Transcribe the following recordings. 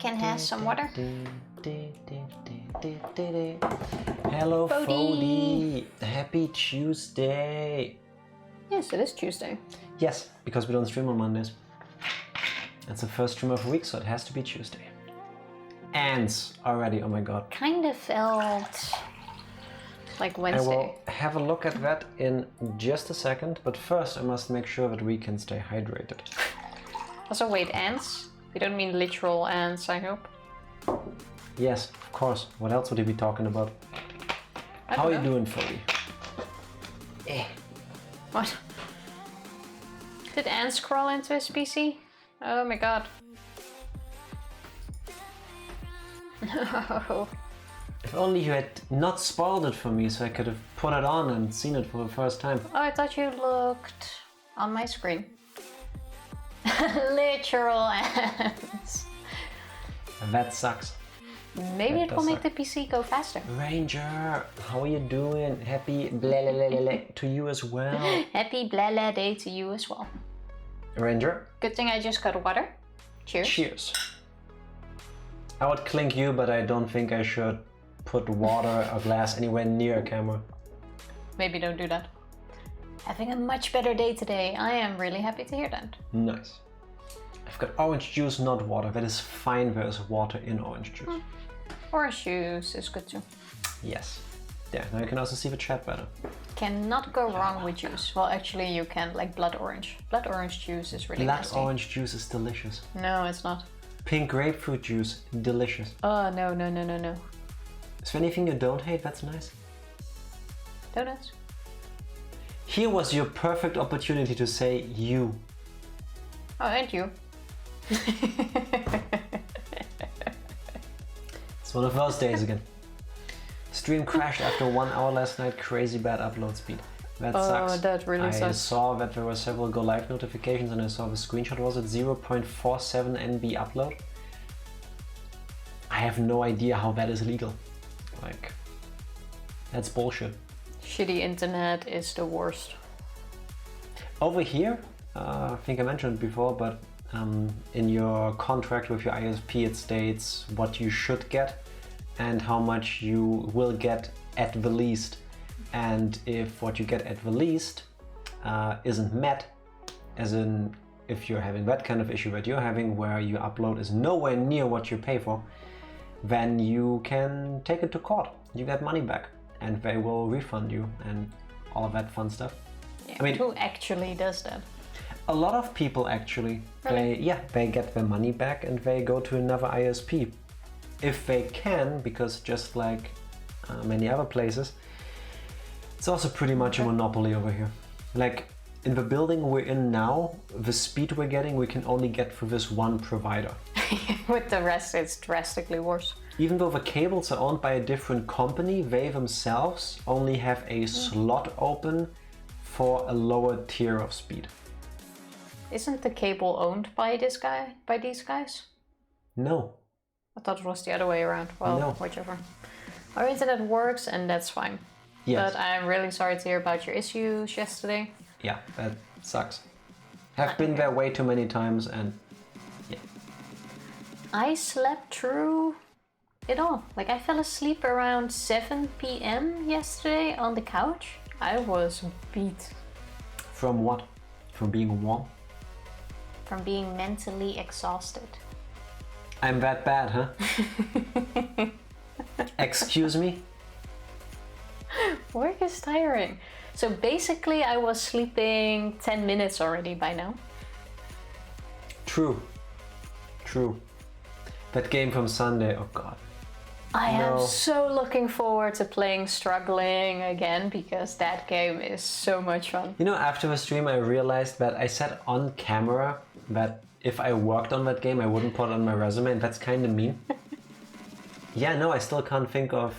can have some water. Hello, Bodhi. Bodhi. Happy Tuesday. Yes, it is Tuesday. Yes, because we don't stream on Mondays. It's the first stream of the week, so it has to be Tuesday. Ants already, oh my god. Kind of felt like Wednesday. I will have a look at that in just a second, but first I must make sure that we can stay hydrated. Also, wait, ants? You don't mean literal ants, I hope? Yes, of course. What else would he be talking about? How are you doing, Foley? What? Did ants crawl into his PC? Oh my god. No. If only you had not spoiled it for me so I could have put it on and seen it for the first time. Oh, I thought you looked on my screen. Literal ants. That sucks. Maybe That it will does make the PC go faster. Ranger, how are you doing? Happy blah blah blah blah to you as well. Happy blah blah day to you as well. Ranger. Good thing I just got water. Cheers. Cheers. I would clink you, but I don't think I should put water or glass anywhere near a camera. Maybe don't do that. Having a much better day today. I am really happy to hear that. Nice. I've got orange juice, not water. That is fine, there is water in orange juice. Orange juice is good too. Yes. Yeah, now you can also see the chat better. Cannot go wrong with juice. Well, actually you can, like blood orange. Blood orange juice is really Blood nasty. orange juice is delicious. No, it's not. Pink grapefruit juice, delicious. Oh, no, no, no, no, no. Is there anything you don't hate? That's nice. Donuts. Here was your perfect opportunity to say you. Oh, and you. It's one of those days again. Stream crashed after 1 hour last night, crazy bad upload speed. That sucks. Oh, that really sucks. I saw that there were several go live notifications and I saw the screenshot was at 0.47 MB upload. I have no idea how that is legal. Like, that's bullshit. Shitty internet is the worst. Over here, I think I mentioned it before, but in your contract with your ISP it states what you should get and how much you will get at the least. And if what you get at the least isn't met, as in if you're having that kind of issue that you're having where your upload is nowhere near what you pay for, then you can take it to court. You get money back and they will refund you and all of that fun stuff. Yeah, I mean, who actually does that? a lot of people actually, Really? they get their money back and they go to another ISP. If they can, because just like many other places, it's also pretty much a monopoly over here. Like in the building we're in now, the speed we're getting, we can only get through this one provider. With the rest, it's drastically worse. Even though the cables are owned by a different company, they themselves only have a slot open for a lower tier of speed. Isn't the cable owned by this guy? By these guys? No. I thought it was the other way around. Well, No. whichever. Our internet works and that's fine. Yes. But I'm really sorry to hear about your issues yesterday. Yeah, that sucks. Have been there way too many times and yeah. I slept through it all. Like I fell asleep around 7 p.m. yesterday on the couch. I was beat. From what? From being warm? From being mentally exhausted. I'm that bad, huh? Excuse me? Work is tiring. So basically I was sleeping 10 minutes already by now. True. True. That game from Sunday, oh god. I am No. so looking forward to playing Struggling again because that game is so much fun. You know, after the stream I realized that I said on camera that if I worked on that game I wouldn't put it on my resume, and that's kind of mean. Yeah, no, I still can't think of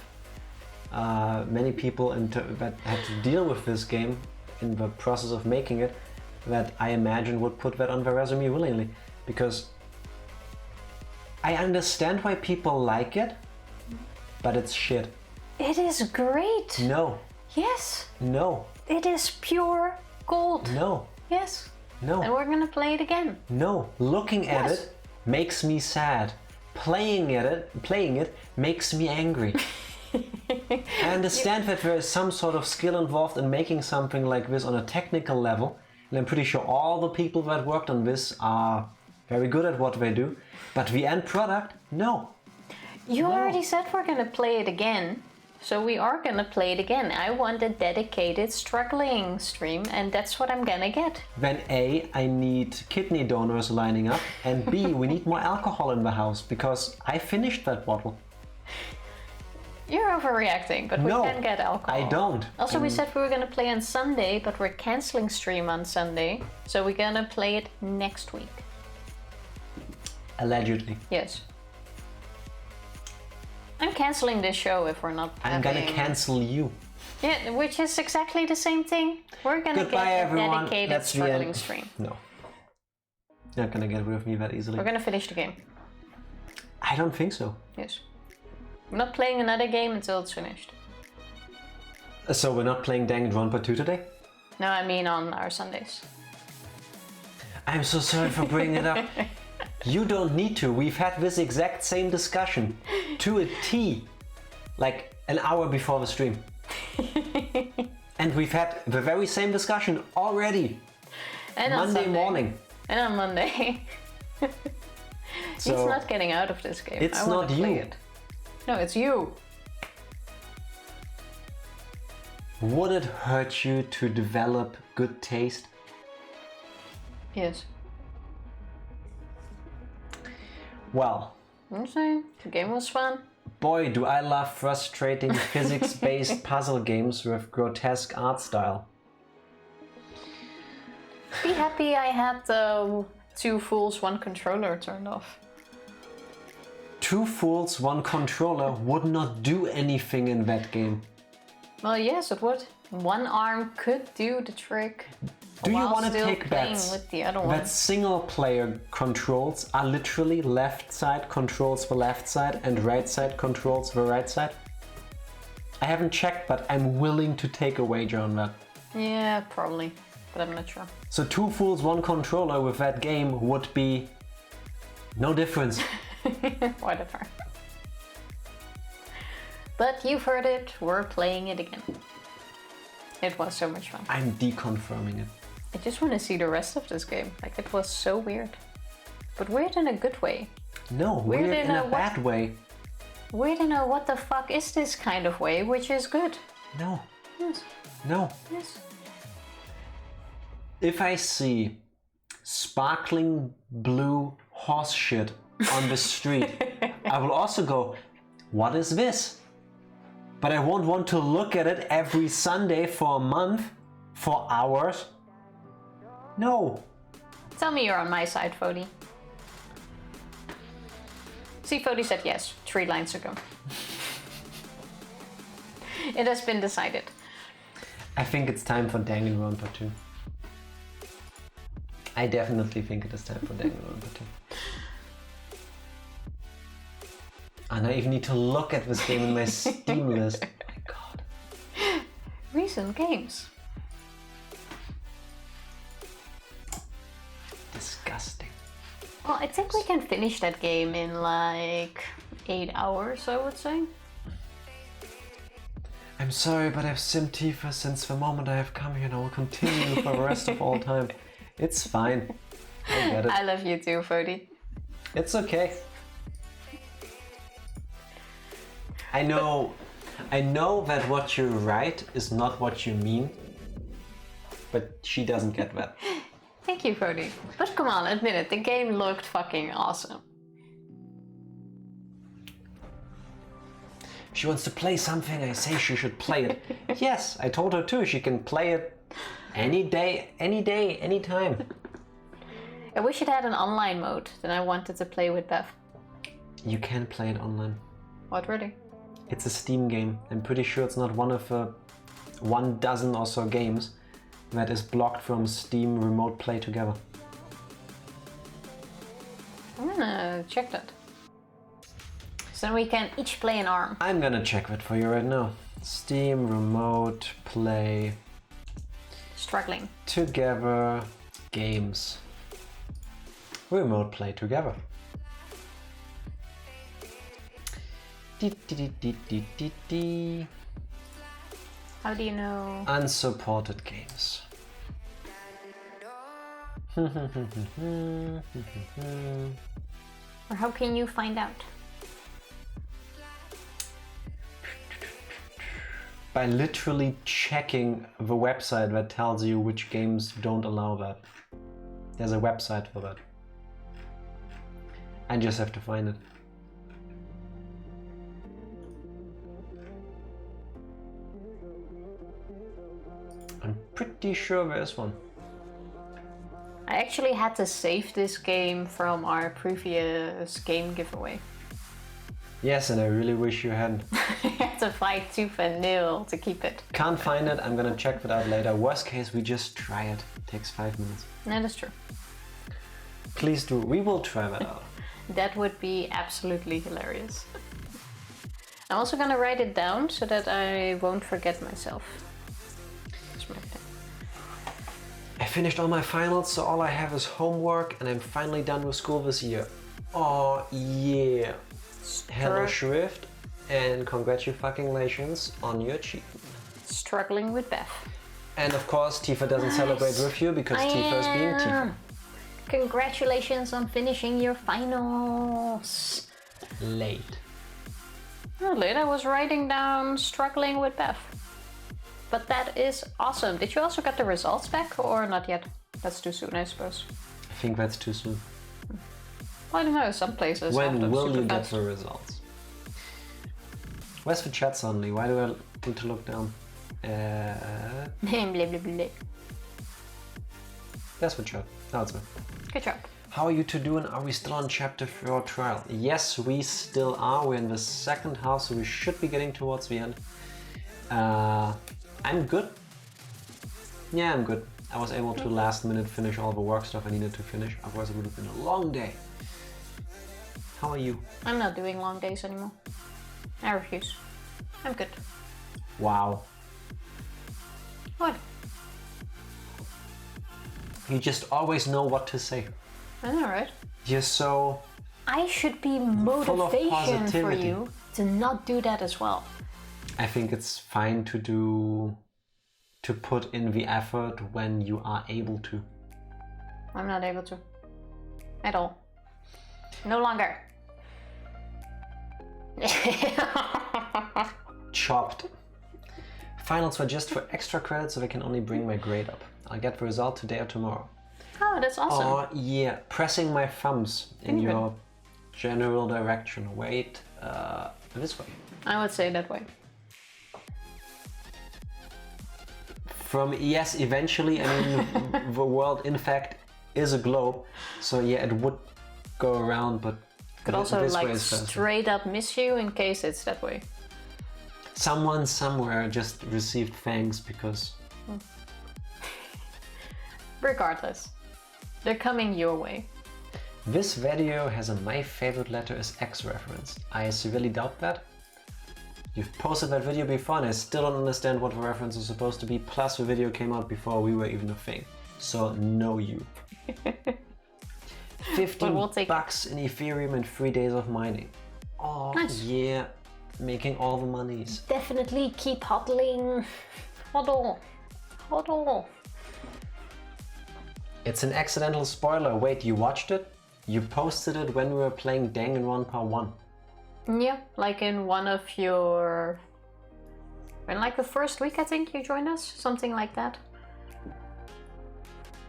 many people that had to deal with this game in the process of making it that I imagine would put that on their resume willingly. Because I understand why people like it, but it's shit. It is great. No. Yes. No. It is pure gold. No. Yes. No. And we're gonna play it again. No. Looking at Yes. it makes me sad. playing it makes me angry. I understand that there is some sort of skill involved in making something like this on a technical level, and I'm pretty sure all the people that worked on this are very good at what they do, but the end product, no. You No. already said we're gonna play it again, so we are gonna play it again. I want a dedicated struggling stream, and that's what I'm gonna get. Then A, I need kidney donors lining up, and B, we need more alcohol in the house, because I finished that bottle. You're overreacting, but we No, can get alcohol. I don't. Also, we said we were gonna play on Sunday, but we're canceling stream on Sunday, so we're gonna play it next week. Allegedly. Yes. I'm canceling this show if we're not I'm gonna having- cancel you. Yeah, which is exactly the same thing. We're gonna Goodbye, get a everyone. dedicated That's the struggling end. stream. No. You're not gonna get rid of me that easily. We're gonna finish the game. I don't think so. Yes. I'm not playing another game until it's finished. So we're not playing Danganronpa 2 today? No, I mean on our Sundays. I'm so sorry for bringing it up. You don't need to. We've had this exact same discussion to a T, like an hour before the stream. And we've had the very same discussion already. And on Monday Sunday. morning. And on Monday. So He's not getting out of this game. it's I wanna not play you. it. No, it's you. would it hurt you to develop good taste? Yes. Well, I'm saying the game was fun. boy, do I love frustrating physics-based puzzle games with grotesque art style. Be happy I had the 2 fools, 1 controller turned off. 2 fools, 1 controller would not do anything in that game. Well, yes, it would. 1 arm could do the trick. Do you while want to still take playing bets with the other one? that single player controls are literally left side controls the left side and right side controls the right side? I haven't checked, but I'm willing to take a wager on that. Yeah, probably, but I'm not sure. So 2 fools, 1 controller with that game would be no difference. Whatever. But you've heard it, we're playing it again. It was so much fun. I'm deconfirming it. I just want to see the rest of this game. Like, it was so weird. But weird in a good way. No, weird in a bad way. Weird in a what the fuck is this kind of way, which is good. No, Yes, no. yes. If I see sparkling blue horse shit on the street, I will also go, what is this? But I won't want to look at it every Sunday for a month, for hours. No. Tell me you're on my side, Fody. See, Fody said yes 3 lines ago. It has been decided. I think it's time for Danganronpa 2. I definitely think it is time for Danganronpa 2. And I even need to look at this game in my Steam list. Oh my god. Recent games. Disgusting. Well, I think we can finish that game in like 8 hours, I would say. I'm sorry, but I've simmed Tifa since the moment I have come here and I will continue for the rest of all time. It's fine. I get it. I love you too, Fody. It's okay. I know that what you write is not what you mean, but she doesn't get that. Thank you, Fody. But come on, admit it, the game looked fucking awesome. She wants to play something, I say she should play it. Yes, I told her too, she can play it any day, any time. I wish it had an online mode, then I wanted to play with Beth. You can play it online. What, really? It's a Steam game. I'm pretty sure it's not one of the 12 or so games that is blocked from Steam Remote Play Together. I'm gonna check that. So then we can each play an arm. I'm gonna check that for you right now. Steam Remote Play Struggling. Together games. Remote Play Together. How do you know? Unsupported games. Or how can you find out? By literally checking the website that tells you which games don't allow that. There's a website for that. I just have to find it. I'm pretty sure there's one. I actually had to save this game from our previous game giveaway. Yes, and I really wish you hadn't. I had to fight tooth and nail to keep it. Can't find it, I'm gonna check that out later. Worst case, we just try it. Takes 5 minutes. That is true. Please do, we will try that out. That would be absolutely hilarious. I'm also gonna write it down so that I won't forget myself. That's my thing. I finished all my finals, so all I have is homework, and I'm finally done with school this year. Oh yeah! Hello Shrift, and congratulations on your achievement. Struggling with Beth. And of course, Tifa doesn't celebrate with you because Tifa is being Tifa. Congratulations on finishing your finals. Late. Not late, I was writing down struggling with Beth. But that is awesome. Did you also get the results back or not yet? That's too soon, I suppose. I think that's too soon. Well, I don't know, some places. When will you get fast. the results? Where's the chat suddenly? Why do I need to look down? Blah, blah, blah. There's the chat. Now it's me. Good job. How are you two doing? Are we still on chapter 4 trial? Yes, we still are. We're in the second half, so we should be getting towards the end. I'm good. Yeah, I'm good. I was able to last minute finish all the work stuff I needed to finish. Otherwise it would have been a long day. How are you? I'm not doing long days anymore. I refuse. I'm good. Wow. What? You just always know what to say. I know, right? You're so... I should be full of motivation for positivity. you to not do that as well. I think it's fine to put in the effort when you are able to. I'm not able to. At all. No longer. Chopped. Finals were just for extra credit, so they can only bring my grade up. I'll get the result today or tomorrow. Oh, that's awesome. Oh yeah, pressing my thumbs in your general direction. Wait, this way. I would say that way. From yes, eventually, I mean, the world in fact is a globe, so yeah, it would go around, but Could also this way like is faster. straight up miss you in case it's that way. Someone somewhere just received thanks because... Regardless, they're coming your way. This video has a my favorite letter is X reference. I severely doubt that. You've posted that video before and I still don't understand what the reference is supposed to be, plus the video came out before we were even a thing. So no you. 15 bucks in Ethereum and 3 days of mining. Oh Nice. yeah, making all the monies. Definitely keep hodling. Hodl. Hodl. It's an accidental spoiler. Wait, you watched it? You posted it when we were playing Danganronpa 1. Yeah, like in one of your... In like the first week I think you joined us, something like that.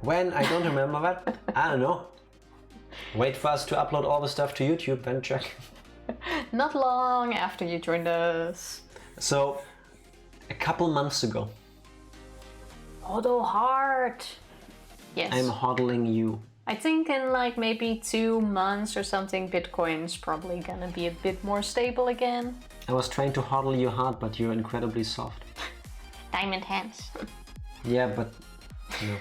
When? I don't remember that. I don't know. Wait for us to upload all the stuff to YouTube, then check. Not long after you joined us. So, a couple months ago, Hodl hard. Yes. I'm hodling you. I think in like maybe 2 months or something, Bitcoin's probably gonna be a bit more stable again. I was trying to hodl you hard, but you're incredibly soft. Diamond hands. Yeah, but no.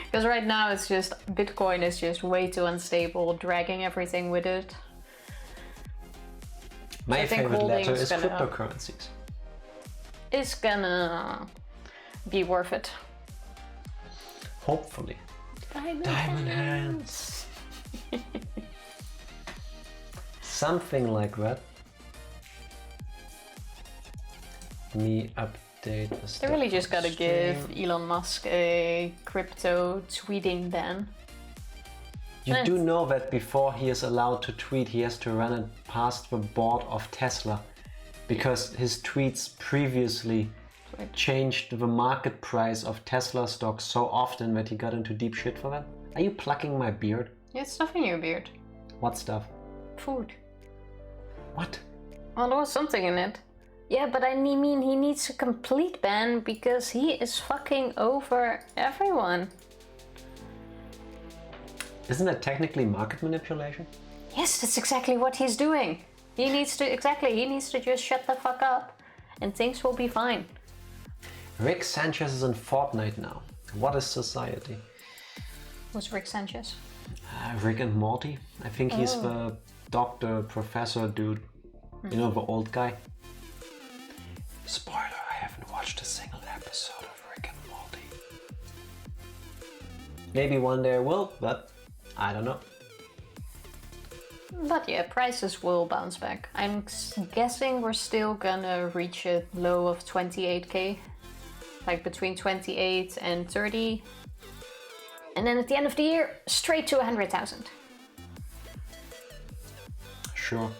Because right now it's just, Bitcoin is just way too unstable, dragging everything with it. My I think favorite letter holding's is gonna- cryptocurrencies. It's gonna be worth it. Hopefully. Diamond hands. Something like that. me update the stuff. They really just gotta stream. give Elon Musk a crypto tweeting ban. You do know that before he is allowed to tweet, he has to run it past the board of Tesla, because his tweets previously changed the market price of Tesla stock so often that he got into deep shit for that. Are you plucking my beard? Yeah, it's stuff in your beard. What stuff? Food. What? Well, there was something in it. Yeah, but I mean, he needs a complete ban because he is fucking over everyone. Isn't that technically market manipulation? Yes, that's exactly what he's doing. He needs to just shut the fuck up and things will be fine. Rick Sanchez is in Fortnite now. What is society? Who's Rick Sanchez? Rick and Morty. I think he's the doctor, professor dude. You know, the old guy. Spoiler, I haven't watched a single episode of Rick and Morty. Maybe one day I will, but I don't know. But yeah, prices will bounce back. I'm guessing we're still gonna reach a low of 28k. Like between 28 and 30. And then at the end of the year, straight to 100,000. Sure.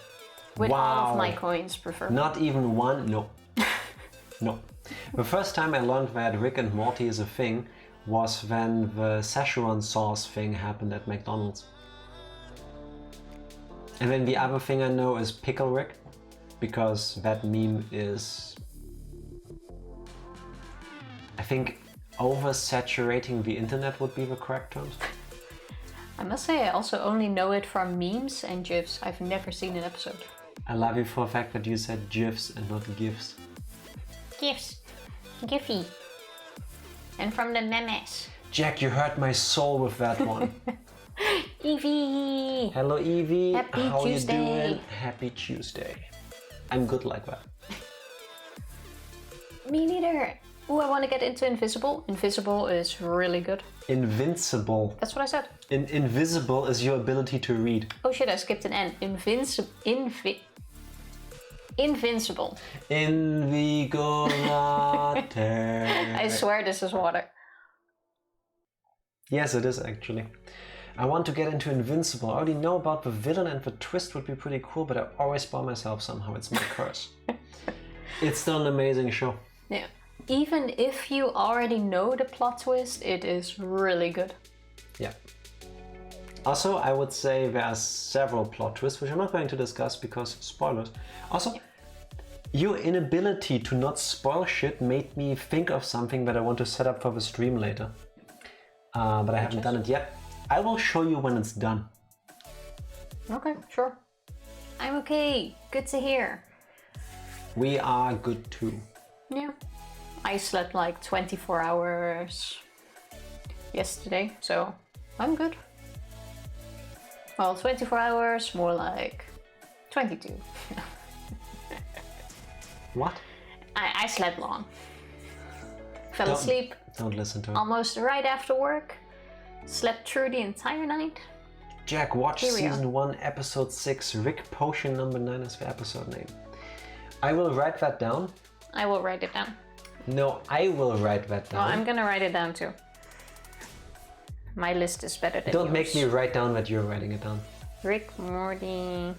With wow. all of my coins, preferably. Not even one? No. No. The first time I learned that Rick and Morty is a thing was when the Szechuan sauce thing happened at McDonald's. And then the other thing I know is Pickle Rick, because that meme is, I think, oversaturating the internet would be the correct terms. I must say I also only know it from memes and GIFs. I've never seen an episode. I love you for the fact that you said GIFs and not GIFs. GIFs. Giphy. And from the memes. Jack, you hurt my soul with that one. Evie! Hello Evie, Happy how Tuesday. you doing? Happy Tuesday. I'm good like that. Me neither. Ooh, I want to get into Invisible. Invisible is really good. Invincible. That's what I said. Invisible is your ability to read. Oh shit, I skipped an N. Invincible. Invincible. Invigorate. I swear this is water. Yes, it is actually. I want to get into Invincible. I already know about the villain and the twist would be pretty cool, but I always spoil myself somehow. It's my curse. It's still an amazing show. Yeah. Even if you already know the plot twist, it is really good. Yeah. Also, I would say there are several plot twists, which I'm not going to discuss because spoilers. Also, your inability to not spoil shit made me think of something that I want to set up for the stream later. But I haven't done it yet. I will show you when it's done. Okay, sure. I'm okay. Good to hear. We are good too. Yeah. I slept like 24 hours yesterday, so I'm good. Well, 24 hours, more like 22. What? I slept long. Fell asleep Don't listen to it. almost right after work. Slept through the entire night. Jack, watch Here we are. season 1, episode 6. Rick Potion number 9 is the episode name. I will write that down. I will write it down. No, I will write that down. Well, I'm gonna write it down too. My list is better than yours. Don't make me write down that you're writing it down. Rick, Morty.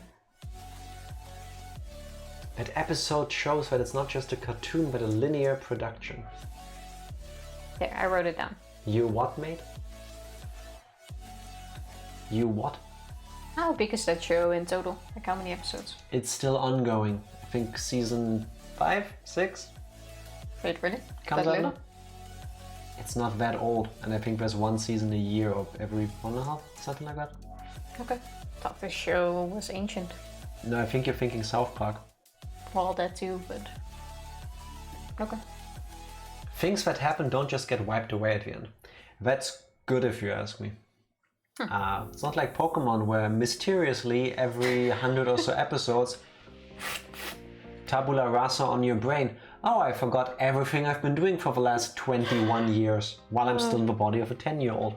That episode shows that it's not just a cartoon, but a linear production. There, I wrote it down. You what, mate? You what? How big is that show in total? Like how many episodes? It's still ongoing. I think season 5, 6 Wait, really? comes That out little? now. It's not that old, and I think there's one season a year or every 1.5, something like that. Okay. Thought the show was ancient. No, I think you're thinking South Park. Well, that too, but... Okay. Things that happen don't just get wiped away at the end. That's good if you ask me. It's not like Pokemon where mysteriously every 100 or so episodes tabula rasa on your brain. Oh, I forgot everything I've been doing for the last 21 years while I'm still in the body of a 10-year-old.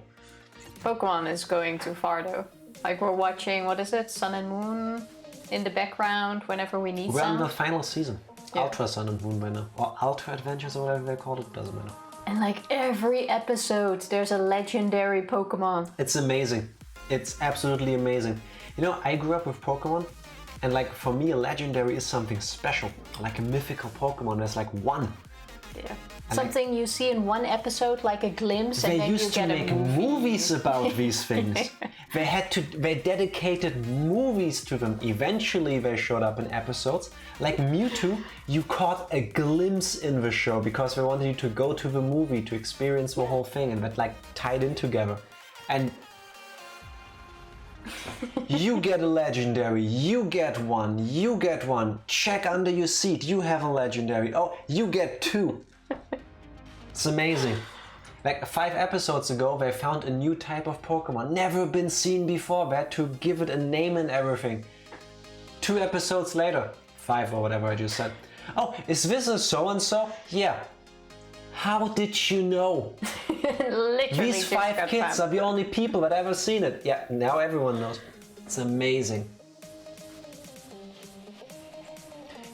Pokemon is going too far though. Like we're watching, what is it, Sun and Moon in the background whenever we need We're in some. the final season. Ultra Sun and Moon by now. Or Ultra Adventures or whatever they called it, doesn't matter. And like every episode, there's a legendary Pokemon. It's amazing. It's absolutely amazing. You know, I grew up with Pokemon, and like for me, a legendary is something special. Like a mythical Pokemon, there's like one. Yeah. Something you see in one episode, like a glimpse, and then you get a movie. They used to make movies about these things. They dedicated movies to them. Eventually they showed up in episodes. Like Mewtwo, you caught a glimpse in the show because they wanted you to go to the movie to experience the whole thing, and that like tied in together. And you get a legendary, you get one, check under your seat, you have a legendary, oh, you get 2. It's amazing. Like 5 episodes ago, they found a new type of Pokemon, never been seen before. They had to give it a name and everything. 2 episodes later, 5 or whatever I just said. Oh, is this a so-and-so? Yeah. How did you know? Literally These 5 kids are the only people that ever seen it. Yeah, now everyone knows. It's amazing.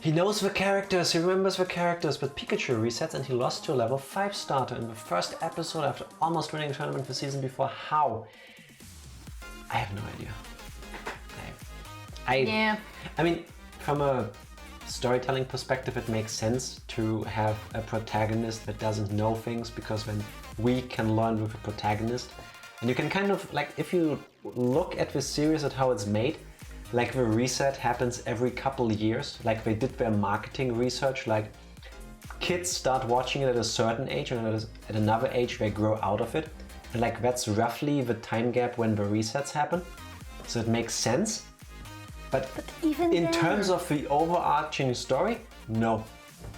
He knows the characters, he remembers the characters, but Pikachu resets and he lost to a level 5 starter in the first episode after almost winning a tournament the season before. How? I have no idea. I mean, from a storytelling perspective, it makes sense to have a protagonist that doesn't know things, because then we can learn with a protagonist. And you can kind of, like, if you look at the series at how it's made, like the reset happens every couple years. Like they did their marketing research, like kids start watching it at a certain age and at another age they grow out of it. And like that's roughly the time gap when the resets happen. So it makes sense. But even in terms of the overarching story, no.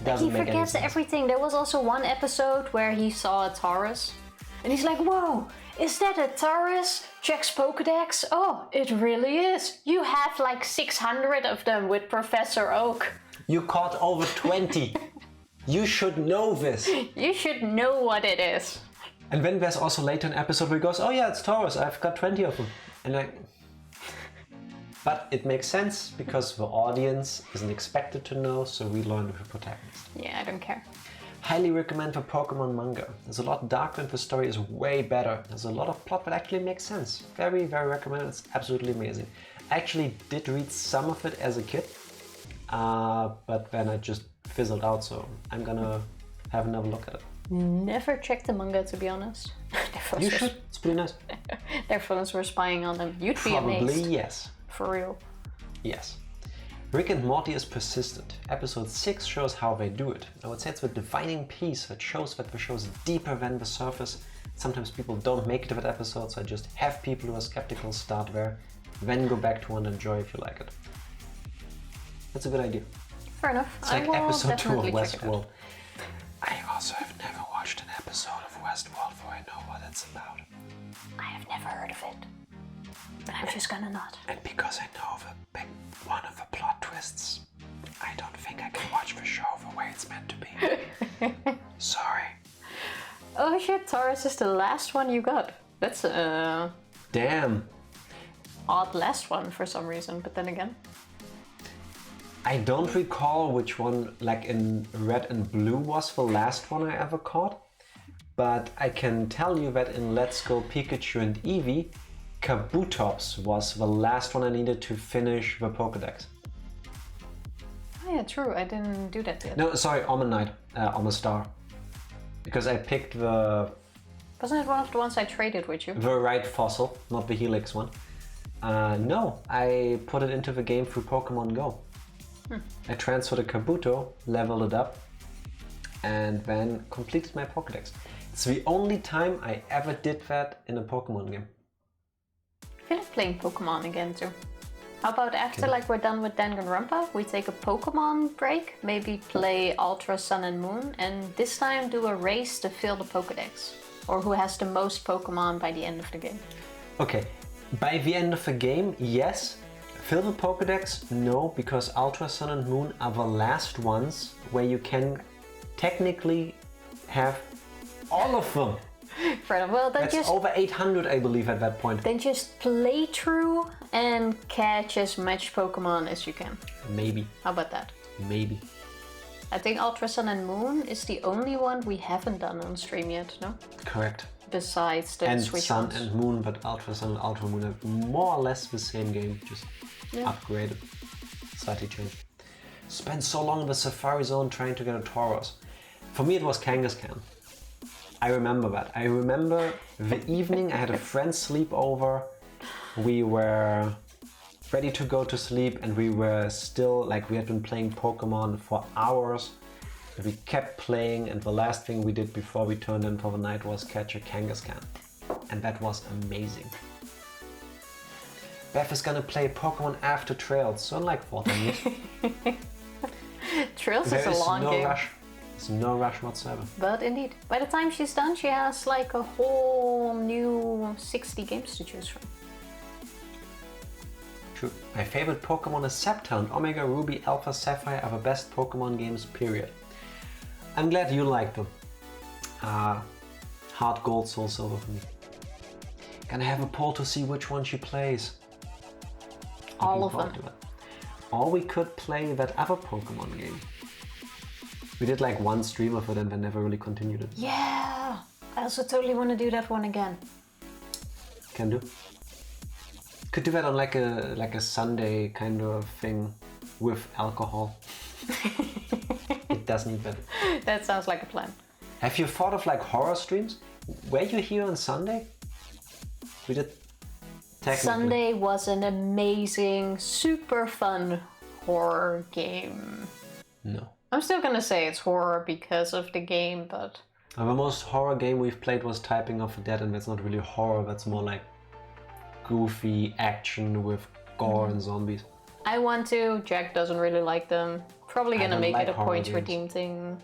It doesn't make any sense. He forgets everything. There was also one episode where he saw a Taurus. And he's like, whoa, is that a Taurus? Checks Pokedex. Oh, it really is. You have like 600 of them with Professor Oak. You caught over 20. You should know this. You should know what it is. And then there's also later an episode where he goes, oh yeah, it's Taurus. I've got 20 of them. And like... But it makes sense because the audience isn't expected to know, so we learn with the protagonist. Yeah, I don't care. Highly recommend the Pokemon manga. It's a lot darker and the story is way better. There's a lot of plot that actually makes sense. Very, very recommended. It's absolutely amazing. I actually did read some of it as a kid, but then I just fizzled out, so I'm gonna have another look at it. Never checked the manga, to be honest. You should. It's pretty nice. Their phones were spying on them. You'd be amazed. Probably yes. For real. Yes. Rick and Morty is persistent. Episode 6 shows how they do it. I would say it's the defining piece that shows that the show is deeper than the surface. Sometimes people don't make it to that episode, so I just have people who are skeptical start there, then go back to one and enjoy if you like it. That's a good idea. Fair enough. It's like episode 2 of Westworld. I also have never watched an episode of Westworld, so I know what it's about. I have never heard of it. I'm just gonna not. And because I know one of the plot twists, I don't think I can watch the show the way it's meant to be. Sorry. Oh shit, Taurus is the last one you got. That's damn. Odd last one for some reason, but then again. I don't recall which one, like in Red and Blue, was the last one I ever caught. But I can tell you that in Let's Go Pikachu and Eevee, Kabutops was the last one I needed to finish the Pokedex. Oh yeah, true. I didn't do that yet. No, sorry, Omanite, Omastar. Because I picked the... Wasn't it one of the ones I traded with you? The right fossil, not the Helix one. No, I put it into the game through Pokemon Go. I transferred a Kabuto, leveled it up, and then completed my Pokedex. It's the only time I ever did that in a Pokemon game. I feel like playing Pokemon again too. How about after like we're done with Danganronpa, we take a Pokemon break, maybe play Ultra Sun and Moon, and this time do a race to fill the Pokedex. Or who has the most Pokemon by the end of the game. Okay, by the end of the game, yes. Fill the Pokedex, no, because Ultra Sun and Moon are the last ones where you can technically have all of them. Well, then That's just over 800, I believe, at that point. Then just play through and catch as much Pokemon as you can. Maybe. How about that? Maybe. I think Ultra Sun and Moon is the only one we haven't done on stream yet, no? Correct. Besides the And Switch Sun ones. and Moon, but Ultra Sun and Ultra Moon are more or less the same game, just upgraded, slightly changed. Spent so long in the Safari Zone trying to get a Tauros. For me it was Kangaskhan. I remember that. I remember the evening I had a friend sleepover. We were ready to go to sleep and we were still, like, we had been playing Pokemon for hours. We kept playing and the last thing we did before we turned in for the night was catch a Kangaskhan. And that was amazing. Beth is gonna play Pokemon after Trails, so in like 14 years. Trails is a long no game. rush. There's no rush whatsoever. But indeed, by the time she's done, she has like a whole new 60 games to choose from. True. My favorite Pokemon is Sceptile. Omega Ruby, Alpha Sapphire are the best Pokemon games, period. I'm glad you like them. Heart Gold, Soul Silver for me. Gonna have a poll to see which one she plays. All of Looking them. forward to it. Or we could play that other Pokemon game. We did like one stream of it and then never really continued it. Yeah, I also totally want to do that one again. Can do. Could do that on like a Sunday kind of thing with alcohol. It does need that. That sounds like a plan. Have you thought of like horror streams? Were you here on Sunday? We did technically. Sunday was an amazing, super fun horror game. No. I'm still gonna say it's horror because of the game, but... The most horror game we've played was Typing of the Dead, and that's not really horror, that's more like goofy action with gore and zombies. I want to, Jack doesn't really like them. Probably I gonna don't make like it a horror points games. redeem thing.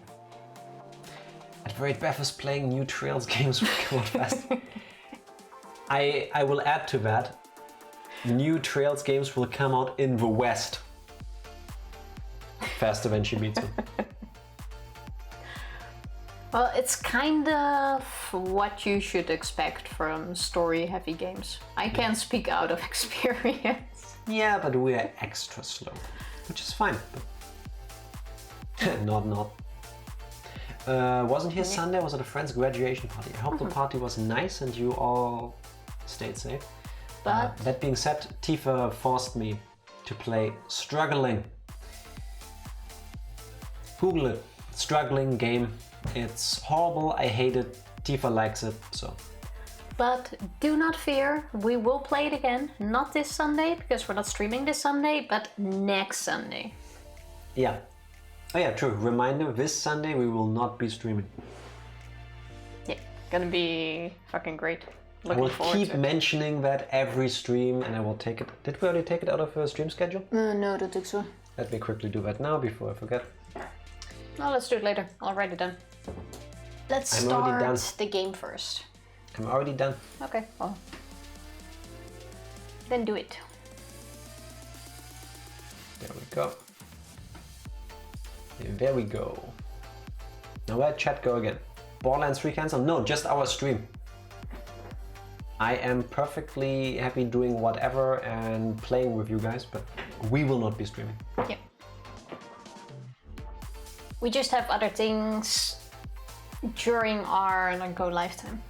At the rate Beth is playing new Trails games will come out fast. I will add to that, new Trails games will come out in the West. Faster than she meets them. Well, it's kind of what you should expect from story-heavy games. I can't speak out of experience. Yeah, but we are extra slow, which is fine. But not. Wasn't here Sunday, was at a friend's graduation party. I hope the party was nice and you all stayed safe. But That being said, Tifa forced me to play Struggling. Google it. Struggling game. It's horrible, I hate it. Tifa likes it, so. But do not fear, we will play it again. Not this Sunday, because we're not streaming this Sunday, but next Sunday. Yeah. Oh yeah, true. Reminder, this Sunday we will not be streaming. Yeah, gonna be fucking great. I Looking will forward keep to it. mentioning that every stream and I will take it. Did we already take it out of the stream schedule? No, I don't think so. Let me quickly do that now before I forget. No, let's do it later. I'll write it down. Let's I'm already start done. the game first. I'm already done. Okay, well. Then do it. There we go. There we go. Now where'd chat go again? Borderlands 3 cancel? No, just our stream. I am perfectly happy doing whatever and playing with you guys, but we will not be streaming. Yep. We just have other things during our go live time.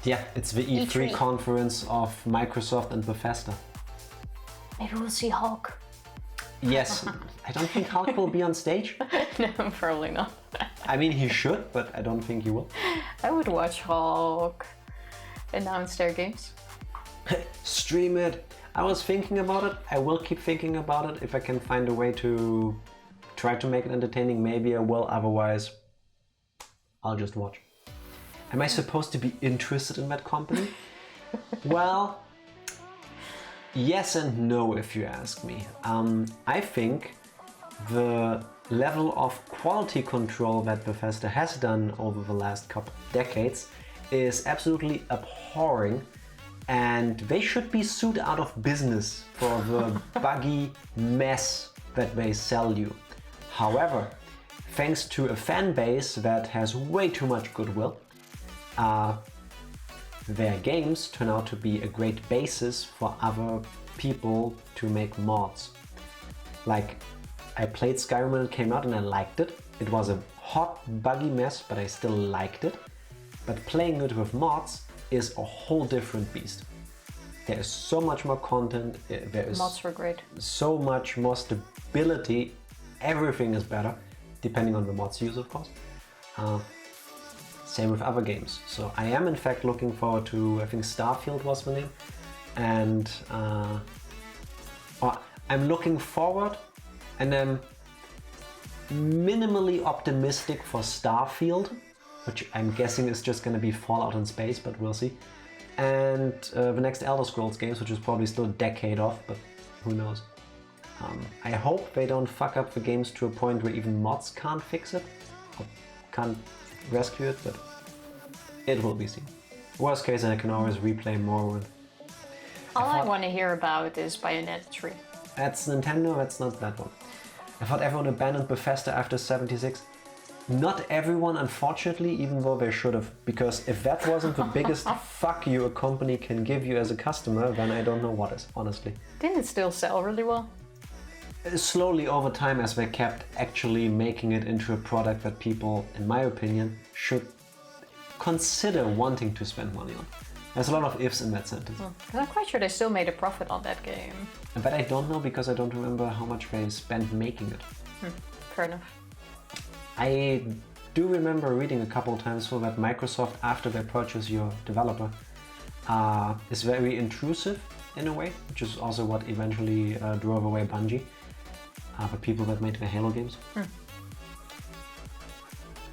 Yeah, it's the E3 E3. conference of Microsoft and Bethesda. Maybe we'll see Hulk. Yes, I don't think Hulk will be on stage. No, probably not. I mean, he should, but I don't think he will. I would watch Hulk announce their games. Stream it. I was thinking about it. I will keep thinking about it. If I can find a way to try to make it entertaining, maybe I will. Otherwise, I'll just watch. Am I supposed to be interested in that company? Well, yes and no, if you ask me. I think the level of quality control that Bethesda has done over the last couple of decades is absolutely abhorring, and they should be sued out of business for the buggy mess that they sell you. However, thanks to a fan base that has way too much goodwill, their games turn out to be a great basis for other people to make mods. Like, I played Skyrim when it came out and I liked it. It was a hot, buggy mess, but I still liked it. But playing it with mods is a whole different beast. There is so much more content, there is Mods were great. so much more stability, everything is better, depending on the mods used, of course. Same with other games. So I am in fact looking forward to, I think Starfield was the name, and I'm looking forward, and I'm minimally optimistic for Starfield, which I'm guessing is just going to be Fallout in space, but we'll see. And the next Elder Scrolls games, which is probably still a decade off, but who knows. I hope they don't fuck up the games to a point where even mods can't fix it, or can't rescue it, but it will be seen. Worst case, I can always replay Morrowind. All I want to hear about is Bayonetta 3. That's Nintendo, that's not that one. I thought everyone abandoned Bethesda after 76. Not everyone, unfortunately, even though they should have. Because if that wasn't the biggest fuck you a company can give you as a customer, then I don't know what is, honestly. Didn't it still sell really well? Slowly over time, as they kept actually making it into a product that people, in my opinion, should consider wanting to spend money on. There's a lot of ifs in that sentence. I'm quite sure they still made a profit on that game. But I don't know, because I don't remember how much they spent making it. Fair enough. I do remember reading a couple of times that Microsoft, after they purchase your developer, is very intrusive in a way, which is also what eventually drove away Bungie, the people that made the Halo games.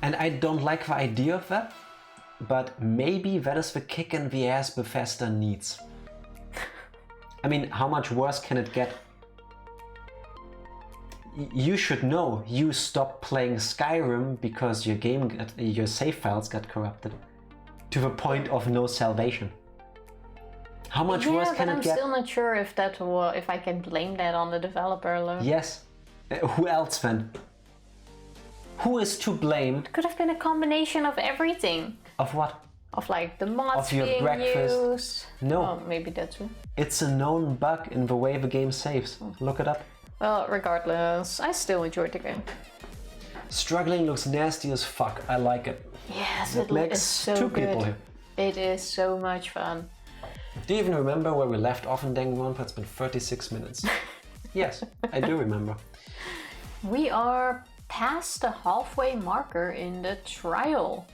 And I don't like the idea of that, but maybe that is the kick in the ass Bethesda needs. I mean, how much worse can it get? You should know you stopped playing Skyrim because your save files got corrupted to the point of no salvation. How much worse can it get? I'm still not sure if I can blame that on the developer alone. Yes. Who else then? Who is to blame? It could have been a combination of everything. Of what? Of like the mods Of your being breakfast? used. No. Oh, maybe that too. It's a known bug in the way the game saves. Look it up. Well, regardless, I still enjoyed the game. Struggling looks nasty as fuck. I like it. Yes, It it makes is so two good. people here. It is so much fun. Do you even remember where we left off in Danganronpa? It's been 36 minutes. Yes, I do remember. We are past the halfway marker in the trial.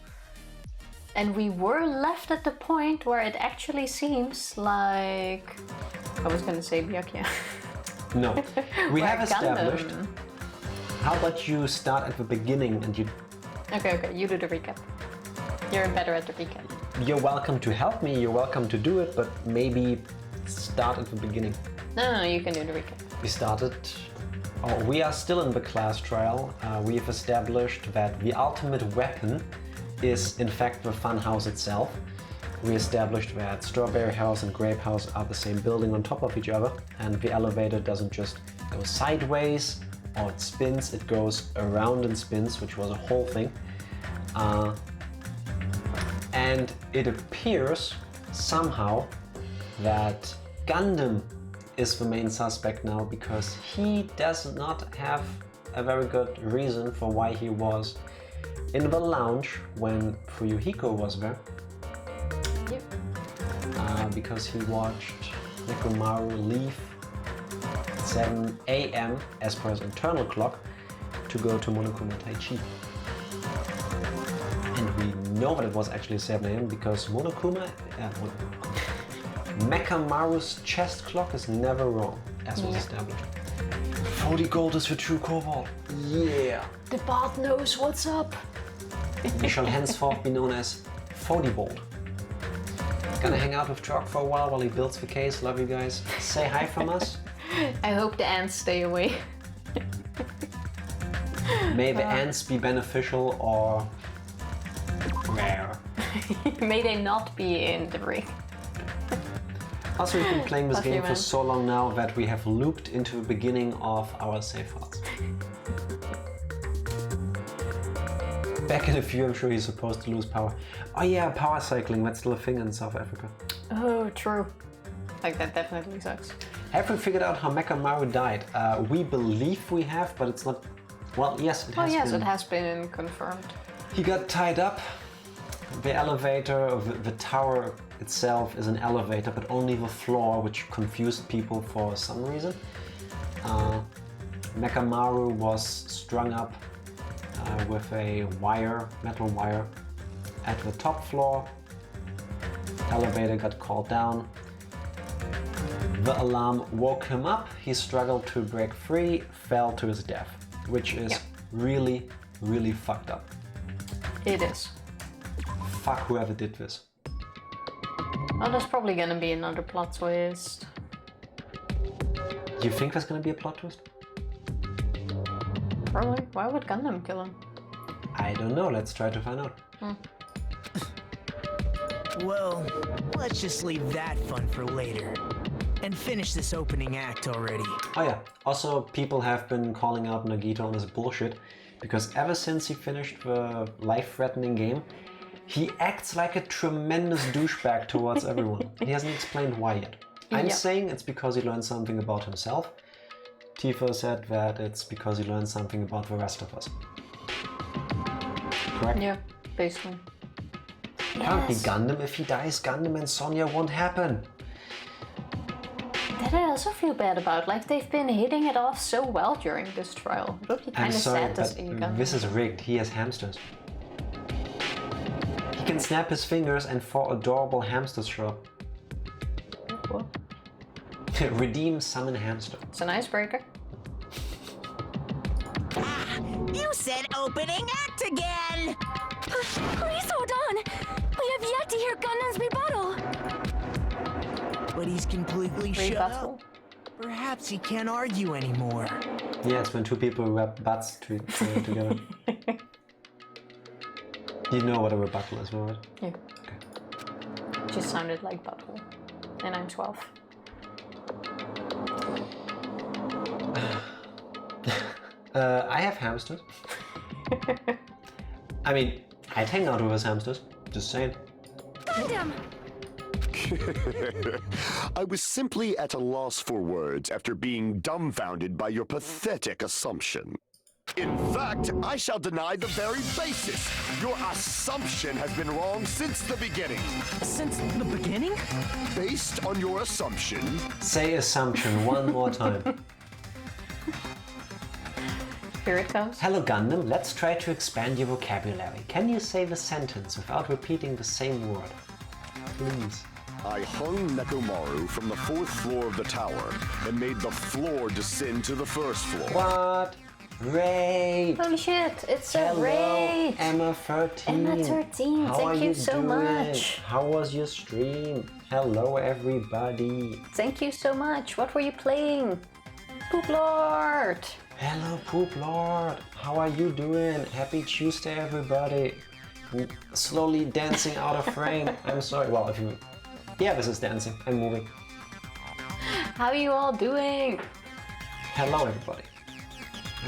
And we were left at the point where it actually seems like... I was gonna say Byakuya. No, we have Like established. Gundam. How about you start at the beginning and you... Okay, you do the recap. You're better at the recap. You're welcome to help me, you're welcome to do it, but maybe start at the beginning. No, you can do the recap. We started... Oh, we are still in the class trial. We've established that the ultimate weapon is in fact the funhouse itself. We established that Strawberry House and Grape House are the same building on top of each other, and the elevator doesn't just go sideways or it spins, it goes around and spins, which was a whole thing. And it appears somehow that Gundam is the main suspect now, because he does not have a very good reason for why he was in the lounge when Fuyuhiko was there. Yep. Because he watched Nekomaru leave at 7 AM as per his internal clock to go to Monokuma Taichi. And we know that it was actually 7 AM because Mekamaru's chest clock is never wrong, as was established. 40 gold is the true cobalt. Yeah! The bot knows what's up. He shall henceforth be known as 40 Bolt. Gonna hang out with Chalk for a while he builds the case. Love you guys. Say hi from us. I hope the ants stay away. May the ants be beneficial or rare. May they not be in the ring. Also, we've been playing this Love game you, for man. so long now that we have looped into the beginning of our save files. Back in a few, I'm sure he's supposed to lose power. Oh yeah, power cycling, that's still a thing in South Africa. Oh, true. Like, that definitely sucks. Have we figured out how Mekamaru died? We believe we have, but it's not Well, yes, it Oh has yes, been. it has been confirmed. He got tied up. The elevator, or the tower itself is an elevator, but only the floor, which confused people for some reason. Mekamaru was strung up with a wire, metal wire, at the top floor. Elevator got called down. The alarm woke him up. He struggled to break free, fell to his death, which is really, really fucked up. It is. Fuck whoever did this. Oh, there's probably gonna be another plot twist. You think there's gonna be a plot twist? Probably. Why would Gundam kill him? I don't know. Let's try to find out. Well, let's just leave that fun for later. And finish this opening act already. Oh yeah. Also, people have been calling out Nagito on his bullshit, because ever since he finished the life-threatening game, he acts like a tremendous douchebag towards everyone. He hasn't explained why yet. I'm saying it's because he learned something about himself. Tifa said that it's because he learned something about the rest of us. Correct? Yeah, basically. Can't be Gundam. If he dies, Gundam and Sonya won't happen. That I also feel bad about. Like, they've been hitting it off so well during this trial. It would be I'm kind of sorry, sad to but see Gundam. this is rigged. He has hamsters. He can snap his fingers and 4 adorable hamsters show up. What? Redeem summon hamster. It's an icebreaker. You said opening act again! Please hold on! We have yet to hear Gundam's rebuttal! But he's completely shut Rebuttal? up. Perhaps he can't argue anymore. Yeah, it's when two people rub butts together. You know what a rebuttal is, right? Yeah. Okay. Just sounded like butthole. And I'm 12. I have hamsters. I mean, I'd hang out with his hamsters. Just saying. Gundam! I was simply at a loss for words after being dumbfounded by your pathetic assumption. In fact, I shall deny the very basis. Your assumption has been wrong since the beginning. Since the beginning? Based on your assumption, Say assumption one more time. Here it comes. Hello Gundam, let's try to expand your vocabulary. Can you say the sentence without repeating the same word? Please. I hung Nekomaru from the 4th floor of the tower and made the floor descend to the 1st floor. What? Raid! Holy shit, it's a Hello, raid! Emma13. Emma13, How thank are you so doing? much. How was your stream? Hello everybody. Thank you so much. What were you playing? Poop Lord! Hello Poop Lord. How are you doing? Happy Tuesday everybody. Slowly dancing out of frame. I'm sorry. Well, if you... Yeah, this is dancing. I'm moving. How are you all doing? Hello everybody.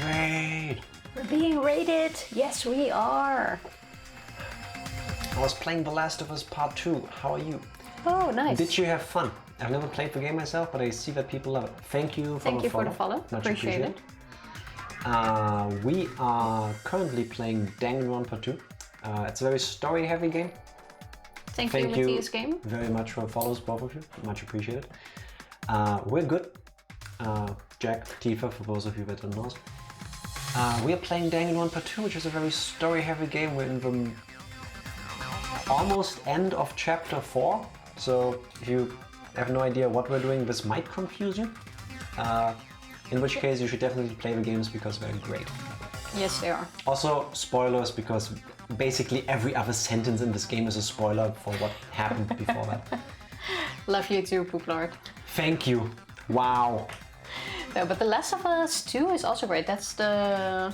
Raid! We're being raided. Yes, we are. I was playing The Last of Us Part 2. How are you? Oh, nice. Did you have fun? I've never played the game myself, but I see that people love it. Thank you for the follow. Much Appreciate it. We are currently playing Danganronpa 2. It's a very story-heavy game. Thank you, Matthias Game. very much for follows, both of you. Much appreciated. We're good. Jack, Tifa, for those of you that don't know. We are playing Danganronpa 2, which is a very story-heavy game. We're in the almost end of chapter 4. So if you have no idea what we're doing, this might confuse you. In which case you should definitely play the games because they're great. Yes, they are. Also, spoilers, because basically every other sentence in this game is a spoiler for what happened before that. Love you too, Poop Lord. Thank you. Wow. No, but The Last of Us 2 is also great. That's the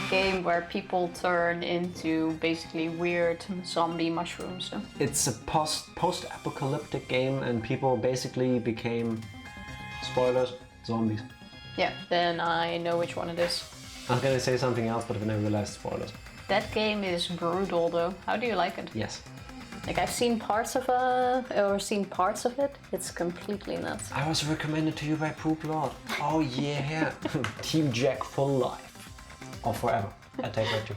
game where people turn into basically weird zombie mushrooms. So. It's a post-apocalyptic game and people basically became, spoilers, zombies. Yeah, then I know which one it is. I was gonna say something else, but then I realized spoilers. That game is brutal though. How do you like it? Yes. Like I've seen parts of it. It's completely nuts. I was recommended to you by Poop Lord. Oh yeah. Team Jack for life. Or forever. I take that too.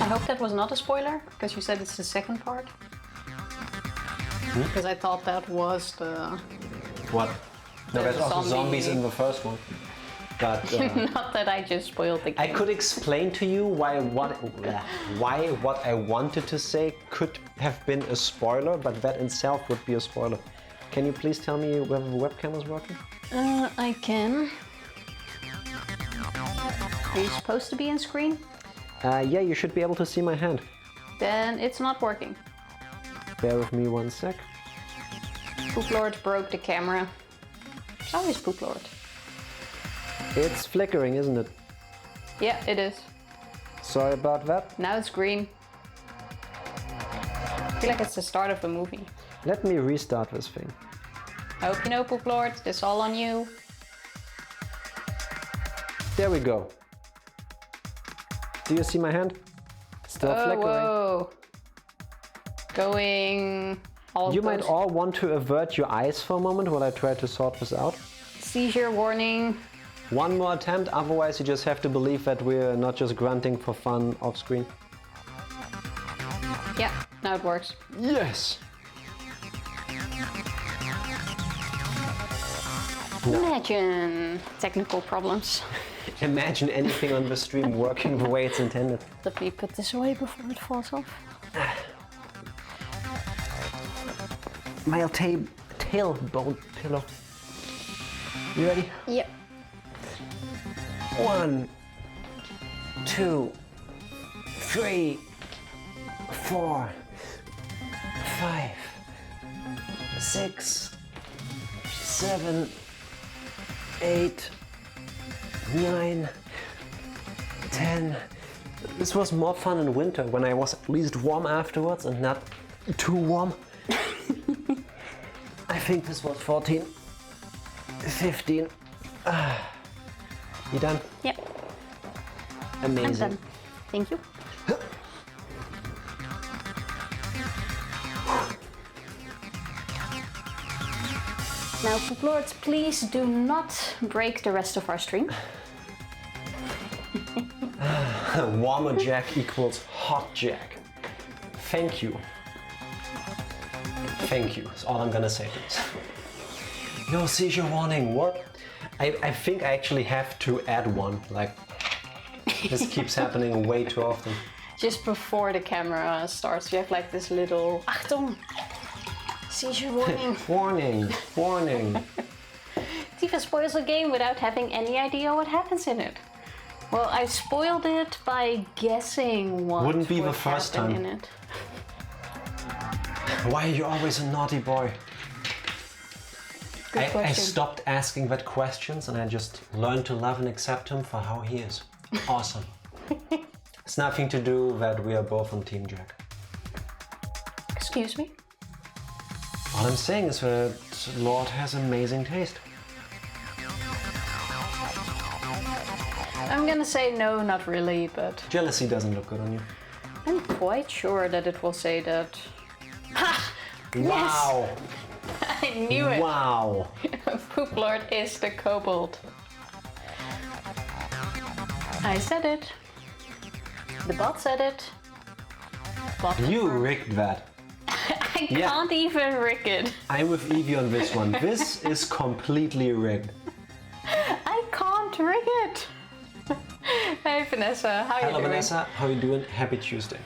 I hope that was not a spoiler, because you said it's the second part. Because I thought that was the... What? No, there's also zombie- zombies in the first one. But Not that I just spoiled the game. I could explain to you why what I wanted to say could have been a spoiler, but that itself would be a spoiler. Can you please tell me whether the webcam is working? I can. Are you supposed to be in screen? Yeah, you should be able to see my hand. Then it's not working. Bear with me 1 sec. Poop Lord broke the camera. How is Poop Lord? It's flickering, isn't it? Yeah, it is. Sorry about that. Now it's green. I feel like it's the start of the movie. Let me restart this thing. I hope you know, Poop Lord, this is all on you. There we go. Do you see my hand? Still flickering. Whoa. Going all You good. might all want to avert your eyes for a moment while I try to sort this out. Seizure warning. One more attempt, otherwise you just have to believe that we're not just grunting for fun off screen. Yeah, now it works. Yes! Imagine technical problems. Imagine anything on the stream working the way it's intended. Let me put this away before it falls off. My tailbone pillow. You ready? Yep. 1, 2, 3, 4, 5, 6, 7, 8, 9, 10. This was more fun in winter when I was at least warm afterwards and not too warm. I think this was 14, 15. You done? Yep. Amazing. I'm done. Thank you. Now, Poop Lords, please do not break the rest of our stream. Warmer Jack equals hot Jack. Thank you. Thank you, that's all I'm gonna say to this. No seizure warning, what? I think I actually have to add one, like, this keeps happening way too often. Just before the camera starts, you have like this little... Achtung! Seizure warning. Warning, warning. Tifa spoils a game without having any idea what happens in it. Well, I spoiled it by guessing what Wouldn't be the would first happen time. in it. Why are you always a naughty boy? Good I question. stopped asking that questions and I just learned to love and accept him for how he is. Awesome. It's nothing to do that we are both on Team Jack. Excuse me? All I'm saying is that Lord has amazing taste. I'm gonna say no, not really, but Jealousy doesn't look good on you. I'm quite sure that it will say that. Ha! Wow! I knew it! Wow! Poop Lord is the kobold. I said it. The bot said it. Bot You confirmed. rigged that. I Yeah. can't even rig it. I'm with Evie on this one. This is completely rigged. I can't rig it. Hey Vanessa, how you Hello doing? Vanessa, how you doing? Happy Tuesday.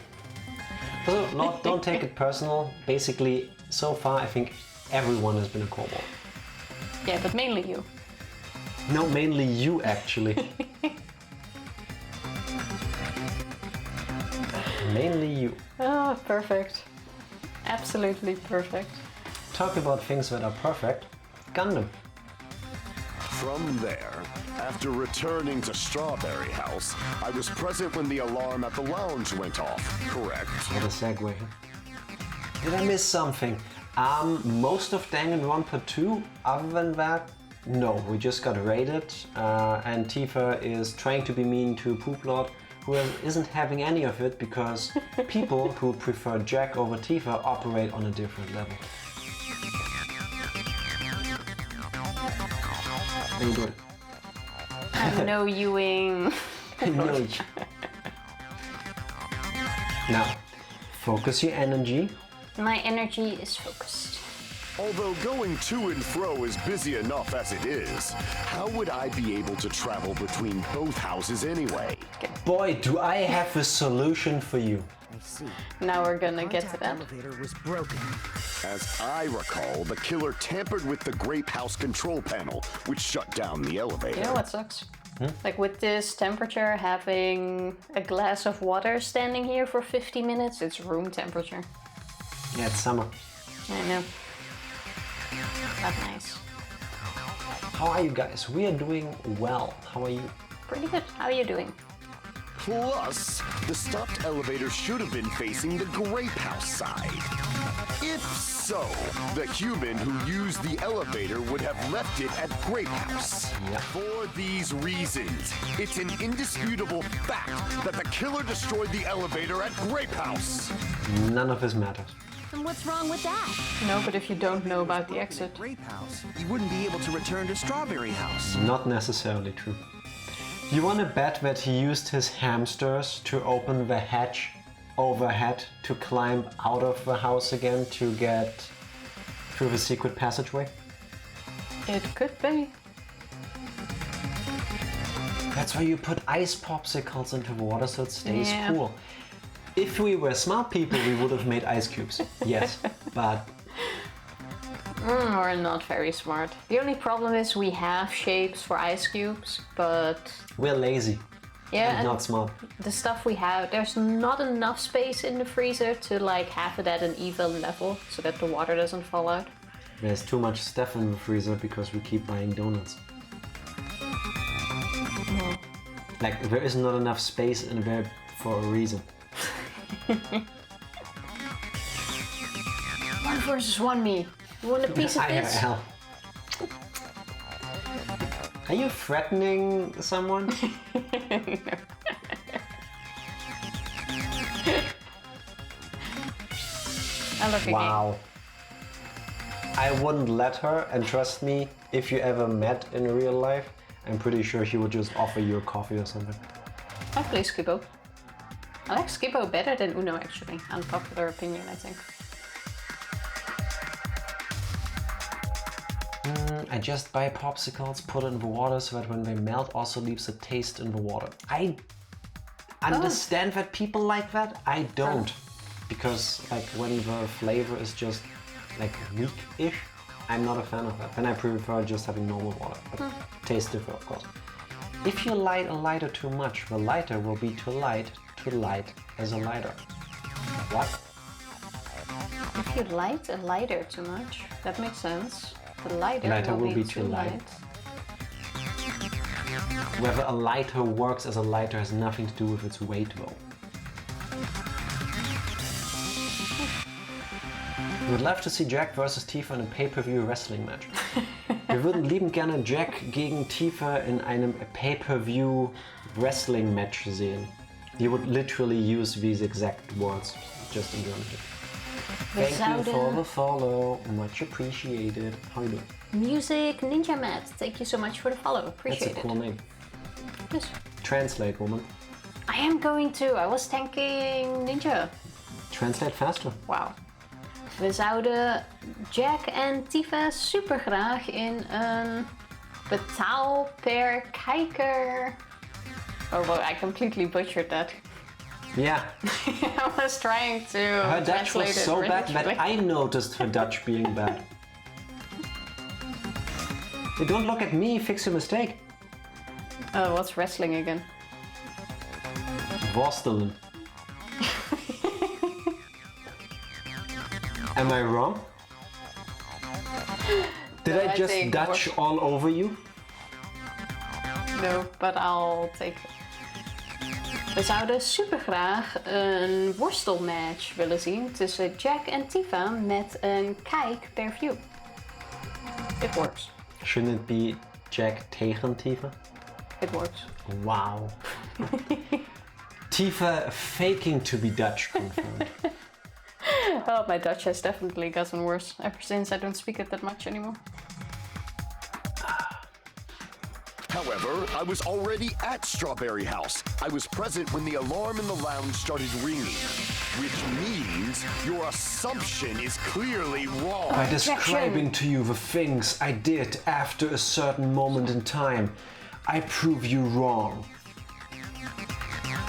So, Lord, don't take it personal. Basically, so far I think everyone has been a kobold. Yeah, but mainly you. No, mainly you actually. Mainly you. Oh, perfect. Absolutely perfect. Talk about things that are perfect. Gundam. From there, after returning to Strawberry House, I was present when the alarm at the lounge went off, correct? What a segue. Did I miss something? Most of Danganronpa 2, other than that, no. We just got raided, and Tifa is trying to be mean to Poop Lord, who isn't having any of it because people who prefer Jack over Tifa operate on a different level. How you doing? I'm no Ewing. No. Now, focus your energy. My energy is focused. Although going to and fro is busy enough as it is, how would I be able to travel between both houses anyway? Boy, do I have a solution for you. I see. Now we're gonna get to Contact that. elevator was broken. As I recall, the killer tampered with the grape house control panel, which shut down the elevator. You know what sucks? Like with this temperature, having a glass of water standing here for 50 minutes, it's room temperature. Yeah, it's summer. I know. Not nice. How are you guys? We are doing well. How are you? Pretty good. How are you doing? Plus, the stopped elevator should have been facing the grape house side. If so, the human who used the elevator would have left it at Grape House. Yeah. For these reasons, it's an indisputable fact that the killer destroyed the elevator at Grape House. None of this matters. And what's wrong with that? No, but if you don't know about the exit. Grape House. You wouldn't be able to return to Strawberry House. Not necessarily true. You want to bet that he used his hamsters to open the hatch overhead to climb out of the house again to get through the secret passageway? It could be. That's why you put ice popsicles into the water so it stays Yeah. cool. If we were smart people, we would have made ice cubes. Yes, but We're not very smart. The only problem is we have shapes for ice cubes, but we're lazy yeah, and not smart. the stuff we have, there's not enough space in the freezer to like have it at an even level so that the water doesn't fall out. There's too much stuff in the freezer because we keep buying donuts. Like, there is not enough space in there for a reason. 1 versus 1 me. You want a piece of this? IRL. Are you threatening someone? I look again. Wow. I wouldn't let her, and trust me, if you ever met in real life, I'm pretty sure she would just offer you a coffee or something. I play Skippo. I like Skippo better than Uno actually. Unpopular opinion, I think. I just buy popsicles, put it in the water so that when they melt also leaves a taste in the water. I understand that people like that. I don't. Because like when the flavor is just like weak-ish, I'm not a fan of that. Then I prefer just having normal water. But taste different, of course. If you light a lighter too much, the lighter will be too light as a lighter. What? If you light a lighter too much, that makes sense. The lighter will be too light. Whether a lighter works as a lighter has nothing to do with its weight though. We would love to see Jack versus Tifa in a pay-per-view wrestling match. Wir würden liebend gerne Jack gegen Tifa in einem pay-per-view wrestling match sehen. He would literally use these exact words, just in German. Thank you for the follow, much appreciated. How you doing? Music Ninja Matt, thank you so much for the follow. Appreciate That's a cool name. Yes. Translate, woman. I am going to. I was thanking Ninja. Translate faster. Wauw. We zouden Jack en Tifa super graag in een betaal per kijker. Oh, well, I completely butchered that. Yeah. I was trying to. Her Dutch translate was it so really bad that quickly. I noticed her Dutch being bad. Hey, don't look at me, fix your mistake. What's wrestling again? Worstelen. Am I wrong? Did No, I I just think Dutch all over you? No, but I'll take it. We zouden super graag een worstelmatch willen zien tussen Jack en Tifa met een kijk per view. It works. Shouldn't it be Jack tegen Tifa? It works. Wow. Tifa faking to be Dutch confirmed. Oh, my Dutch has definitely gotten worse ever since I don't speak it that much anymore. However, I was already at Strawberry House. I was present when the alarm in the lounge started ringing, which means your assumption is clearly wrong. By describing to you the things I did after a certain moment in time, I prove you wrong.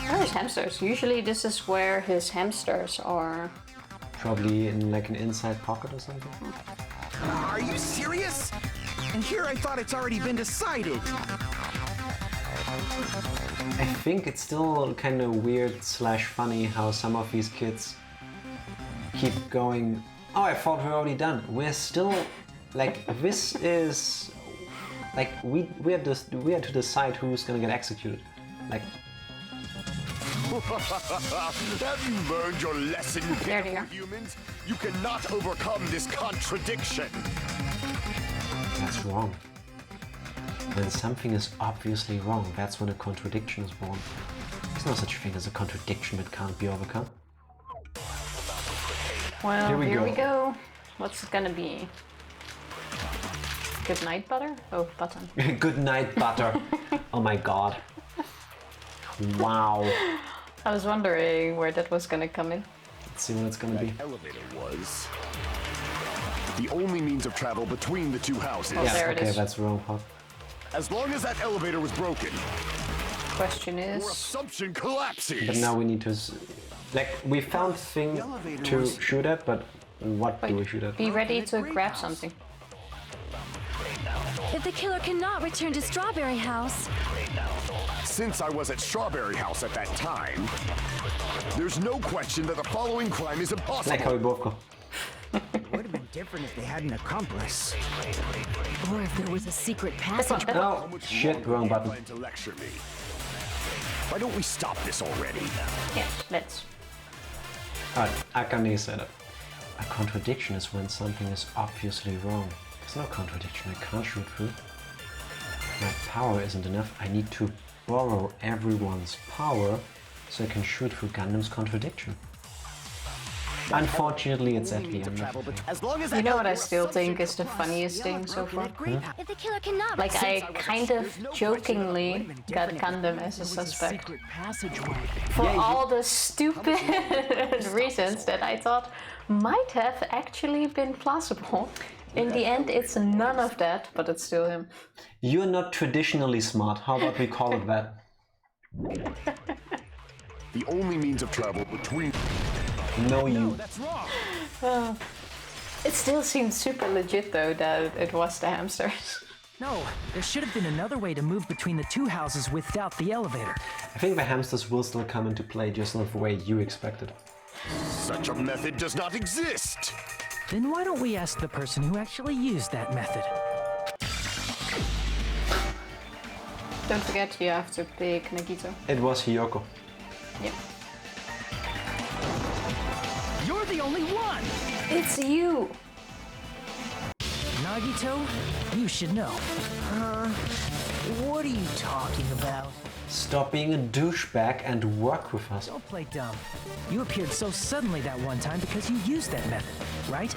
Where are his hamsters? Usually this is where his hamsters are. Probably in like an inside pocket or something. Are you serious? And here I thought it's already been decided. I think it's still kind of weird / funny how some of these kids keep going, oh, I thought we're already done. We're still, like, this is, like, we are to decide who's gonna get executed. Like, Have you learned your lesson, There they are. humans? You cannot overcome this contradiction. that's wrong. When something is obviously wrong, that's when a contradiction is born. There's no such thing as a contradiction that can't be overcome. Well, Here here we we go. What's it gonna be? Good night, butter? Oh, button. Good night, butter. Oh my god. Wow. I was wondering where that was gonna come in. Let's see what it's gonna be. Elevator was the only means of travel between the two houses. Oh, Yeah, there it okay, is. that's the wrong part. As long as that elevator was broken, Question your is, assumption collapses. But now we need to, like, we found thing to shoot at, but what do we shoot at? be ready to grab something. If the killer cannot return to Strawberry House, Since I was at Strawberry House at that time, there's no question that the following crime is impossible. Like how we both go. It would have been different if they had an accomplice. or if there was a secret passage. Oh, shit, wrong button. Plan to lecture me. Why don't we stop this already? Yeah, let's. Alright, Akane said it. A contradiction is when something is obviously wrong. There's no contradiction, I can't shoot through. My power isn't enough, I need to borrow everyone's power so I can shoot through Gundam's contradiction. Unfortunately, it's at the end. of the thing. As long as You know what I still think is the funniest thing so far? If the killer cannot Like, I kind of jokingly got Gundam as a suspect. Secret passageway. For all the stupid reasons that I thought might have actually been plausible. In the end, it's none of that, but it's still him. You're not traditionally smart, how about we call it that? the only means of travel between No, you. That's wrong. It still seems super legit though that it was the hamsters. No, there should have been another way to move between the two houses without the elevator. I think the hamsters will still come into play, just not the way you expected. such a method does not exist. Then why don't we ask the person who actually used that method? Don't forget you have to pick Nagito. It was Hiyoko. Yeah. You're the only one! It's you! Nagito, you should know. What are you talking about? Stop being a douchebag and work with us. Don't play dumb. You appeared so suddenly that one time because you used that method, right?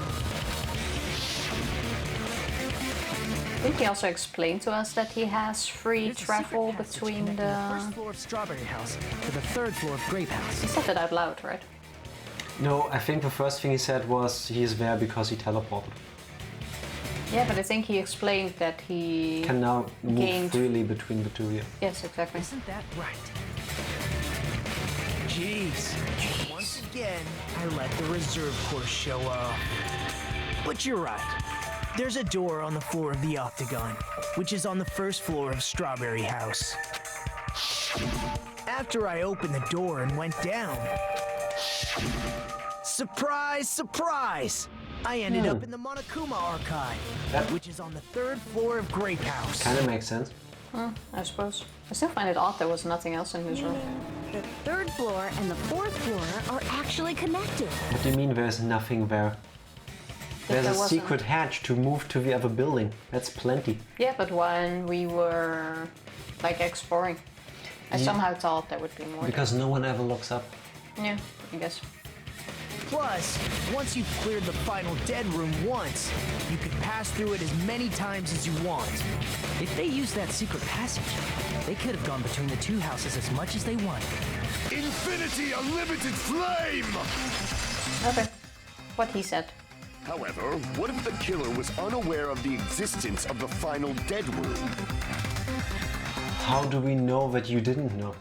I think he also explained to us that he has free There's a travel secret passage between connecting the the... first floor of Strawberry House to the third floor of Grape House. He said that out loud, right? No, I think the first thing he said was he's there because he teleported. Yeah, but I think he explained that he... Can now move Gained- freely between the two here. Yes, exactly. Isn't that right? Jeez. Once again, I let the reserve course show up. But you're right. There's a door on the floor of the Octagon, which is on the first floor of Strawberry House. After I opened the door and went down, surprise, surprise! I ended up in the Monokuma archive, That- which is on the third floor of Grape House. Kinda makes sense. I suppose. I still find it odd there was nothing else in his room. the third floor and the fourth floor are actually connected. What do you mean there's nothing there? There's there a wasn't. secret hatch to move to the other building. That's plenty. Yeah, but when we were like exploring, I somehow thought there would be more. Because no one ever looks up. Yeah, I guess. Plus, once you've cleared the final dead room once, you can pass through it as many times as you want. If they used that secret passage, they could have gone between the two houses as much as they wanted. Infinity Unlimited Flame! Okay. What he said. However, what if the killer was unaware of the existence of the final dead room? How do we know that you didn't know?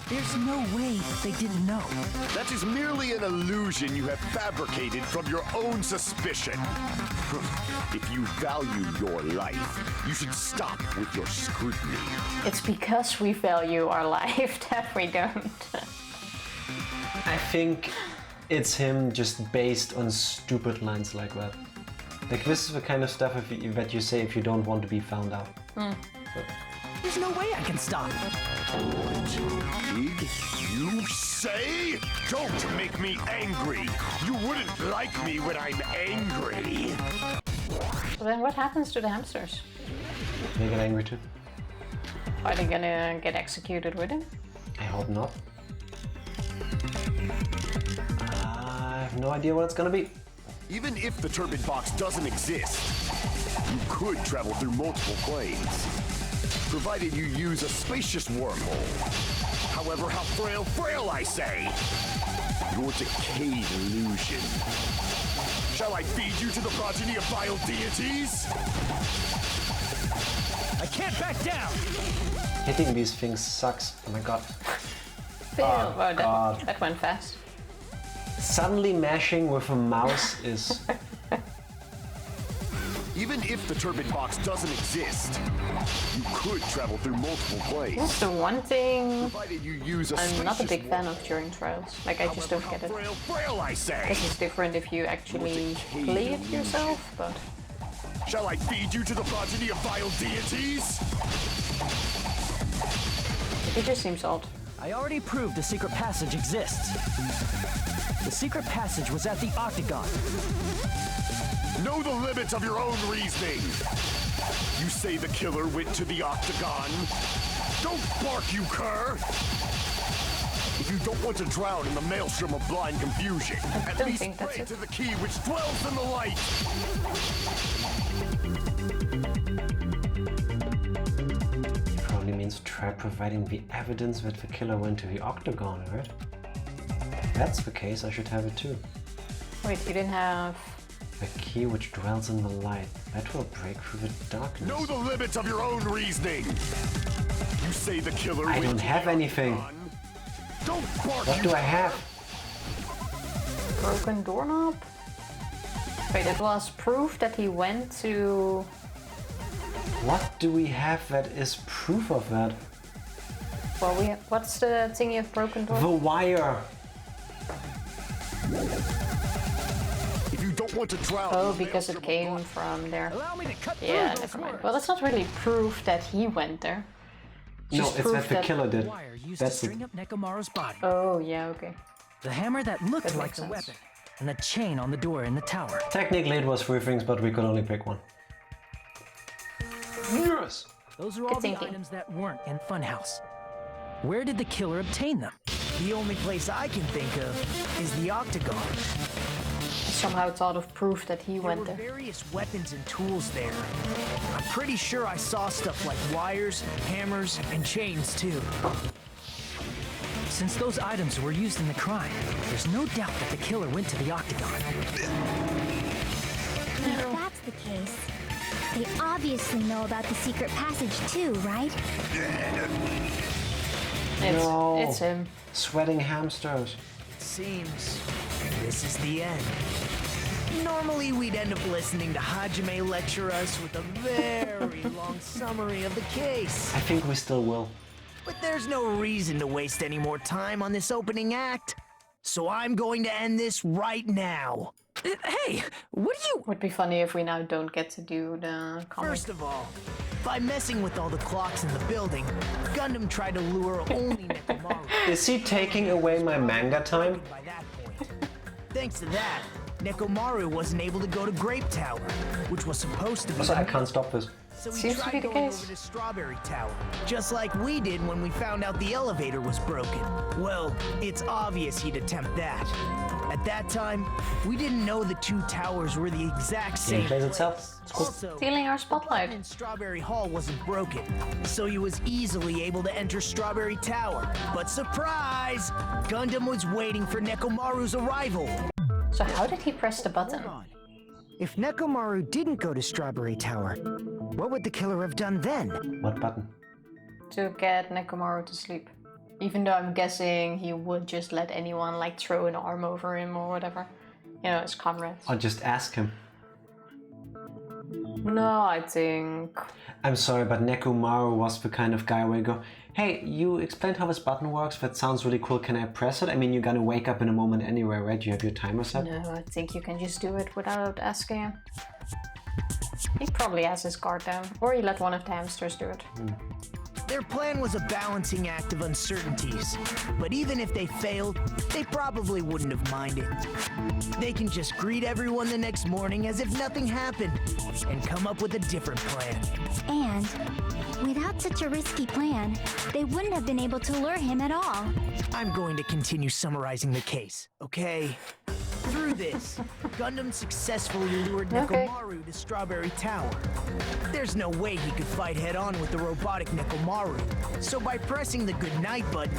There's no way they didn't know. That is merely an illusion you have fabricated from your own suspicion. If you value your life, you should stop with your scrutiny. It's because we value our life that we don't. I think it's him just based on stupid lines like that. Like, this is the kind of stuff that you say if you don't want to be found out. But There's no way I can stop. Did you say? Don't make me angry. You wouldn't like me when I'm angry. So then what happens to the hamsters? they get angry too. Are they gonna get executed with him? I hope not. I have no idea what it's gonna be. Even if the turbid box doesn't exist, you could travel through multiple planes, provided you use a spacious wormhole. However, how frail I say! Your decayed illusion. Shall I feed you to the progeny of vile deities? I can't back down! Hitting these things sucks. Oh my god. Oh, God. that went fast. Suddenly mashing with a mouse is... Even if the turbid box doesn't exist, you could travel through multiple planes. That's the one thing Provided you use a I'm not a spacious big fan wormhole. of during trials. Like, I just don't get it. Frail I say! This is different if you actually play it yourself, but... Shall I feed you to the progeny of vile deities? It just seems odd. I already proved the secret passage exists. The secret passage was at the Octagon. Know the limits of your own reasoning. You say the killer went to the Octagon. Don't bark, you cur! If you don't want to drown in the maelstrom of blind confusion, at don't least think that's pray it. to the key which dwells in the light. Probably means try providing the evidence that the killer went to the Octagon, right? If that's the case, I should have it too. Wait, you didn't have... The key which dwells in the light. That will break through the darkness. Know the limits of your own reasoning. You say the killer I went don't to have the anything. Octagon. Don't bark, What you do I have? broken doorknob? Wait, it was proof that he went to... What do we have that is proof of that? Well, we have... What's the thingy of broken door? The wire! If you don't want to drown Oh, in the because it maelstrom of came blind- from there. Allow me to cut Yeah, through those never mind. words. Well, that's not really proof that he went there. No, Just it's proof that the that- killer did. Wire used That's to the... string up Nekomaru's body. Oh, yeah, okay. The hammer that looked That like makes the sense. weapon. And the chain on the door in the tower. Technically it was 3 things, but we could only pick one. Yes! Those are all Good the thinking. items that weren't in Funhouse. Where did the killer obtain them? The only place I can think of is the Octagon. Somehow thought of proof that he There went were there. various weapons and tools there. I'm pretty sure I saw stuff like wires, hammers, and chains too. Since those items were used in the crime, there's no doubt that the killer went to the Octagon. If that's the case, they obviously know about the secret passage too, right? No. It's him. Sweating hamsters. It seems this is the end. Normally, we'd end up listening to Hajime lecture us with a very long summary of the case. I think we still will. But there's no reason to waste any more time on this opening act. So I'm going to end this right now. Hey, what do you... Would be funny if we now don't get to do the comic. First of all, by messing with all the clocks in the building, Gundam tried to lure only Nekomaru. Is he taking away my manga time? By that point. Thanks to that, Nekomaru wasn't able to go to Grape Tower, which was supposed to be Also, I can't stop this. So he Seems to tried be the going case. over to Strawberry Tower, just like we did when we found out the elevator was broken. Well, it's obvious he'd attempt that. At At that time, we didn't know the two towers were the exact same plays place. itself. It's cool. Also, Stealing our the spotlight. button in Strawberry Hall wasn't broken, so he was easily able to enter Strawberry Tower. But surprise! Gundam was waiting for Nekomaru's arrival. So how did he press the button? Hold on. If Nekomaru didn't go to Strawberry Tower, what would the killer have done then? What button? To get Nekomaru to sleep. Even though I'm guessing he would just let anyone like throw an arm over him or whatever. You know, his comrades. Or just ask him. No, I think... I'm sorry, but Nekomaru was the kind of guy where you go, hey, you explained how this button works, that sounds really cool, can I press it? I mean, you're gonna wake up in a moment anyway, right? You have your timer set? No, I think you can just do it without asking him. He probably has his guard down. Or he let one of the hamsters do it. Their plan was a balancing act of uncertainties, but even if they failed, they probably wouldn't have minded. They can just greet everyone the next morning as if nothing happened, and come up with a different plan. And without such a risky plan, they wouldn't have been able to lure him at all. I'm going to continue summarizing the case, okay? Through this, Gundam successfully lured Okay. Nekomaru to Strawberry Tower. There's no way he could fight head-on with the robotic Nekomaru, so by pressing the goodnight button,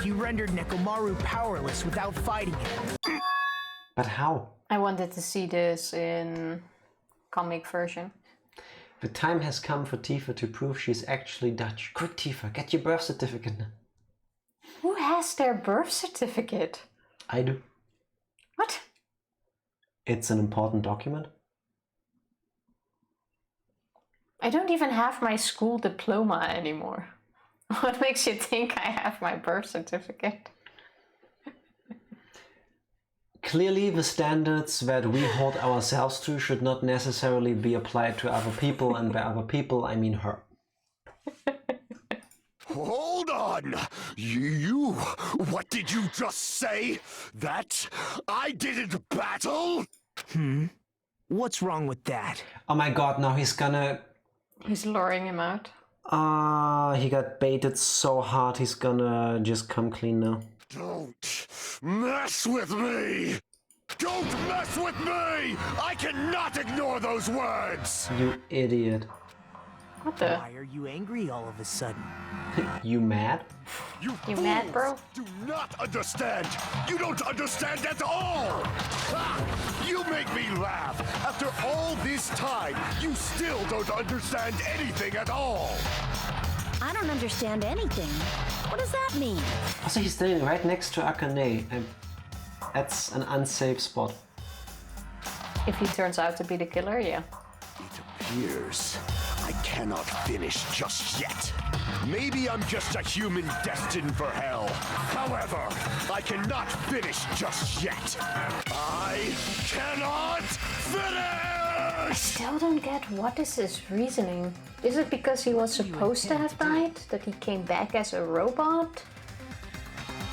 he rendered Nekomaru powerless without fighting him. But how? I wanted to see this in comic version. The time has come for Tifa to prove she's actually Dutch. Quick, Tifa, get your birth certificate now. Who has their birth certificate? I do. What? It's an important document. I don't even have my school diploma anymore. What makes you think I have my birth certificate? Clearly, the standards that we hold ourselves to should not necessarily be applied to other people, and by other people, I mean her. Hold on! You? What did you just say? That I didn't battle? What's wrong with that? Oh my god, now he's gonna... He's luring him out. he got baited so hard, he's gonna just come clean now. Don't mess with me! Don't mess with me! I cannot ignore those words! You idiot. What the? Why are you angry all of a sudden? You mad? You mad, bro? Do not understand! You don't understand at all! Ha! You make me laugh! After all this time, you still don't understand anything at all! I don't understand anything. What does that mean? Also, he's standing right next to Akane, and that's an unsafe spot. If he turns out to be the killer, yeah. It appears I cannot finish just yet. Maybe I'm just a human destined for hell. However, I cannot finish just yet. I cannot finish! Still don't get what is his reasoning. Is it because he was supposed to have died? That he came back as a robot?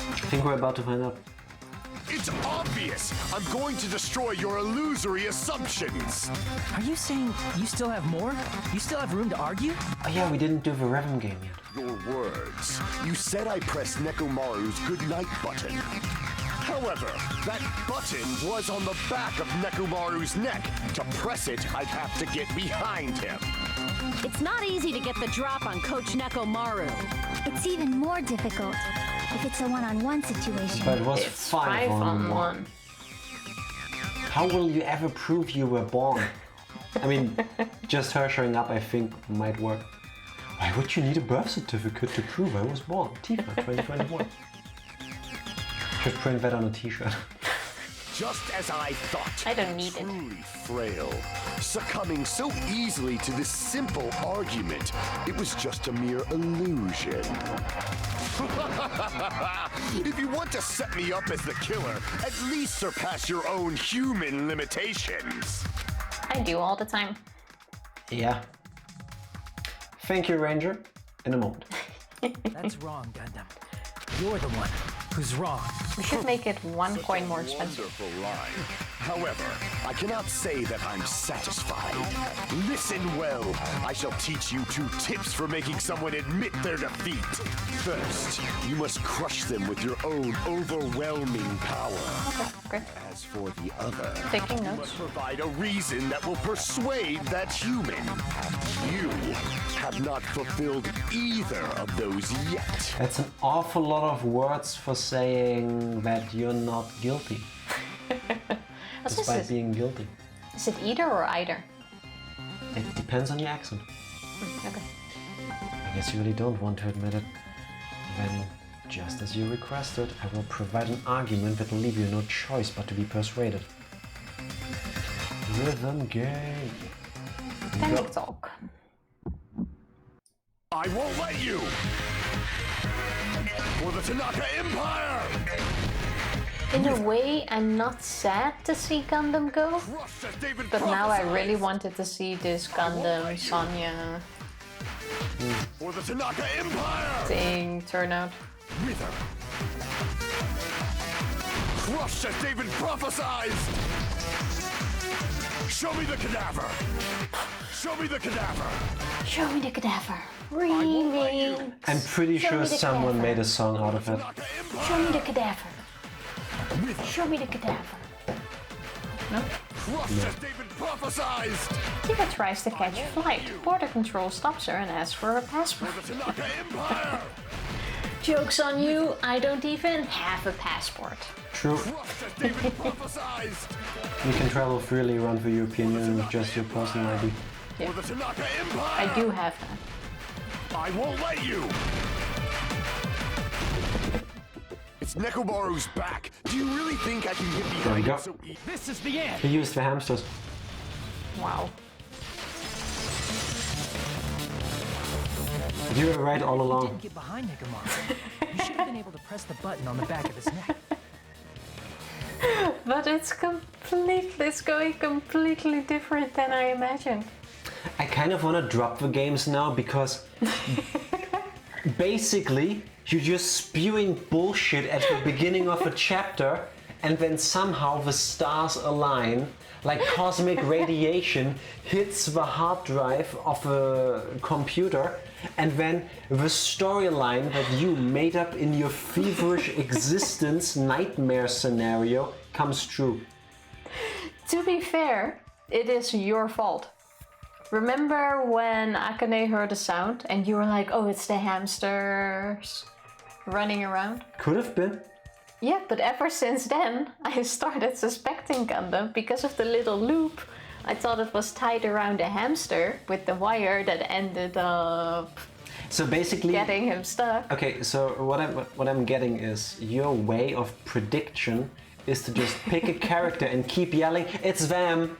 I think we're about to find out. It's obvious! I'm going to destroy your illusory assumptions! Are you saying you still have more? You still have room to argue? Oh yeah, we didn't do the rhythm game yet. Your words. You said I pressed Nekomaru's goodnight button. However, that button was on the back of Nekomaru's neck. To press it, I'd have to get behind him. It's not easy to get the drop on Coach Nekomaru. It's even more difficult if it's a one-on-one situation. But it was It's 5 on 1. 1. How will you ever prove you were born? I mean, just her showing up, I think, might work. Why would you need a birth certificate to prove I was born? Tifa, 2021. Should print that on a t-shirt. Just as I thought. I don't need it. Truly frail. Succumbing so easily to this simple argument. It was just a mere illusion. If you want to set me up as the killer, at least surpass your own human limitations. I do all the time. Yeah. Thank you, Ranger. In a moment. That's wrong, Gundam. You're the one who's wrong. We should make it 1 coin more expensive. Wonderful line. However, I cannot say that I'm satisfied. Listen well. I shall teach you 2 tips for making someone admit their defeat. First, you must crush them with your own overwhelming power. Okay. As for the other, Taking you notes. must provide a reason that will persuade that human. You have not fulfilled either of those yet. That's an awful lot of words for saying that you're not guilty, What's despite this? being guilty. Is it either or either? It depends on your accent. Okay. I guess you really don't want to admit it. Then, just as you requested, I will provide an argument that will leave you no choice but to be persuaded. Rhythm game. Panic talk. I won't let you! For the Tanaka Empire! In a way, I'm not sad to see Gundam go, Crush as David but now I prophesied. really wanted to see this Gundam Sonya For the Tanaka Empire! thing turn out. Wither! Crush as David prophesied! Show me the cadaver! Show me the cadaver! Show me the cadaver. won't let you. Really? I'm pretty Show sure me the someone cadaver. made a song out of it. Tanaka Show me Empire! the cadaver. Show me the cadaver. No? Crush as David prophesied! Tika tries to catch a flight. Border control stops her and asks for her passport. For the Tanaka Empire! Joke's on you, I don't even have a passport. True. Crush as David prophesied! You can travel freely around the European Union with just your personal ID. For the Tanaka Empire! I do have that. I won't let you! It's Nekomaru's back. Do you really think I can get There we behind go. it so easy? This is the end. He used the hamsters. Wow. You were right all You along. didn't get behind Nekomaru. You should have been able to press the button on the back of his neck. But it's going completely different than I imagined. I kind of want to drop the games now because basically you're just spewing bullshit at the beginning of a chapter and then somehow the stars align, like cosmic radiation hits the hard drive of a computer, and then the storyline that you made up in your feverish existence nightmare scenario comes true. To be fair, it is your fault. Remember when Akane heard a sound and you were like, oh, it's the hamsters running around? Could have been. Yeah, but ever since then, I started suspecting Gundam because of the little loop. I thought it was tied around a hamster with the wire that ended up So basically, getting him stuck. okay. So what I'm getting is your way of prediction is to just pick a character and keep yelling, "It's them,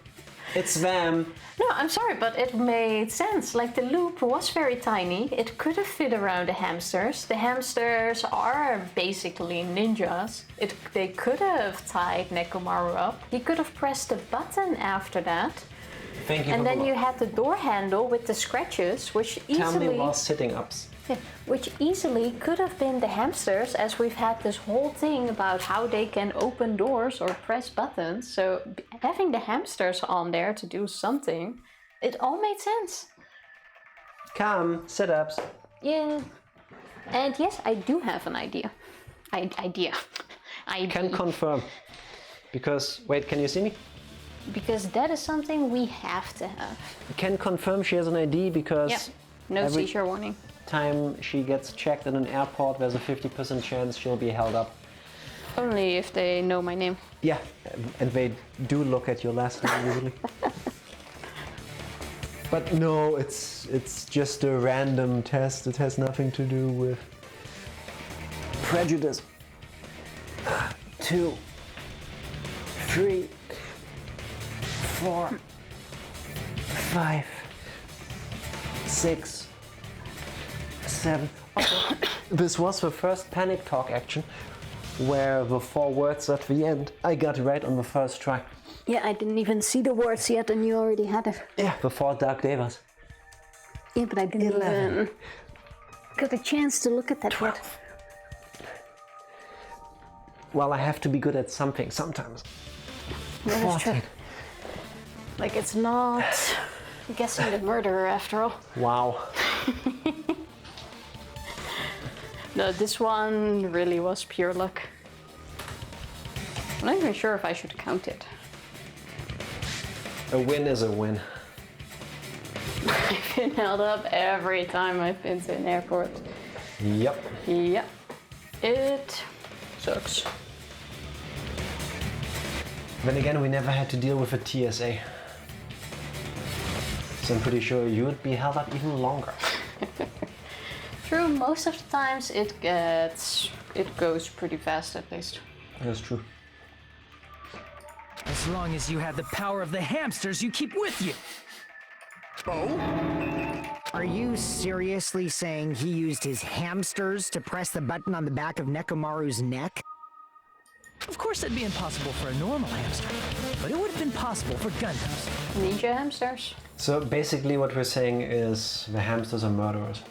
it's them." No, I'm sorry, but it made sense. Like the loop was very tiny. It could have fit around the hamsters. The hamsters are basically ninjas. They could have tied Nekomaru up. He could have pressed a button after that. Thank you. And for then the- you had the door handle with the scratches, which Tell me easily, while sitting ups. yeah, which easily could have been the hamsters, as we've had this whole thing about how they can open doors or press buttons. So having the hamsters on there to do something, it all made sense. Come, sit ups. Yeah. And yes, I do have an idea. I Can confirm. Because wait, can you see me? because that is something we have to have. Can confirm she has an ID because Yep. No every seizure warning. time she gets checked in an airport, there's a 50% chance she'll be held up. Only if they know my name. Yeah, and they do look at your last name usually. But no, it's just a random test. It has nothing to do with prejudice. 2, 3, 4, 5, 6, 7. Okay. This was the first panic talk action where the 4 words at the end I got right on the first try. Yeah, I didn't even see the words yet and you already had it. Yeah, the 4 Dark Devas. Yeah, but I didn't 11. even get a chance to look at that yet. Well, I have to be good at something sometimes. That is true. Like, it's not guessing the murderer after all. Wow. No, this one really was pure luck. I'm not even sure if I should count it. A win is a win. I've been held up every time I've been to an airport. Yep. Yep. It sucks. Then again, we never had to deal with a TSA. So I'm pretty sure you would be held up even longer. True, most of the times it goes pretty fast at least. That's true. As long as you have the power of the hamsters you keep with you. Oh? Are you seriously saying he used his hamsters to press the button on the back of Nekomaru's neck? Of course that'd be impossible for a normal hamster, but it would have been possible for Gundams. Ninja hamsters? So basically what we're saying is the hamsters are murderers.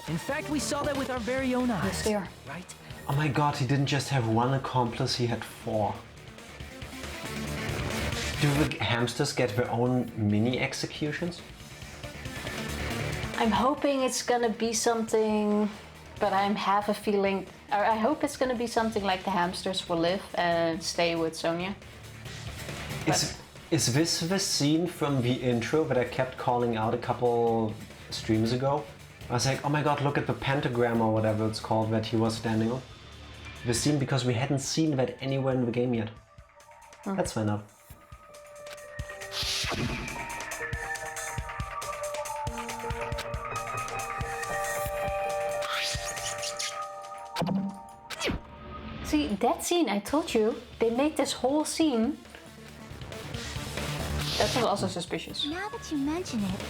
In fact, we saw that with our very own eyes. Yes, they are. Right? Oh my god, he didn't just have one accomplice, he had 4. Do the hamsters get their own mini executions? I'm hoping it's gonna be something, but I have a feeling, or I hope it's gonna be something like the hamsters will live and stay with Sonia. Is this the scene from the intro that I kept calling out a couple streams ago? I was like, oh my god, look at the pentagram or whatever it's called that he was standing on. The scene, because we hadn't seen that anywhere in the game yet. Let's find out. See, that scene, I told you, they made this whole scene. That was also suspicious. Now that you mention it,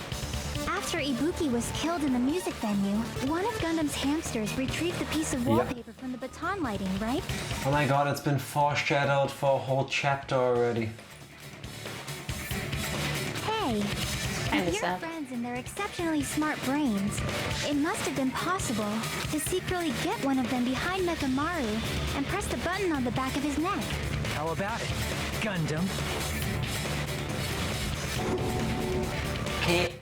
after Ibuki was killed in the music venue, one of Gundam's hamsters retrieved the piece of wallpaper from the baton lighting, right? Oh my god, it's been foreshadowed for a whole chapter already. Hey, Kinda with your sad. friends and their exceptionally smart brains, it must have been possible to secretly get one of them behind Nekomaru and press the button on the back of his neck. How about it, Gundam? Okay.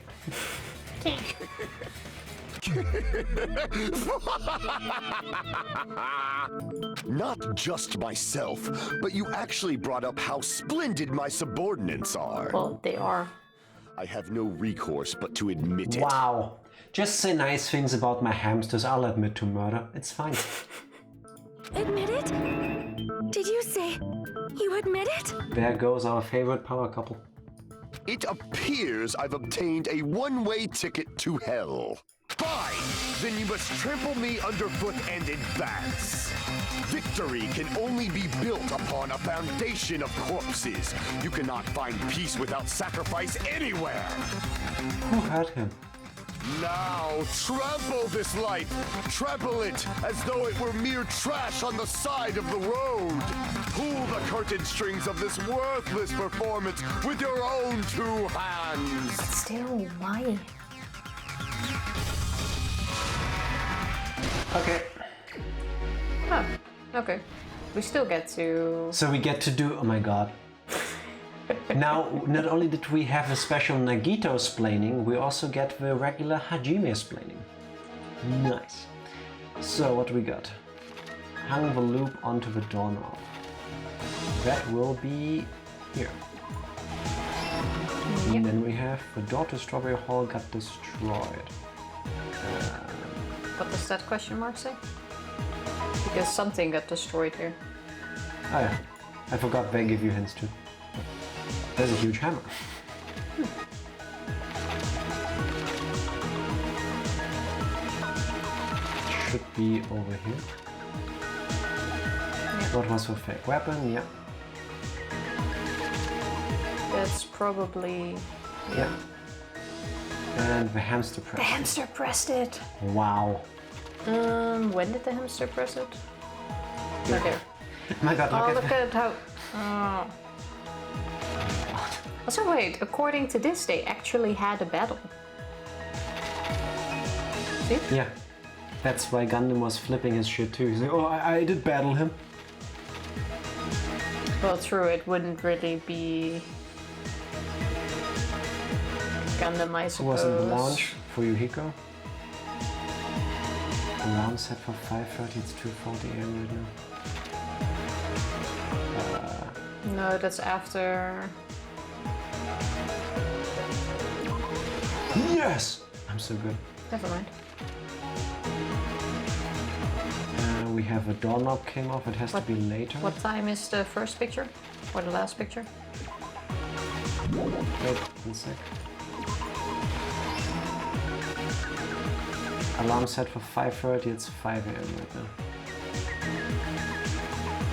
Not just myself, but you actually brought up how splendid my subordinates are. Well, they are. I have no recourse but to admit it. Wow. Just say nice things about my hamsters, I'll admit to murder. It's fine. Admit it? Did you say you admit it? There goes our favorite power couple. It appears I've obtained a one-way ticket to hell. Fine! Then you must trample me underfoot and advance. Victory can only be built upon a foundation of corpses. You cannot find peace without sacrifice anywhere. Who hurt him? Now, trample this life. Trample it as though it were mere trash on the side of the road. Pull the curtain strings of this worthless performance with your own 2 hands. Still, why? Okay. Oh, okay. We still get to... So we get to do, oh my god. Now, not only did we have a special Nagito-splaining, we also get the regular Hajime-splaining. Nice. So what we got? Hung the loop onto the doorknob. That will be here. And then we have the door to Strawberry Hall got destroyed. What does that question mark say? Because something got destroyed here. Oh yeah, I forgot they give you hints too. There's a huge hammer. Should be over here. What was the fake weapon? Yeah. That's probably... Yeah. And the hamster press. The hamster pressed it! Wow. When did the hamster press it? Okay. Oh my god, Oh, look look at at how... Also wait, according to this, they actually had a battle. See? Yeah. That's why Gundam was flipping his shit too. He's like, oh, I did battle him. Well, true, it wouldn't really be Gundam, I It suppose. wasn't the launch for Yuhiko. Alarm set for 5:30, it's 2:40 AM right now. No, that's after. Yes! I'm so good. Never mind. We have a doorknob came off, it has to be later. What time is the first picture? Or the last picture? Wait, 1 sec. Alarm set for 5:30, it's 5 AM right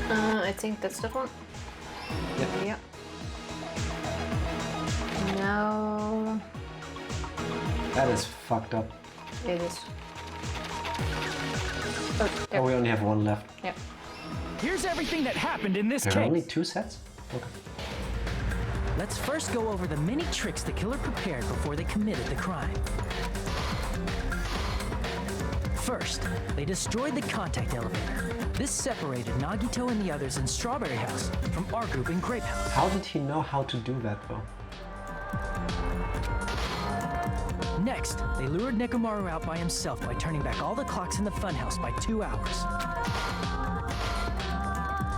now. I think that's that one. Yep. Yeah. No. That is fucked up. It is. Oh, there. Oh, we only have one left. Yeah. Here's everything that happened in this There are only case. 2 sets? Okay. Let's first go over the many tricks the killer prepared before they committed the crime. First, they destroyed the contact elevator. This separated Nagito and the others in Strawberry House from our group in Grape House. How did he know how to do that though? Next, they lured Nekomaru out by himself by turning back all the clocks in the funhouse by 2 hours.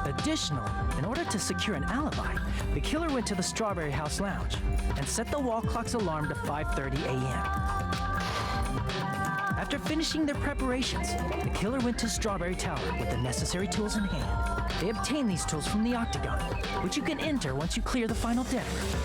Additionally, in order to secure an alibi, the killer went to the Strawberry House lounge and set the wall clock's alarm to 5:30 a.m. After finishing their preparations, the killer went to Strawberry Tower with the necessary tools in hand. They obtained these tools from the Octagon, which you can enter once you clear the final death room.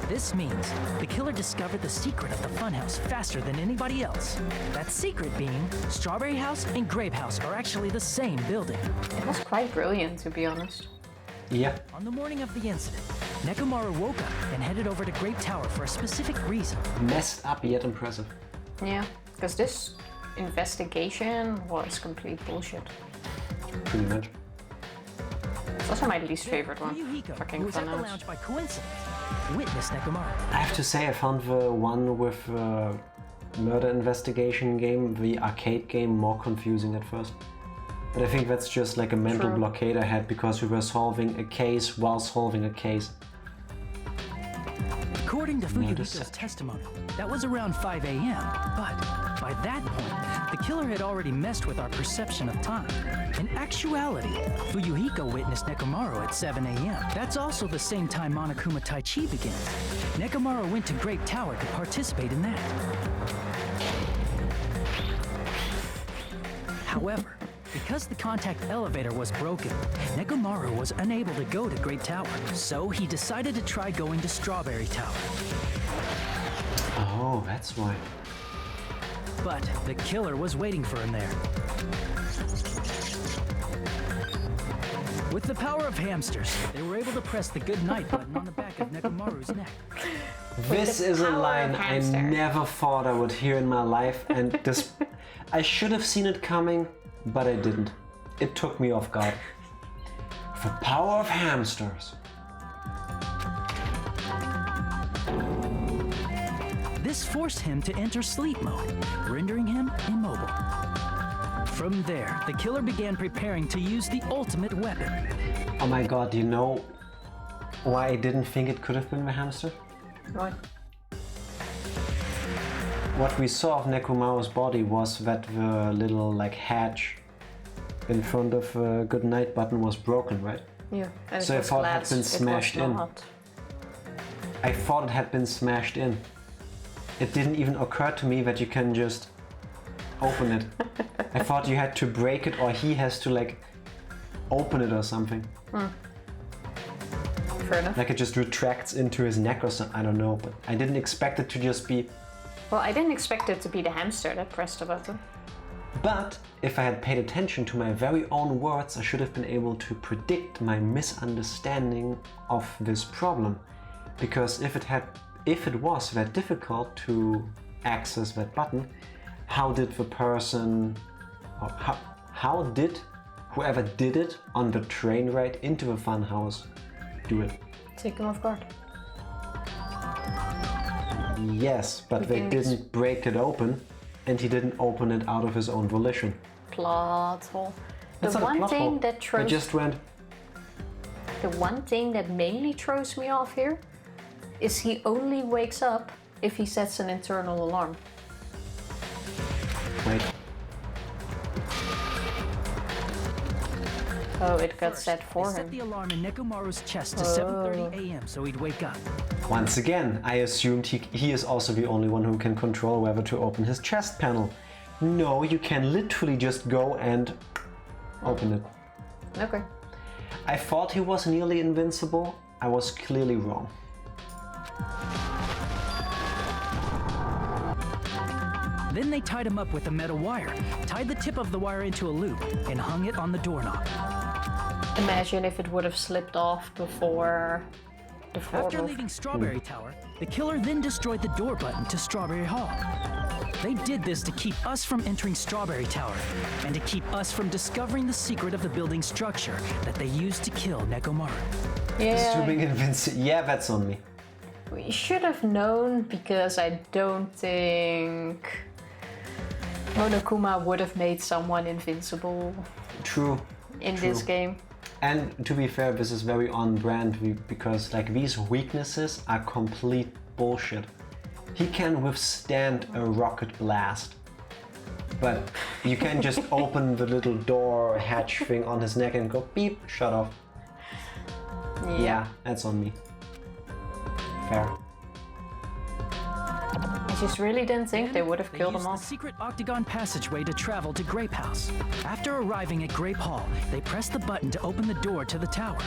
This means the killer discovered the secret of the funhouse faster than anybody else. That secret being, Strawberry House and Grape House are actually the same building. It was quite brilliant, to be honest. Yeah. On the morning of the incident, Nekomaru woke up and headed over to Grape Tower for a specific reason. Messed up yet impressive. Yeah, because this investigation was complete bullshit. Pretty much. It's also my least favorite one. Yuyuhiko, who Fucking was at the funhouse. lounge by coincidence, witnessed Nekomaru. I have to say I found the one with murder investigation game, the arcade game, more confusing at first. But I think that's just like a mental True. blockade I had because we were solving a case while solving a case. According to Fuyuhiko's deception. testimony, that was around 5 a.m. But by that point, the killer had already messed with our perception of time. In actuality, Fuyuhiko witnessed Nekomaru at 7 a.m. That's also the same time Monokuma Tai Chi begins. Nekomaru went to Grape Tower to participate in that. However, because the contact elevator was broken, Nekomaru was unable to go to Grape Tower, so he decided to try going to Strawberry Tower. Oh, that's why. But the killer was waiting for him there. With the power of hamsters, they were able to press the good night button on the back of Nekomaru's neck. This the is a power of line I hamster. never thought I would hear in my life, and this I should have seen it coming, but I didn't. It took me off guard. The power of hamsters. This forced him to enter sleep mode, rendering him immobile. From there, the killer began preparing to use the ultimate weapon. Oh my god, do you know why I didn't think it could have been the hamster? What? What we saw of Nekomaru's body was that the little like hatch in front of the good night button was broken, right? Yeah. And So I was thought it had glass. been It was smashed in. not. I thought it had been smashed in. It didn't even occur to me that you can just open it. I thought you had to break it or he has to like open it or something. Fair enough. Like it just retracts into his neck or something. I don't know, but I didn't expect it to just be. Well, I didn't expect it to be the hamster that pressed the button. But if I had paid attention to my very own words, I should have been able to predict my misunderstanding of this problem. Because if it was that difficult to access that button, how did the person, or how did whoever did it on the train ride into the funhouse do it? Take him off guard. Yes, but they didn't didn't break it open, and he didn't open it out of his own volition. Plot hole. The That's not a one plot hole. thing that They throws just went, The one thing that mainly throws me off here is he only wakes up if he sets an internal alarm. Wait. Oh, it got set They for set him. the alarm in Nekomaru's chest to 7:30 a.m. so he'd wake up. Once again, I assumed he is also the only one who can control whether to open his chest panel. No, you can literally just go and open it. Okay. I thought he was nearly invincible. I was clearly wrong. Then they tied him up with a metal wire, tied the tip of the wire into a loop, and hung it on the doorknob. Imagine if it would have slipped off before the floor After moved. leaving Strawberry Tower, the killer then destroyed the door button to Strawberry Hall. They did this to keep us from entering Strawberry Tower, and to keep us from discovering the secret of the building structure that they used to kill Nekomaru. Assuming invincible. Yeah, that's on me. We should have known, because I don't think Monokuma would have made someone invincible True. in this game. And to be fair, this is very on brand because like these weaknesses are complete bullshit. He can withstand a rocket blast, but you can just open the little door hatch thing on his neck and go beep, shut off. Yeah, that's on me. Fair. I just really didn't think they would have They killed used him the off. secret octagon passageway to travel to Grape House. After arriving at Grape Hall, they pressed the button to open the door to the tower.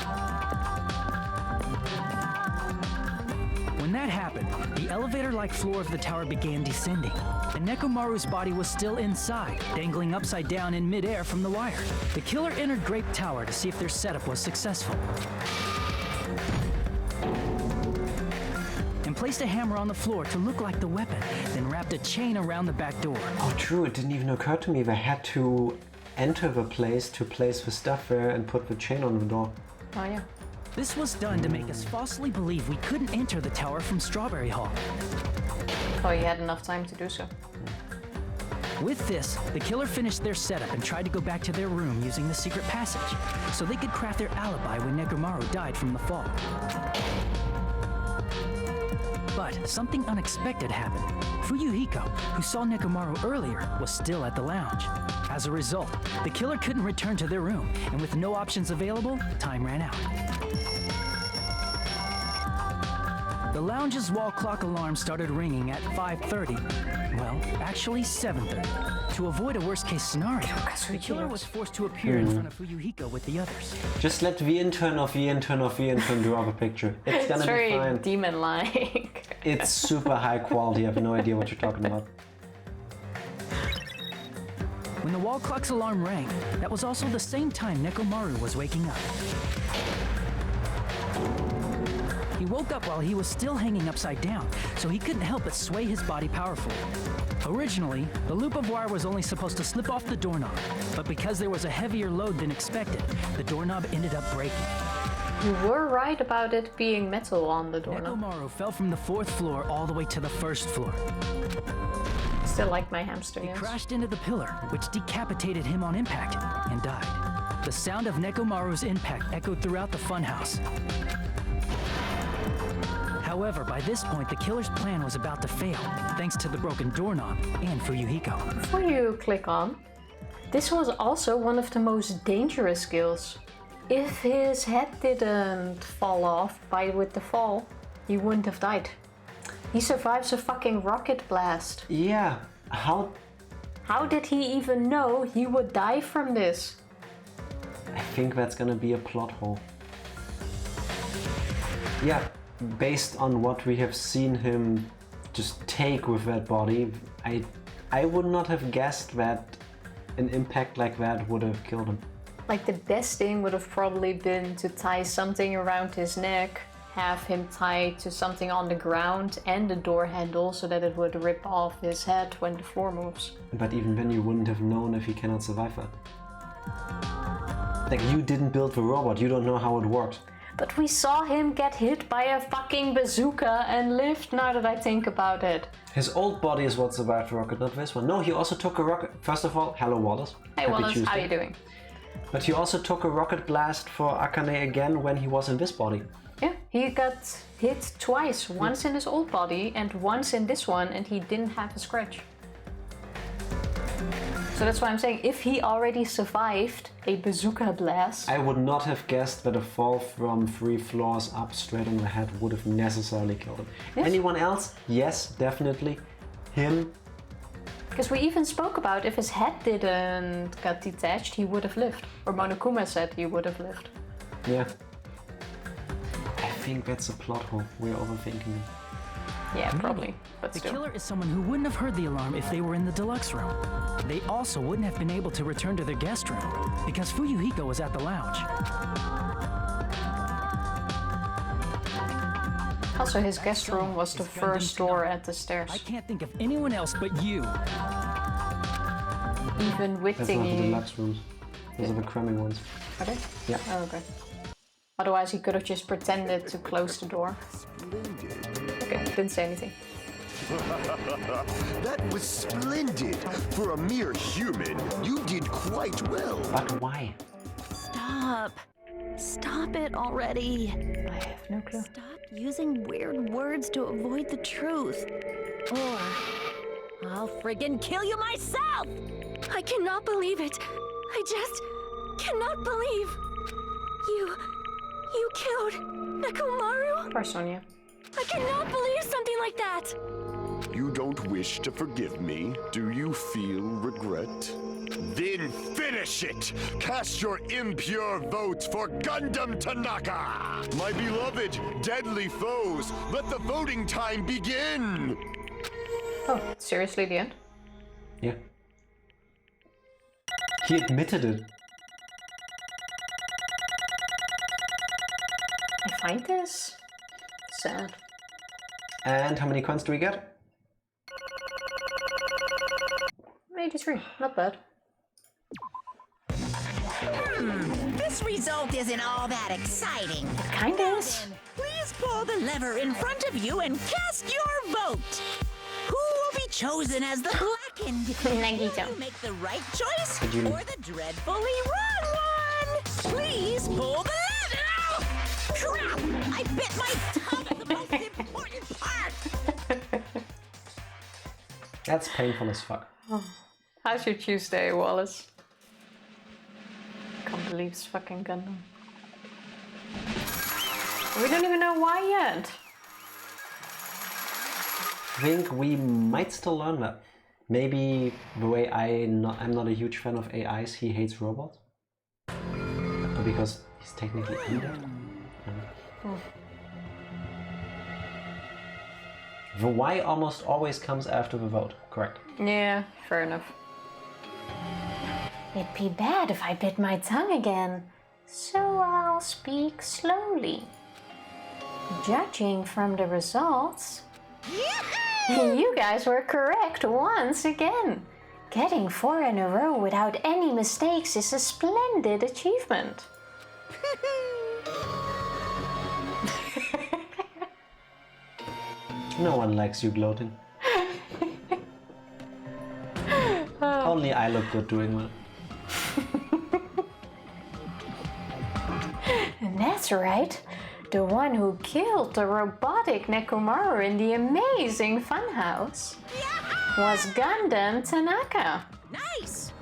When that happened, the elevator-like floor of the tower began descending, and Nekomaru's body was still inside, dangling upside down in midair from the wire. The killer entered Grape Tower to see if their setup was successful, and placed a hammer on the floor to look like the weapon, then wrapped a chain around the back door. Oh, true. It didn't even occur to me. They had to enter the place to place the stuff there and put the chain on the door. Oh yeah. This was done to make us falsely believe we couldn't enter the tower from Strawberry Hall. Oh, you had enough time to do so. With this, the killer finished their setup and tried to go back to their room using the secret passage, so they could craft their alibi when Nekomaru died from the fall. But something unexpected happened. Fuyuhiko, who saw Nekomaru earlier, was still at the lounge. As a result, the killer couldn't return to their room, and with no options available, time ran out. The lounge's wall clock alarm started ringing at 5:30. Well, actually 7:30. To avoid a worst-case scenario, the killer was forced to appear in front of Fuyuhiko with the others. Just let the intern draw the picture. It's gonna It's be very fine. demon-like. It's super high quality. I have no idea what you're talking about. When the wall clock's alarm rang, that was also the same time Nekomaru was waking up. He woke up while he was still hanging upside down, so he couldn't help but sway his body powerfully. Originally, the loop of wire was only supposed to slip off the doorknob, but because there was a heavier load than expected, the doorknob ended up breaking. You were right about it being metal on the doorknob. Nekomaru fell from the 4th floor all the way to the 1st floor. Still like my hamster He nails. crashed into the pillar, which decapitated him on impact, and died. The sound of Nekomaru's impact echoed throughout the funhouse. However, by this point, the killer's plan was about to fail, thanks to the broken doorknob and Fuyuhiko. Before you click on, this was also one of the most dangerous kills. If his head didn't fall off with the fall, he wouldn't have died. He survives a fucking rocket blast. Yeah, how? How did he even know he would die from this? I think that's gonna be a plot hole. Yeah, based on what we have seen him just take with that body, I would not have guessed that an impact like that would have killed him. Like, the best thing would have probably been to tie something around his neck, have him tied to something on the ground and the door handle so that it would rip off his head when the floor moves. But even then you wouldn't have known if he cannot survive that. Like, you didn't build the robot, you don't know how it works. But we saw him get hit by a fucking bazooka and lived, now that I think about it. His old body is what survived the rocket, not this one. No, he also took a rocket. First of all, hello Wallace. Hey Happy Wallace, Tuesday. how you doing? But he also took a rocket blast for Akane again when he was in this body. Yeah, he got hit twice. Once in his old body and once in this one, and he didn't have a scratch. So that's why I'm saying, if he already survived a bazooka blast... I would not have guessed that a fall from 3 floors up straight on the head would have necessarily killed him. Yes. Anyone else? Yes, definitely. Him? Because we even spoke about if his head didn't get detached, he would have lived. Or Monokuma said he would have lived. Yeah. I think that's a plot hole. We're overthinking it. Yeah, probably. But The still. killer is someone who wouldn't have heard the alarm if they were in the deluxe room. They also wouldn't have been able to return to their guest room because Fuyuhiko was at the lounge. Also, his guest room was the first door at the stairs. I can't think of anyone else but you. Even with That's not the thingy... deluxe rooms. Those are the cramming ones. Are they? Yeah. Oh, okay. Otherwise, he could have just pretended to close the door. Okay, didn't say anything. That was splendid. For a mere human, you did quite well. But why? Stop. Stop it already. I have no clue. Stop using weird words to avoid the truth. Or I'll friggin' kill you myself! I cannot believe it. I just cannot believe. You killed Nekomaru? Poor Sonia. I cannot believe something like that. You don't wish to forgive me? Do you feel regret? Then finish it! Cast your impure votes for Gundam Tanaka! My beloved, deadly foes, let the voting time begin! Oh, seriously, the end? Yeah. He admitted it. I find this sad. And how many coins do we get? 83, not bad. This result isn't all that exciting. Kinda is. Please pull the lever in front of you and cast your vote. Who will be chosen as the blackened? Nagito. Will you make the right choice Did you- or the dreadfully wrong one? Please pull the lever. Ow! Crap! I bit my tongue at the most important part. That's painful as fuck. How's your Tuesday, Wallace? Can't believe it's fucking Gundam. We don't even know why yet. I think we might still learn that. Maybe the way I'm not a huge fan of AIs, he hates robots. Or because he's technically undead. The why almost always comes after the vote, correct? Yeah, fair enough. It'd be bad if I bit my tongue again, so I'll speak slowly. Judging from the results, you guys were correct once again. Getting 4 in a row without any mistakes is a splendid achievement. No one likes you gloating. Only I look good doing that. And that's right. The one who killed the robotic Nekomaru in the amazing funhouse was Gundam Tanaka. Nice.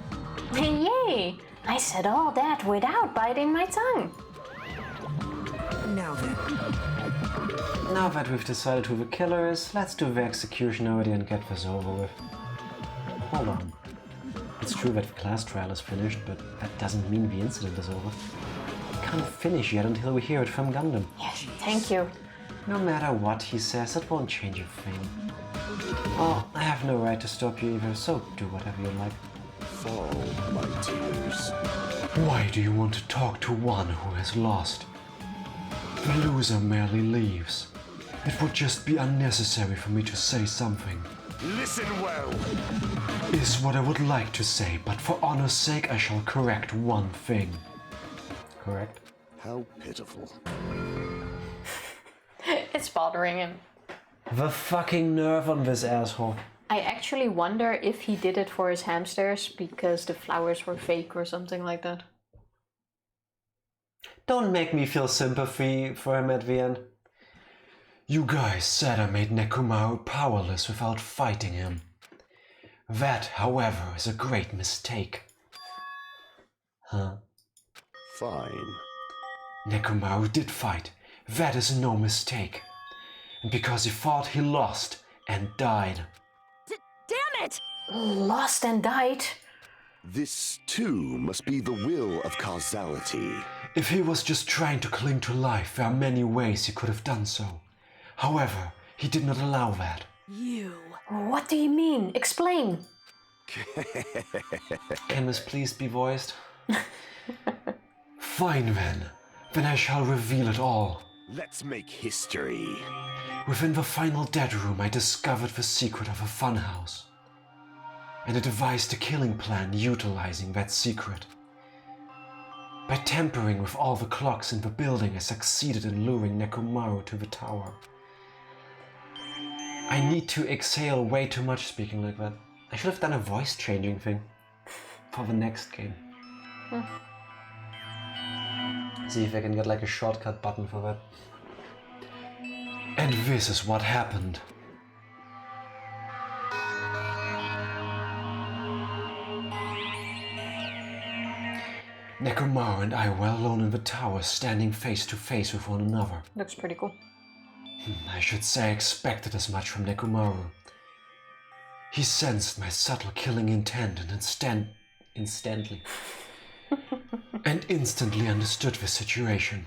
Yay! I said all that without biting my tongue. Now then, Now that we've decided who the killer is, let's do the execution already and get this over with. Hold on. It's true that the class trial is finished, but that doesn't mean the incident is over. We can't finish yet until we hear it from Gundam. Yes, thank you. No matter what he says, it won't change a thing. Oh, I have no right to stop you either, so do whatever you like. Fall, my tears. Why do you want to talk to one who has lost? The loser merely leaves. It would just be unnecessary for me to say something. Listen well. Is what I would like to say, but for honor's sake I shall correct one thing. Correct? How pitiful. It's bothering him. The fucking nerve on this asshole. I actually wonder if he did it for his hamsters because the flowers were fake or something like that. Don't make me feel sympathy for him at the end. You guys said I made Nekomaru powerless without fighting him. That, however, is a great mistake. Huh? Fine. Nekomaru did fight. That is no mistake. And because he fought, he lost and died. Damn it! Lost and died? This, too, must be the will of causality. If he was just trying to cling to life, there are many ways he could have done so. However, he did not allow that. You. What do you mean? Explain. Can this please be voiced? Fine then. Then I shall reveal it all. Let's make history. Within the final dead room, I discovered the secret of a funhouse. And I devised a killing plan utilizing that secret. By tampering with all the clocks in the building, I succeeded in luring Nekomaru to the tower. I need to exhale way too much speaking like that. I should have done a voice changing thing for the next game. See if I can get like a shortcut button for that. And this is what happened. Nekomaru and I were alone in the tower, standing face to face with one another. Looks pretty cool. I should say I expected as much from Nekomaru. He sensed my subtle killing intent and instantly understood the situation.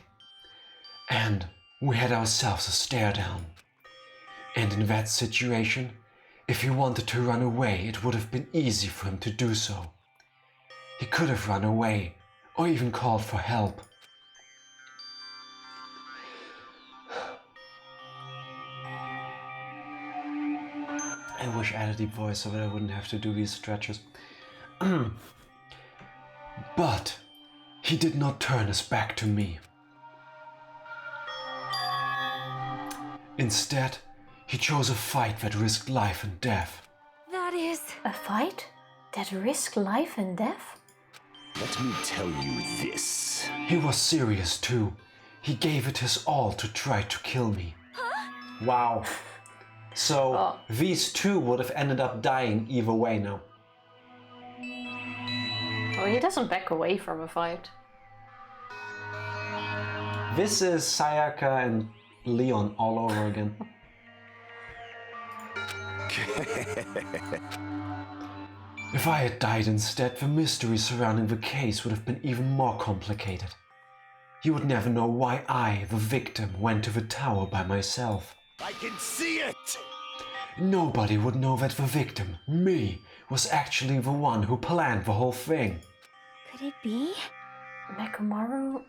And we had ourselves a stare down. And in that situation, if he wanted to run away, it would have been easy for him to do so. He could have run away, or even called for help. I wish I had a deep voice so that I wouldn't have to do these stretches. But he did not turn his back to me. Instead, he chose a fight that risked life and death. That is... A fight that risked life and death? Let me tell you this. He was serious too. He gave it his all to try to kill me. Huh? Wow. So these two would have ended up dying either way now. Well, he doesn't back away from a fight. This is Sayaka and Leon all over again. If I had died instead, the mystery surrounding the case would have been even more complicated. You would never know why I, the victim, went to the tower by myself. I can see it! Nobody would know that the victim, me, was actually the one who planned the whole thing. Could it be? Nekomaru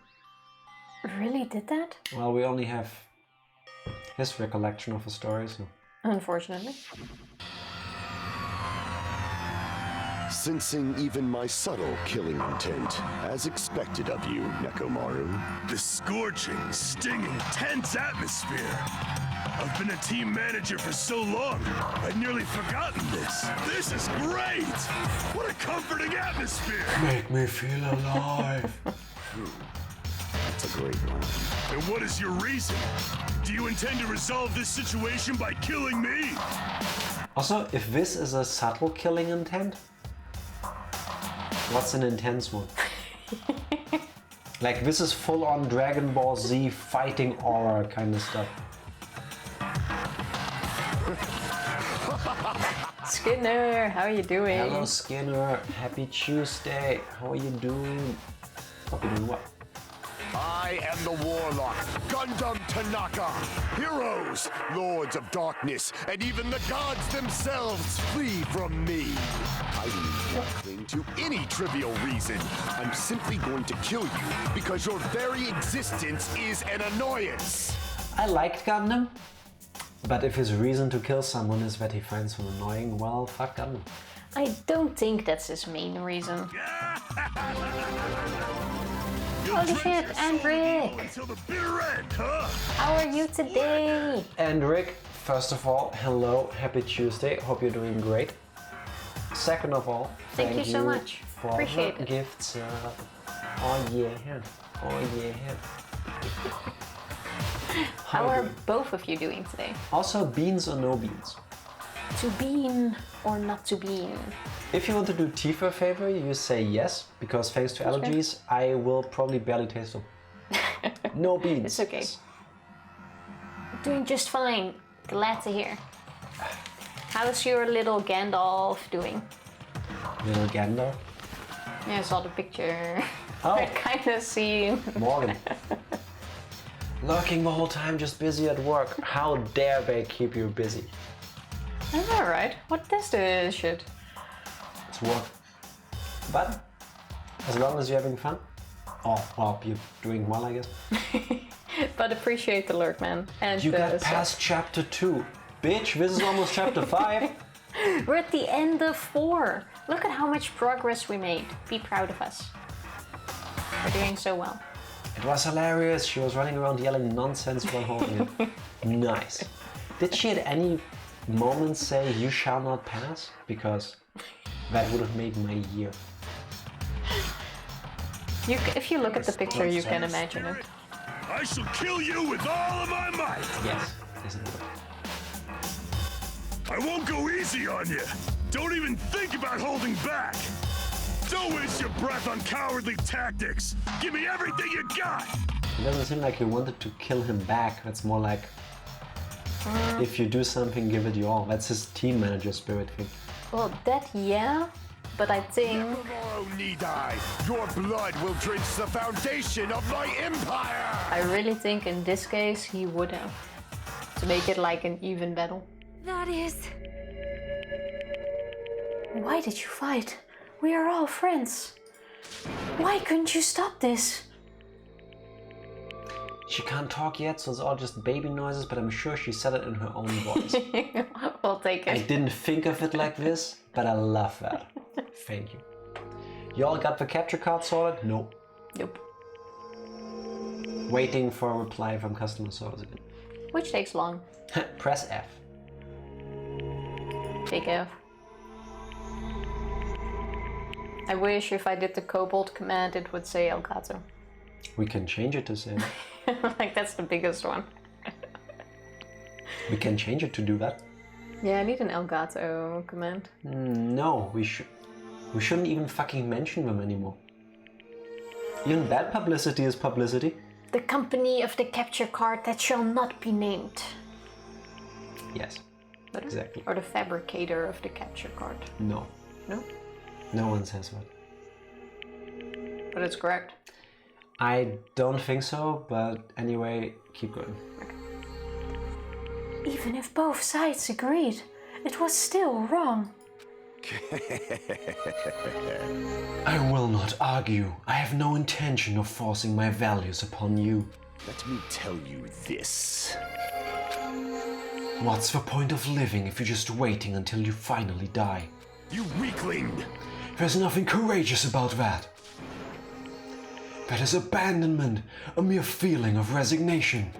really did that? Well, we only have his recollection of the story, so... Unfortunately. Sensing even my subtle killing intent, as expected of you, Nekomaru. The scorching, stinging, tense atmosphere. I've been a team manager for so long, I'd nearly forgotten this. This is great! What a comforting atmosphere! Make me feel alive. That's a great one. And what is your reason? Do you intend to resolve this situation by killing me? Also, if this is a subtle killing intent, what's an intense one? Like, this is full-on Dragon Ball Z fighting aura kind of stuff. Skinner, how are you doing? Hello Skinner, happy Tuesday. How are you doing? Hope you're doing well. I am the Warlock, Gundam Tanaka. Heroes, Lords of Darkness, and even the gods themselves flee from me. I leave nothing to any trivial reason. I'm simply going to kill you because your very existence is an annoyance. I liked Gundam, but if his reason to kill someone is that he finds them annoying, well, fuck Gundam. I don't think that's his main reason. Holy shit, and Rick! How are you today? And Rick, first of all, hello, happy Tuesday, hope you're doing great. Second of all, thank you so much. For appreciate the it. gifts. Oh yeah. Oh yeah. How are both of you doing today? Also, beans or no beans? To bean or not to bean? If you want to do Tifa a favor, you say yes, because thanks to allergies, I will probably barely taste them. No beans. It's okay. Doing just fine. Glad to hear. How's your little Gandalf doing? Little Gandalf? Yeah, I saw the picture. Oh. I kind of see Morgan. Lurking the whole time, just busy at work. How dare they keep you busy? I'm alright. What is this shit? It's work. But as long as you're having fun, well, you're doing well, I guess. But appreciate the lurk, man. And You got past chapter 2. Bitch, this is almost chapter 5. We're at the end of 4. Look at how much progress we made. Be proud of us. We're doing so well. It was hilarious. She was running around yelling nonsense while holding it. Nice. Did she at any moment say, "You shall not pass"? Because that would have made my year. If you look at the picture, you can imagine it. I shall kill you with all of my might. Yes, isn't it? I won't go easy on you. Don't even think about holding back. Don't waste your breath on cowardly tactics. Give me everything you got. It doesn't seem like you wanted to kill him back. That's more like, if you do something, give it your all. That's his team manager spirit thing. Well, that yeah, but I think... Tomorrow need I. Your blood will drench the foundation of my empire! I really think in this case he would have. To make it like an even battle. That is... Why did you fight? We are all friends. Why couldn't you stop this? She can't talk yet, so it's all just baby noises, but I'm sure she said it in her own voice. We'll take I it. didn't think of it like this, but I love that. Thank you. You all got the capture card sorted? Nope. Nope. Waiting for a reply from customer service again. Which takes long. Press F. Big F. I wish if I did the Kobold command it would say Elgato. We can change it to say that. Like that's the biggest one. We can change it to do that. Yeah, I need an Elgato command. No, we shouldn't even fucking mention them anymore. Even bad publicity is publicity. The company of the capture card that shall not be named. Yes. Better? Exactly. Or the fabricator of the capture card. No. No? No one says that. But it's correct. I don't think so, but anyway, keep going. Even if both sides agreed, it was still wrong. I will not argue. I have no intention of forcing my values upon you. Let me tell you this. What's the point of living if you're just waiting until you finally die? You weakling! There's nothing courageous about that. That is abandonment, a mere feeling of resignation.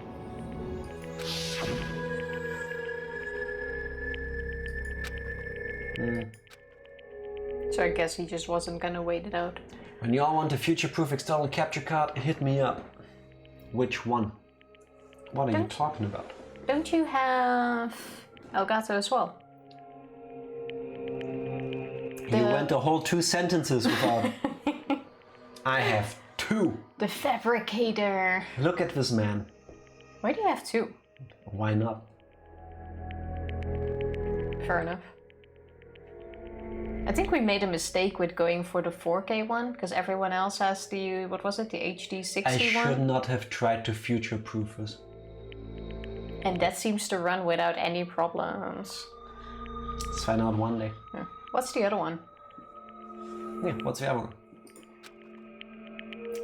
So I guess he just wasn't gonna wait it out. When you all want a future-proof external capture card, hit me up. Which one? What are you talking about? Don't you have Elgato as well? You went a whole 2 sentences without... I have 2. The fabricator. Look at this man. Why do you have 2? Why not? Fair enough. I think we made a mistake with going for the 4K one, because everyone else has the, what was it, the HD 60 I one? should not have tried to future-proof this. And that seems to run without any problems. Let's find out one day. Yeah. What's the other one? Yeah, what's the other one?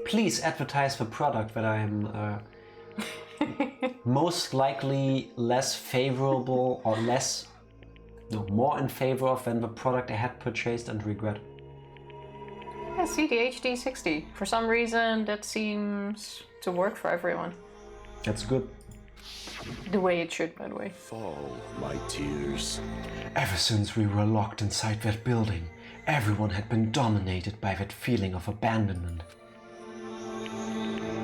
Please advertise the product that I'm most likely less favorable or more in favor of than the product I had purchased and regret. Yeah, see the HD 60. For some reason that seems to work for everyone. That's good. The way it should, by the way. Fall, my tears. Ever since we were locked inside that building, everyone had been dominated by that feeling of abandonment.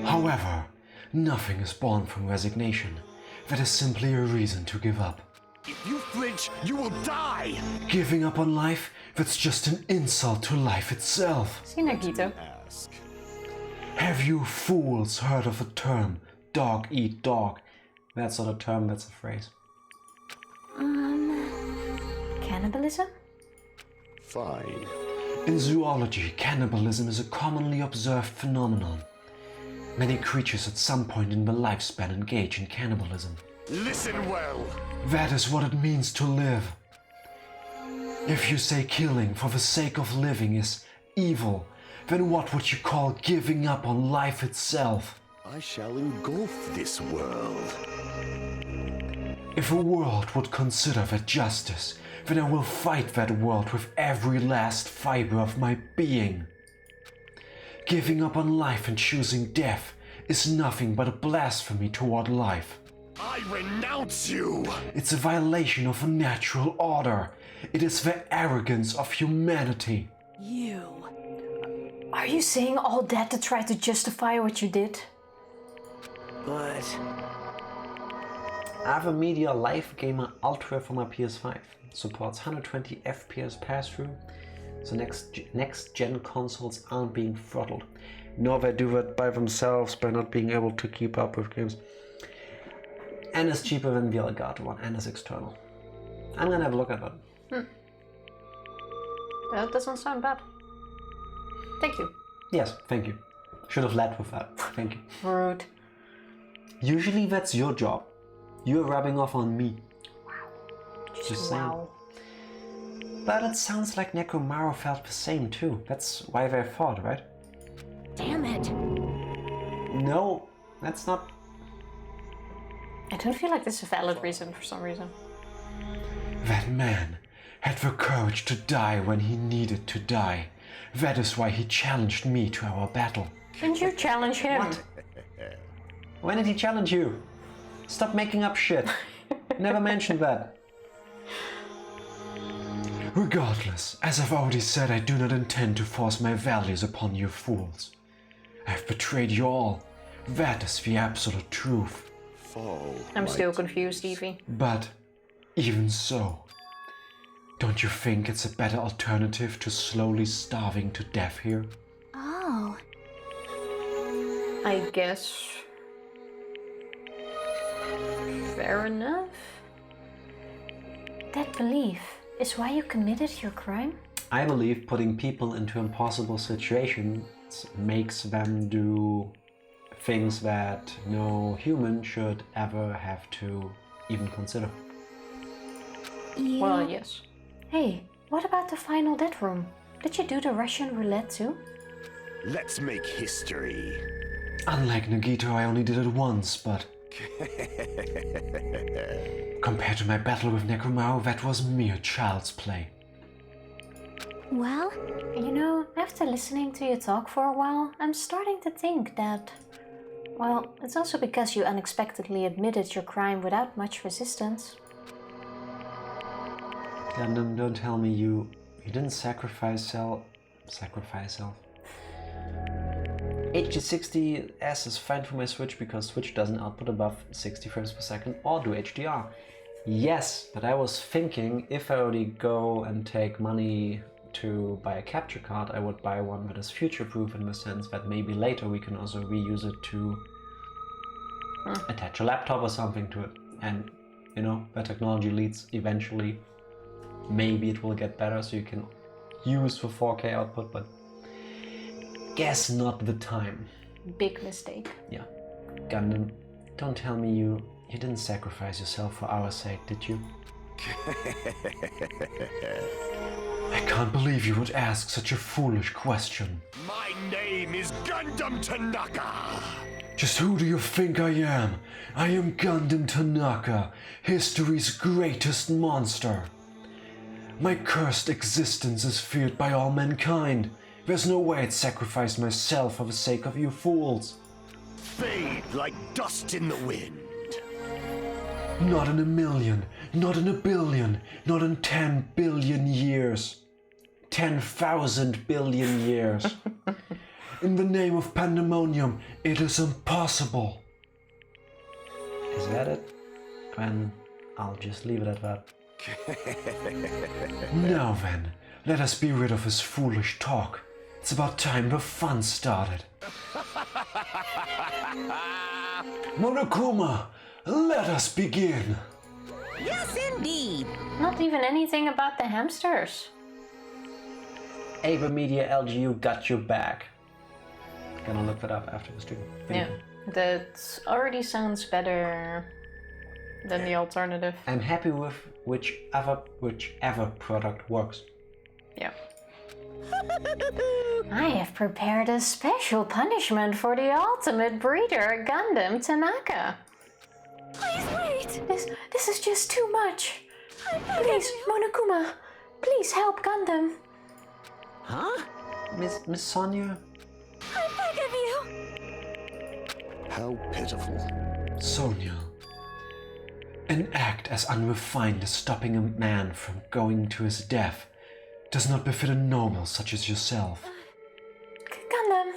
However, nothing is born from resignation. That is simply a reason to give up. If you flinch, you will die! Giving up on life, that's just an insult to life itself. See, Nagito. Have you fools heard of the term dog eat dog? That's not a term, that's a phrase. Cannibalism? Fine. In zoology, cannibalism is a commonly observed phenomenon. Many creatures at some point in their lifespan engage in cannibalism. Listen well. That is what it means to live. If you say killing for the sake of living is evil, then what would you call giving up on life itself? I shall engulf this world. If a world would consider that justice, then I will fight that world with every last fiber of my being. Giving up on life and choosing death is nothing but a blasphemy toward life. I renounce you! It's a violation of a natural order. It is the arrogance of humanity. You. Are you saying all that to try to justify what you did? But I have a Media Live Gamer Ultra for my PS5. Supports 120 FPS pass-through, so next gen consoles aren't being throttled. No, they do that by themselves by not being able to keep up with games. And it's cheaper than the Elgato one, and it's external. I'm gonna have a look at that. That doesn't sound bad. Thank you. Yes, thank you. Should have led with that. Thank you. Rude. Usually that's your job. You're rubbing off on me. Just wow. Saying. But it sounds like Nekomaru felt the same too. That's why they fought, right? Damn it. No, that's not. I don't feel like this is a valid reason for some reason. That man had the courage to die when he needed to die. That is why he challenged me to our battle. Didn't you challenge him? What? When did he challenge you? Stop making up shit. Never mentioned that. Regardless, as I've already said, I do not intend to force my values upon you fools. I have betrayed you all. That is the absolute truth. I'm still confused, Evie. But even so, don't you think it's a better alternative to slowly starving to death here? Oh. I guess. Fair enough. That belief is why you committed your crime? I believe putting people into impossible situations makes them do things that no human should ever have to even consider. Well, yes. Hey, what about the final dead room? Did you do the Russian roulette too? Let's make history. Unlike Nagito, I only did it once, but compared to my battle with Nekomaru, that was mere child's play. Well, you know, after listening to you talk for a while, I'm starting to think that, well, it's also because you unexpectedly admitted your crime without much resistance. Gundam, don't tell me you didn't sacrifice self. HD60S is fine for my Switch because Switch doesn't output above 60 frames per second or do HDR. Yes, but I was thinking if I already go and take money to buy a capture card, I would buy one that is future-proof in the sense that maybe later we can also reuse it to attach a laptop or something to it. And, you know, where technology leads eventually, maybe it will get better so you can use the 4K output, but guess not the time. Big mistake. Yeah. Gundam, don't tell me you didn't sacrifice yourself for our sake, did you? I can't believe you would ask such a foolish question. My name is Gundam Tanaka! Just who do you think I am? I am Gundam Tanaka, history's greatest monster. My cursed existence is feared by all mankind. There's no way I'd sacrifice myself for the sake of you fools. Fade like dust in the wind. Not in a million, not in a billion, not in 10 billion years. 10,000 billion years. In the name of pandemonium, it is impossible. Is that it? Then I'll just leave it at that. Now then, let us be rid of his foolish talk. It's about time the fun started. Monokuma, let us begin. Yes, indeed. Not even anything about the hamsters. Ava Media LGU got your back. Gonna look that up after the stream. Yeah, that already sounds better than the alternative. I'm happy with whichever product works. Yeah. I have prepared a special punishment for the ultimate breeder, Gundam Tanaka. Please wait! This is just too much. Please, Monokuma, please help Gundam. Huh? Miss Sonia? I beg of you! How pitiful. Sonia. An act as unrefined as stopping a man from going to his death does not befit a noble such as yourself. Gundam.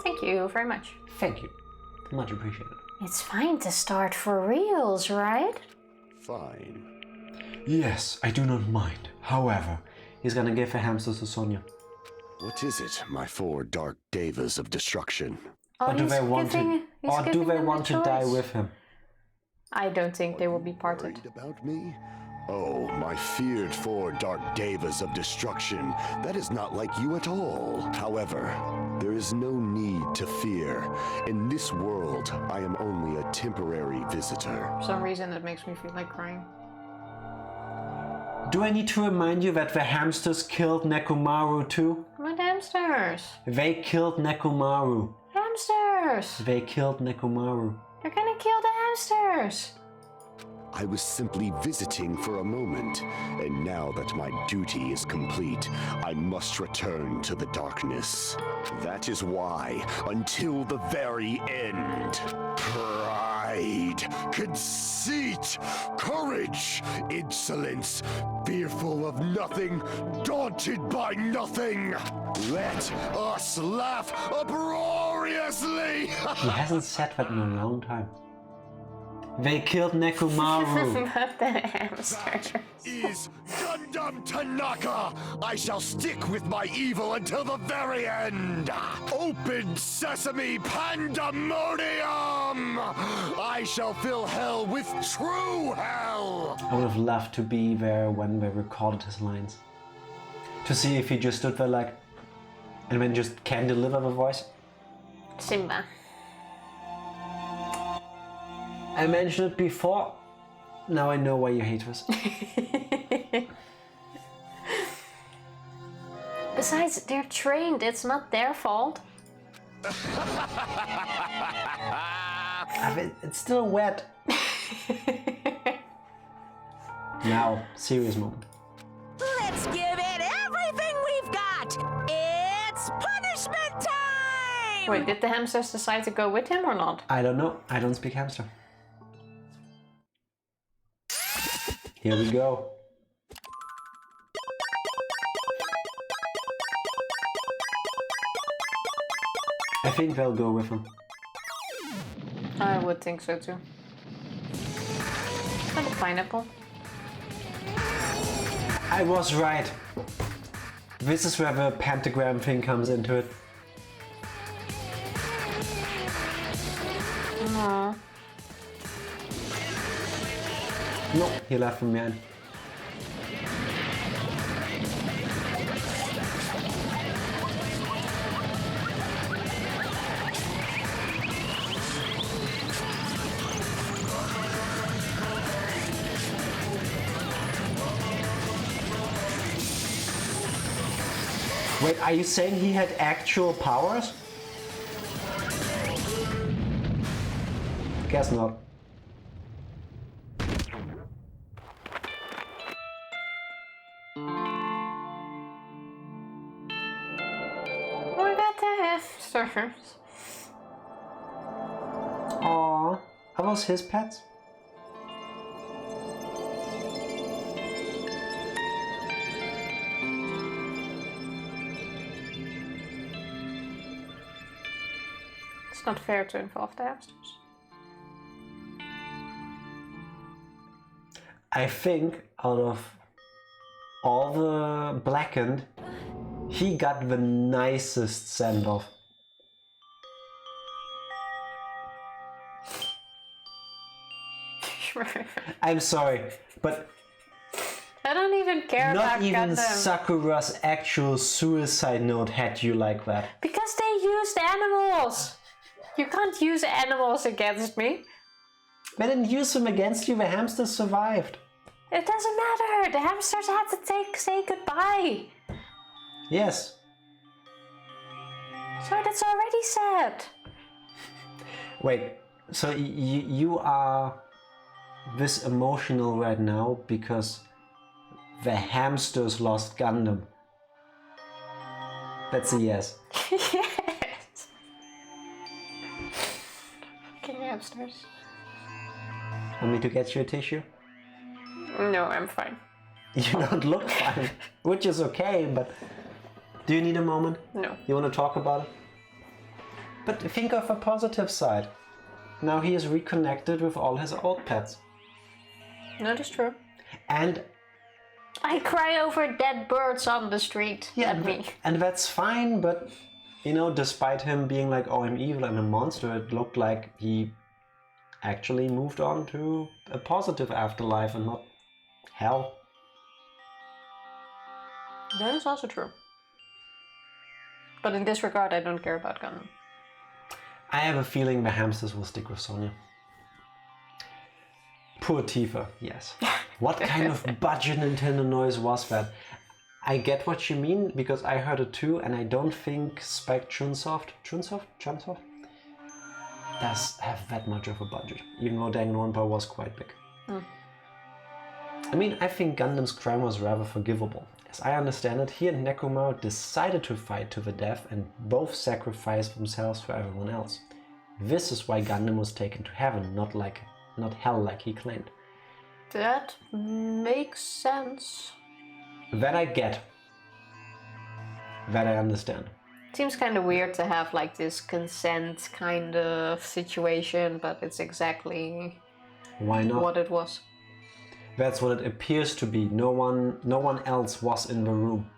Thank you very much. Thank you. Much appreciated. It's fine to start for reals, right? Fine. Yes, I do not mind. However, he's gonna give the hamsters to Sonia. What is it, my four dark devas of destruction? Oh, Or do they want to die choice. with him? I don't think they will be parted. Worried about me? Oh, my feared four dark devas of destruction. That is not like you at all. However, there is no need to fear. In this world, I am only a temporary visitor. For some reason, it makes me feel like crying. Do I need to remind you that the hamsters killed Nekomaru too? What hamsters? They killed Nekomaru. Hamsters! They killed Nekomaru. They're gonna kill the hamsters! I was simply visiting for a moment, and now that my duty is complete, I must return to the darkness. That is why, until the very end, pride, conceit, courage, insolence, fearful of nothing, daunted by nothing, let us laugh uproariously! He hasn't said that in a long time. They killed Nekomaru. Not the hamsters. Is Gundam Tanaka! I shall stick with my evil until the very end! Open sesame pandemonium! I shall fill hell with true hell! I would have loved to be there when they recorded his lines. To see if he just stood there like, and then just can deliver the voice. Simba. I mentioned it before. Now I know why you hate us. Besides, they're trained. It's not their fault. It's still wet. Now, serious moment. Let's give it everything we've got! It's punishment time! Wait, did the hamsters decide to go with him or not? I don't know. I don't speak hamster. Here we go. I think they'll go with him. I would think so too. Like a pineapple. I was right. This is where the pentagram thing comes into it. Aww. No, he left him behind. Wait, are you saying he had actual powers? Guess not. What about the hamsters? Aww, are those his pets? It's not fair to involve the hamsters. I think out of all the blackened, he got the nicest send off. I'm sorry, but I don't even care not about even Gundam. Sakura's actual suicide note had you like that. Because they used animals! You can't use animals against me. They didn't use them against you, the hamsters survived. It doesn't matter, the hamsters had to say goodbye. Yes. So that's already sad. Wait, so you are this emotional right now because the hamsters lost Gundam? That's a yes. Yes. Fucking hamsters. Want me to get you a tissue? No, I'm fine. You don't look fine, which is okay, but do you need a moment? No. You want to talk about it? But think of a positive side. Now he is reconnected with all his old pets. That is true. And I cry over dead birds on the street. yeah, At me. and that's fine, but you know, despite him being like, oh, I'm evil, I'm a monster, it looked like he actually moved on to a positive afterlife and not hell. That is also true. But in this regard, I don't care about Gundam. I have a feeling the hamsters will stick with Sonya. Poor Tifa, yes. What kind of budget Nintendo noise was that? I get what you mean, because I heard it too, and I don't think Spike Chunsoft does have that much of a budget, even though Danganronpa was quite big. I mean, I think Gundam's crime was rather forgivable. As I understand it, he and Nekomaru decided to fight to the death and both sacrificed themselves for everyone else. This is why Gundam was taken to heaven, not hell like he claimed. That makes sense. That I get. That I understand. Seems kind of weird to have like this consent kind of situation, but it's exactly Why not? what it was. That's what it appears to be. No one else was in the room.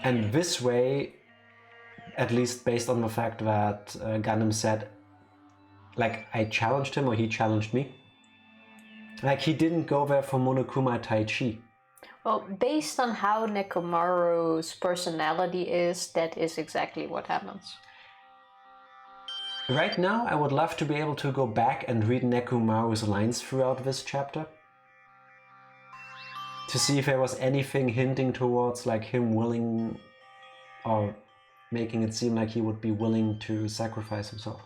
And this way, at least based on the fact that Gundam said, like, I challenged him or he challenged me. Like, he didn't go there for Monokuma Tai Chi. Well, based on how Nekomaru's personality is, that is exactly what happens. Right now, I would love to be able to go back and read Nekomaru's lines throughout this chapter. To see if there was anything hinting towards like him willing or making it seem like he would be willing to sacrifice himself.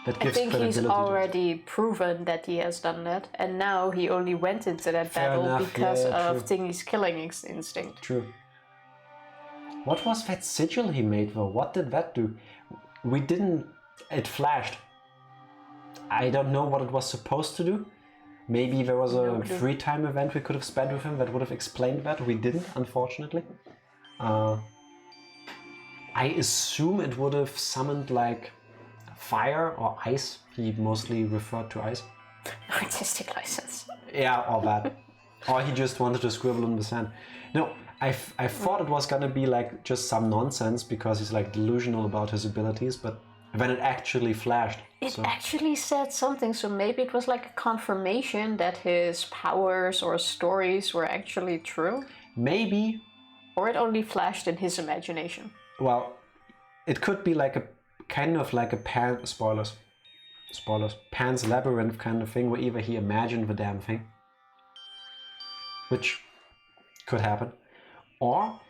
That I gives think he's credibility to it. already proven that he has done that, and now he only went into that Fair battle enough, because yeah, of true. Thingy's killing instinct. True. What was that sigil he made though? What did that do? We didn't... It flashed. I don't know what it was supposed to do. Maybe there was a free time event we could have spent with him that would have explained that. We didn't, unfortunately. I assume it would have summoned like fire or ice. He mostly referred to ice. Artistic license. Yeah, or that. Or he just wanted to scribble in the sand. No, I thought it was gonna be like just some nonsense because he's like delusional about his abilities, but then it actually flashed. It so. actually said something, so maybe it was like a confirmation that his powers or stories were actually true? Maybe. Or it only flashed in his imagination? Well, it could be like a kind of like a spoilers, Pan's Labyrinth kind of thing, where either he imagined the damn thing, which could happen, or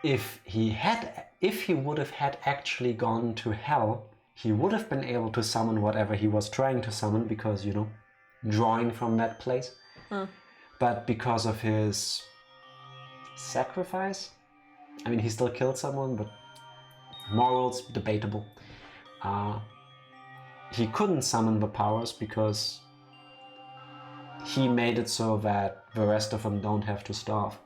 if he would have had actually gone to hell, he would have been able to summon whatever he was trying to summon because, you know, drawing from that place. But because of his sacrifice, I mean, he still killed someone, but morals, debatable. He couldn't summon the powers because he made it so that the rest of them don't have to starve.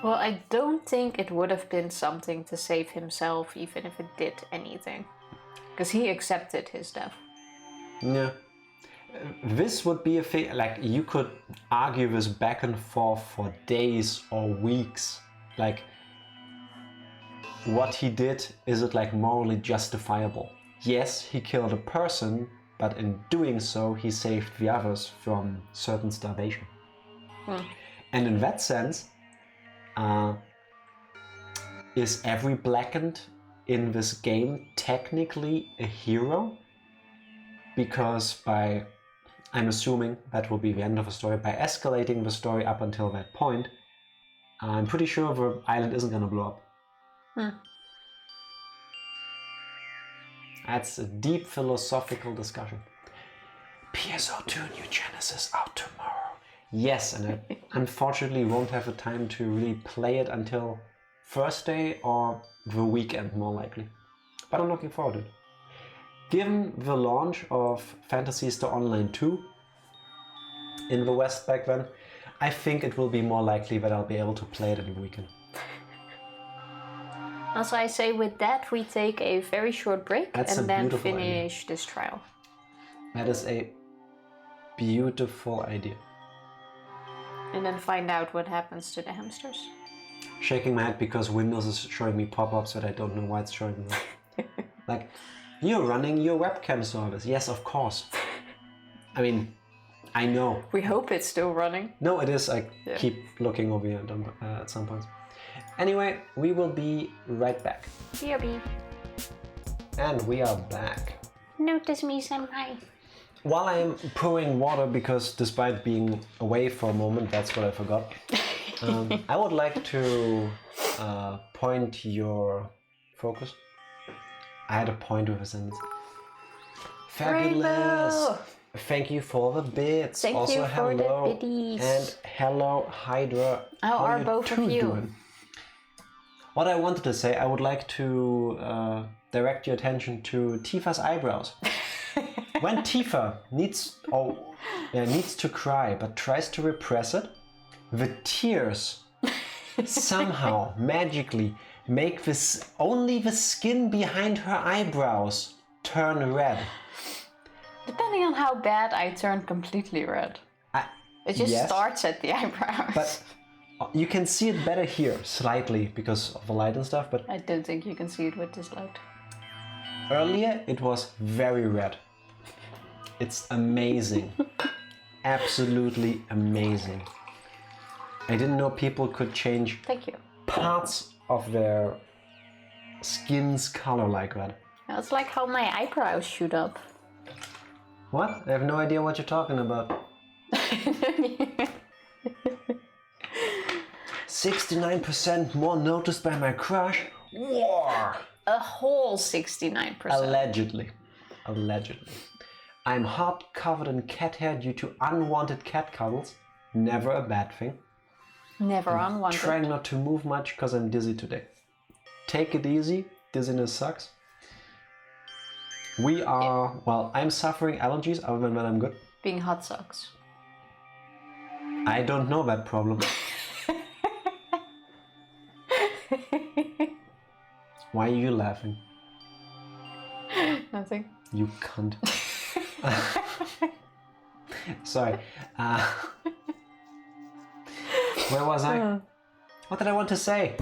Well, I don't think it would have been something to save himself, even if it did anything. Because he accepted his death. Yeah. This would be a thing, like, you could argue this back and forth for days or weeks. Like, what he did, is it like morally justifiable? Yes, he killed a person, but in doing so, he saved the others from certain starvation. And in that sense, is every blackened in this game technically a hero? Because I'm assuming that will be the end of the story, by escalating the story up until that point, I'm pretty sure the island isn't gonna blow up. That's a deep philosophical discussion. PSO2 New Genesis out tomorrow. Yes, and I unfortunately won't have the time to really play it until Thursday or the weekend, more likely. But I'm looking forward to it. Given the launch of Phantasy Star Online 2 in the West back then, I think it will be more likely that I'll be able to play it in the weekend. As I say, with that, we take a very short break That's and a then beautiful finish this trial. That is a beautiful idea. And then find out what happens to the hamsters. Shaking my head because Windows is showing me pop-ups that I don't know why it's showing me. Like, you're running your webcam service. Yes, of course. I mean, I know. We hope it's still running. No, it is. I keep looking over here at some points. Anyway, we will be right back. BRB. And we are back. Notice me, senpai. While I am pouring water, because despite being away for a moment, that's what I forgot. I would like to point your focus. I had a point with a sentence. Fabulous! Rainbow. Thank you for the bits. Thank also, you for the hello. biddies. And hello, Hydra. How are both of you? Doing? What I wanted to say, I would like to direct your attention to Tifa's eyebrows. When Tifa needs to cry but tries to repress it, the tears somehow magically make only the skin behind her eyebrows turn red. Depending on how bad, I turn completely red. It just starts at the eyebrows. But you can see it better here, slightly, because of the light and stuff, but I don't think you can see it with this light. Earlier it was very red. It's amazing. Absolutely amazing. I didn't know people could change parts of their skin's color like that. It's like how my eyebrows shoot up. What? I have no idea what you're talking about. 69% more noticed by my crush? War! A whole 69%. Allegedly. I'm hot, covered in cat hair due to unwanted cat cuddles. Never a bad thing. Never unwanted. Trying not to move much because I'm dizzy today. Take it easy. Dizziness sucks. We are... Well, I'm suffering allergies. Other than that, I'm good. Being hot sucks. I don't know that problem. Why are you laughing? Nothing. You cunt. Sorry. Where was I? What did I want to say?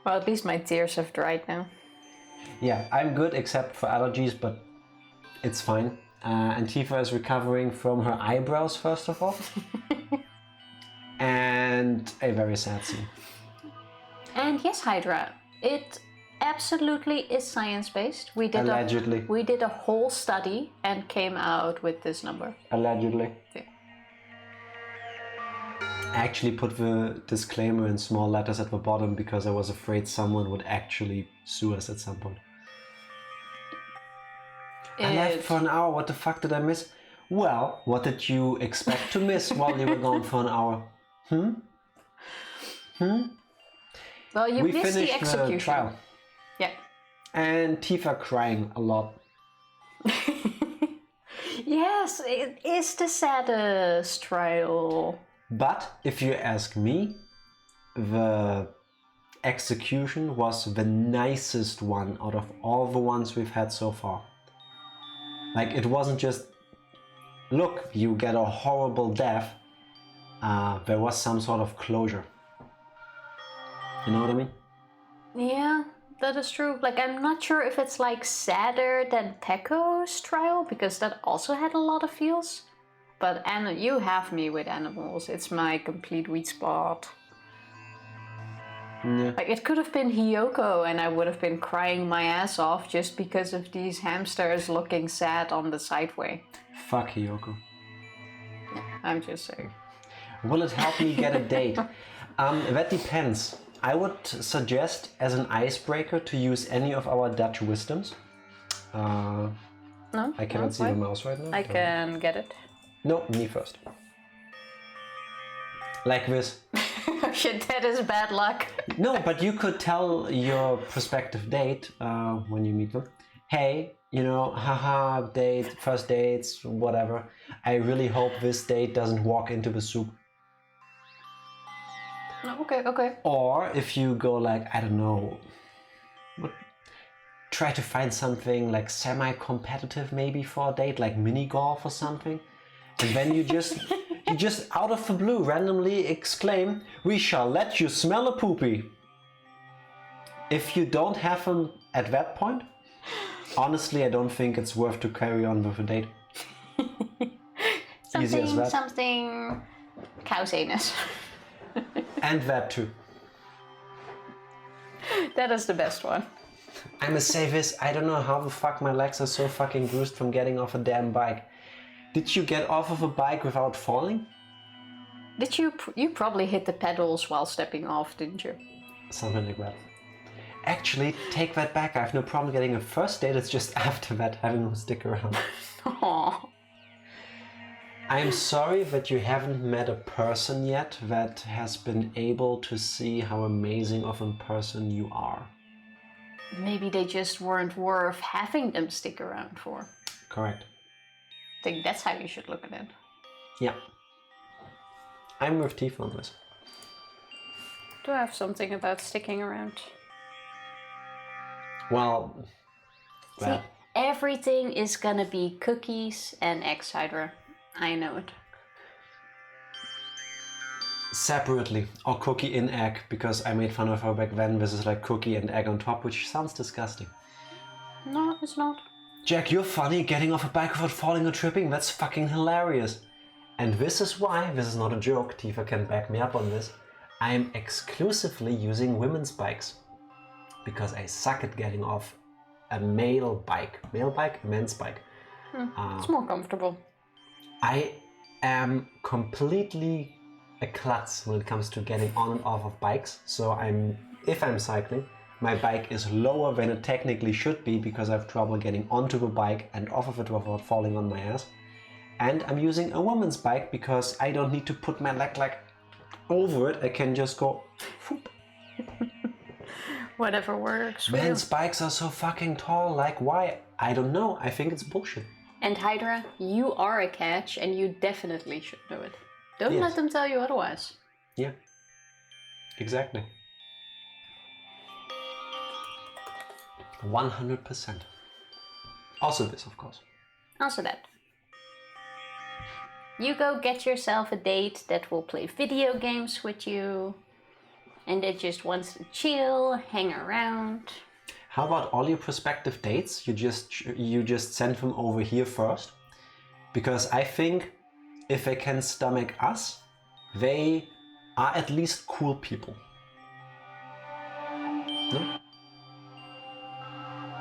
Well, at least my tears have dried now. Yeah, I'm good except for allergies, but it's fine. And Tifa is recovering from her eyebrows, first of all. And a very sad scene. And yes, Hydra, it absolutely is science-based. Allegedly. We did a whole study and came out with this number. Allegedly. Yeah. I actually put the disclaimer in small letters at the bottom because I was afraid someone would actually sue us at some point. I left for an hour. What the fuck did I miss? Well, what did you expect to miss while you were gone for an hour? Well, you we missed the finished execution. The trial. Yeah. And Tifa crying a lot. Yes, it is the saddest trial. But if you ask me, the execution was the nicest one out of all the ones we've had so far. Like, it wasn't just, look, you get a horrible death. There was some sort of closure. You know what I mean? Yeah, that is true. Like, I'm not sure if it's like sadder than Teko's trial, because that also had a lot of feels. But you have me with animals. It's my complete weak spot. Yeah. Like, it could have been Hiyoko and I would have been crying my ass off just because of these hamsters looking sad on the sideway. Fuck Hiyoko. I'm just saying. Will it help me get a date? That depends. I would suggest as an icebreaker to use any of our Dutch wisdoms. No? I cannot see the mouse right now. I can get it. No, me first. Like this. Shit, that is bad luck. No, but you could tell your prospective date when you meet them, hey, you know, haha, date, first dates, whatever. I really hope this date doesn't walk into the soup. Okay. Or if you go like, I don't know, try to find something like semi-competitive maybe for a date, like mini golf or something. And then you just out of the blue randomly exclaim, we shall let you smell a poopy. If you don't have them at that point, honestly, I don't think it's worth to carry on with a date. Easy as that. Something cow's anus. And that too. That is the best one. I must say this, I don't know how the fuck my legs are so fucking bruised from getting off a damn bike. Did you get off of a bike without falling? Did you probably hit the pedals while stepping off, didn't you? Something like that. Actually, take that back. I have no problem getting a first date. It's just after that having them stick around. Aww. I'm sorry that you haven't met a person yet that has been able to see how amazing of a person you are. Maybe they just weren't worth having them stick around for. Correct. I think that's how you should look at it. Yeah. I'm with Tifa on this. Do I have something about sticking around? Well, See, everything is gonna be cookies and egg cider. I know it. Separately, or cookie in egg, because I made fun of her back then. This is like cookie and egg on top, which sounds disgusting. No, it's not. Jack, you're funny, getting off a bike without falling or tripping. That's fucking hilarious. And this is why, this is not a joke, Tifa can back me up on this, I'm exclusively using women's bikes. Because I suck at getting off a male bike. Male bike, a men's bike. It's more comfortable. I am completely a klutz when it comes to getting on and off of bikes. So if I'm cycling, my bike is lower than it technically should be because I have trouble getting onto the bike and off of it without falling on my ass. And I'm using a woman's bike because I don't need to put my leg like over it. I can just go whoop. Whatever works for you. Men's bikes are so fucking tall, like why? I don't know, I think it's bullshit. And Hydra, you are a catch and you definitely should know it. Don't Yes. let them tell you otherwise. Yeah, exactly. 100%. Also this, of course. Also that. You go get yourself a date that will play video games with you and that just wants to chill, hang around. How about all your prospective dates? You just send them over here first, because I think if they can stomach us, they are at least cool people. No?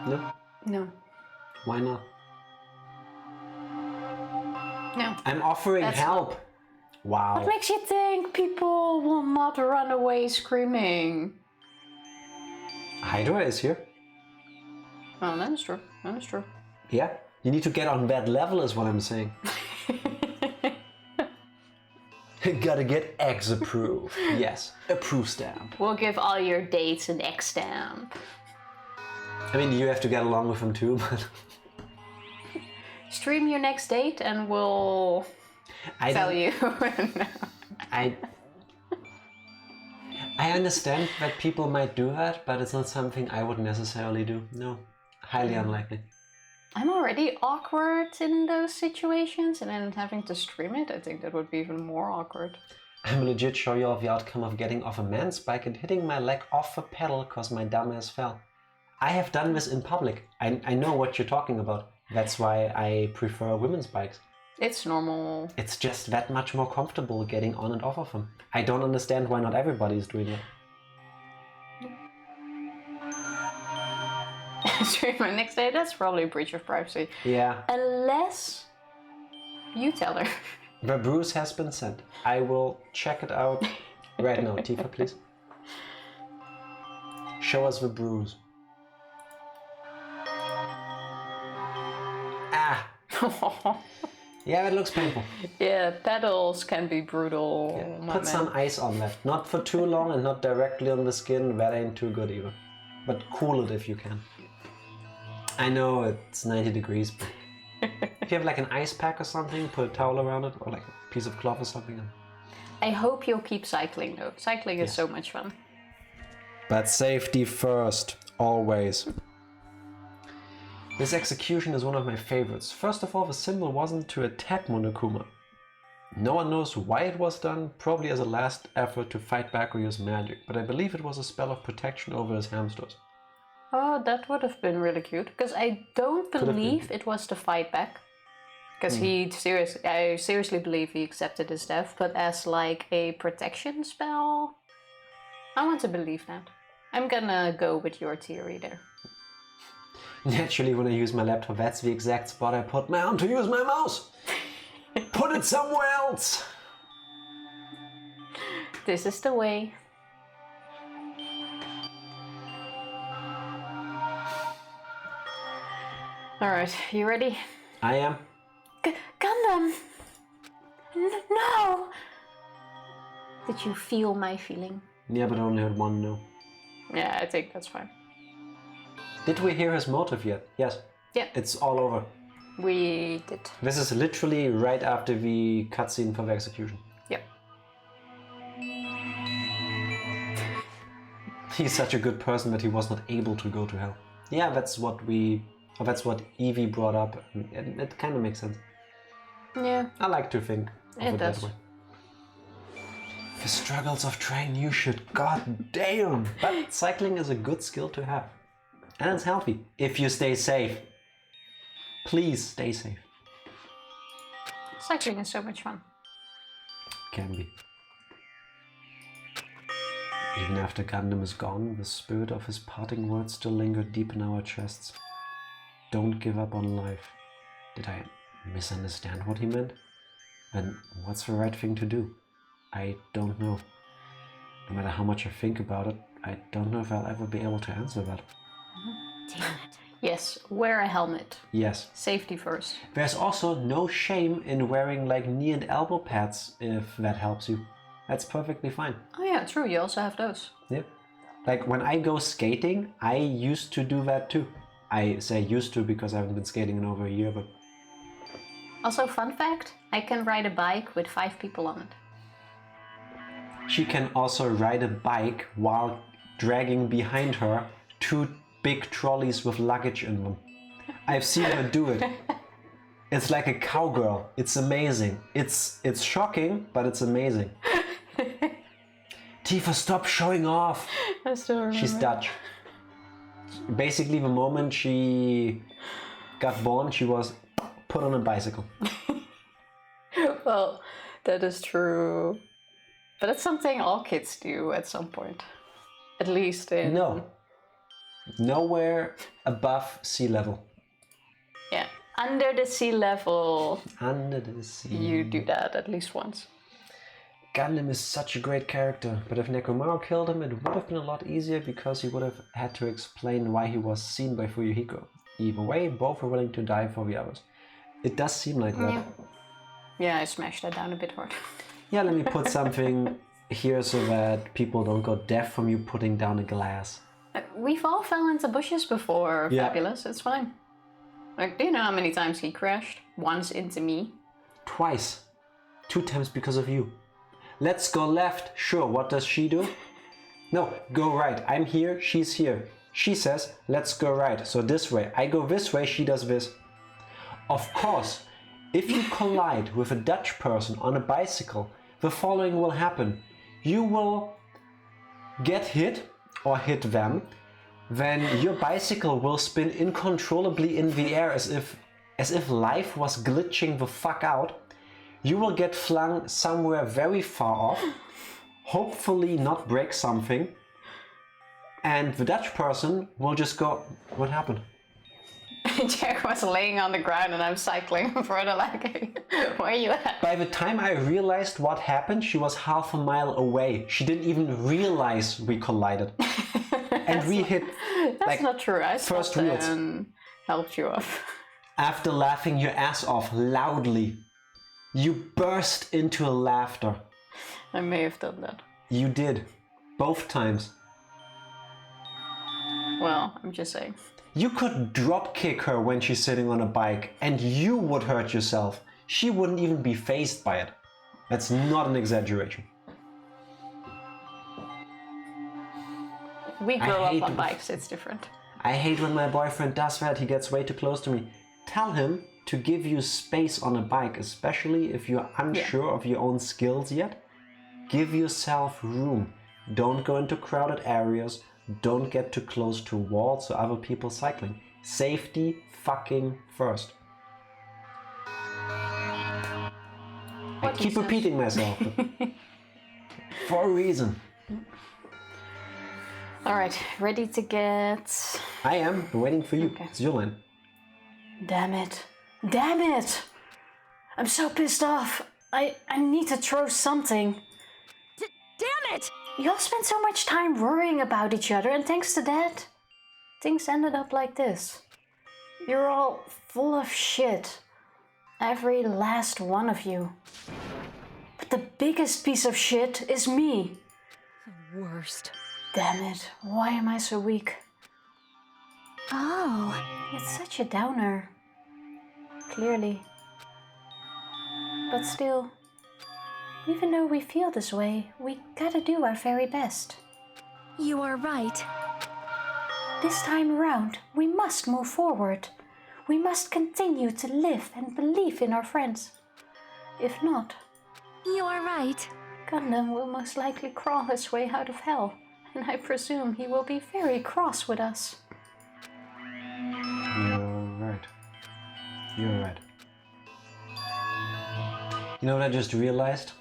No? No. Why not? No. I'm offering That's help. Wow. What makes you think people will not run away screaming? Hydra is here. Oh, that is true. That is true. Yeah, you need to get on that level is what I'm saying. Gotta get X approved. Yes, approve stamp. We'll give all your dates an X stamp. I mean, you have to get along with them too, but... Stream your next date and we'll I understand that people might do that, but it's not something I would necessarily do. No, highly unlikely. I'm already awkward in those situations, and then having to stream it, I think that would be even more awkward. I'm legit sure you of the outcome of getting off a man's bike and hitting my leg off a pedal cause my dumbass fell. I have done this in public. I know what you're talking about. That's why I prefer women's bikes. It's normal. It's just that much more comfortable getting on and off of them. I don't understand why not everybody is doing it. Stream my next day, that's probably a breach of privacy. Yeah. Unless you tell her. The bruise has been sent. I will check it out right now. Tifa, please. Show us the bruise. Ah! Yeah, it looks painful. Yeah, pedals can be brutal. Yeah. Put some ice on that. Not for too long and not directly on the skin. That ain't too good either. But cool it if you can. I know it's 90 degrees, but if you have like an ice pack or something, put a towel around it or like a piece of cloth or something. I hope you'll keep cycling though. Cycling is so much fun. But safety first, always. This execution is one of my favorites. First of all, the symbol wasn't to attack Monokuma. No one knows why it was done, probably as a last effort to fight back or use magic, but I believe it was a spell of protection over his hamsters. Oh, that would have been really cute, because I don't believe it was to fight back. Because I seriously believe he accepted his death, but as like a protection spell, I want to believe that. I'm gonna go with your theory there. Naturally, when I use my laptop, that's the exact spot I put my arm to use my mouse. Put it somewhere else. This is the way. Alright, you ready? I am. Gundam! No! Did you feel my feeling? Yeah, but I only heard one no. Yeah, I think that's fine. Did we hear his motive yet? Yes. Yeah. It's all over. We did. This is literally right after the cutscene for the execution. Yep. He's such a good person that he was not able to go to hell. Yeah, that's what Evie brought up. It kind of makes sense. Yeah. I like to think of it does. that way. The struggles of trying new shit, god damn! But cycling is a good skill to have. And it's healthy, if you stay safe. Please stay safe. Cycling is so much fun. Can be. Even after Gundam is gone, the spirit of his parting words still linger deep in our chests. Don't give up on life. Did I misunderstand what he meant? Then what's the right thing to do? I don't know. No matter how much I think about it, I don't know if I'll ever be able to answer that. Damn it. Yes, wear a helmet. Yes. Safety first. There's also no shame in wearing like knee and elbow pads if that helps you. That's perfectly fine. Oh yeah, true, you also have those. Yep. Like when I go skating, I used to do that too. I say used to because I haven't been skating in over a year, but... Also, fun fact, I can ride a bike with 5 people on it. She can also ride a bike while dragging behind her 2 big trolleys with luggage in them. I've seen her do it. It's like a cowgirl. It's amazing. It's shocking, but it's amazing. Tifa, stop showing off. I still remember. She's Dutch. Basically, the moment she got born, she was put on a bicycle. Well, that is true. But that's something all kids do at some point. At least in... No. Nowhere above sea level. Yeah. Under the sea level. Under the sea. You do that at least once. Gundam is such a great character, but if Nekomaru killed him, it would have been a lot easier because he would have had to explain why he was seen by Fuyuhiko. Either way, both were willing to die for the others. It does seem like that. Yeah, I smashed that down a bit hard. Yeah, let me put something here so that people don't go deaf from you putting down a glass. We've all fell into bushes before, Yeah. Fabulous, it's fine. Like, do you know how many times he crashed? Once into me. Twice. 2 times because of you. Let's go left. Sure, what does she do? No, go right. I'm here, she's here. She says, let's go right. So this way. I go this way, she does this. Of course, if you collide with a Dutch person on a bicycle, the following will happen. You will get hit or hit them, then your bicycle will spin uncontrollably in the air as if life was glitching the fuck out. You will get flung somewhere very far off, hopefully not break something, and the Dutch person will just go, what happened? Jack was laying on the ground and I'm cycling further like, where are you at? By the time I realized what happened, she was half a mile away. She didn't even realize we collided. And we hit That's like not true. I first stopped wheels. and helped you off. After laughing your ass off loudly, you burst into laughter. I may have done that. You did. Both times. Well, I'm just saying. You could drop kick her when she's sitting on a bike and you would hurt yourself. She wouldn't even be fazed by it. That's not an exaggeration. We grow up on bikes, it's different. I hate when my boyfriend does that. He gets way too close to me. Tell him to give you space on a bike, especially if you're unsure of your own skills yet. Give yourself room. Don't go into crowded areas. Don't get too close to walls or other people cycling. Safety fucking first. I keep repeating myself. For a reason. Alright, ready to get... I am waiting for you. Okay. It's your line. Damn it. Damn it! I'm so pissed off. I need to throw something. Damn it! You all spent so much time worrying about each other, and thanks to that, things ended up like this. You're all full of shit. Every last one of you. But the biggest piece of shit is me. The worst. Damn it, why am I so weak? Oh, It's such a downer. Clearly. But still, even though we feel this way, we gotta do our very best. you are right. This time around, we must move forward. We must continue to live and believe in our friends. If not, You are right. Gundam will most likely crawl his way out of hell, and I presume he will be very cross with us. You're right. You're right. You know what I just realized?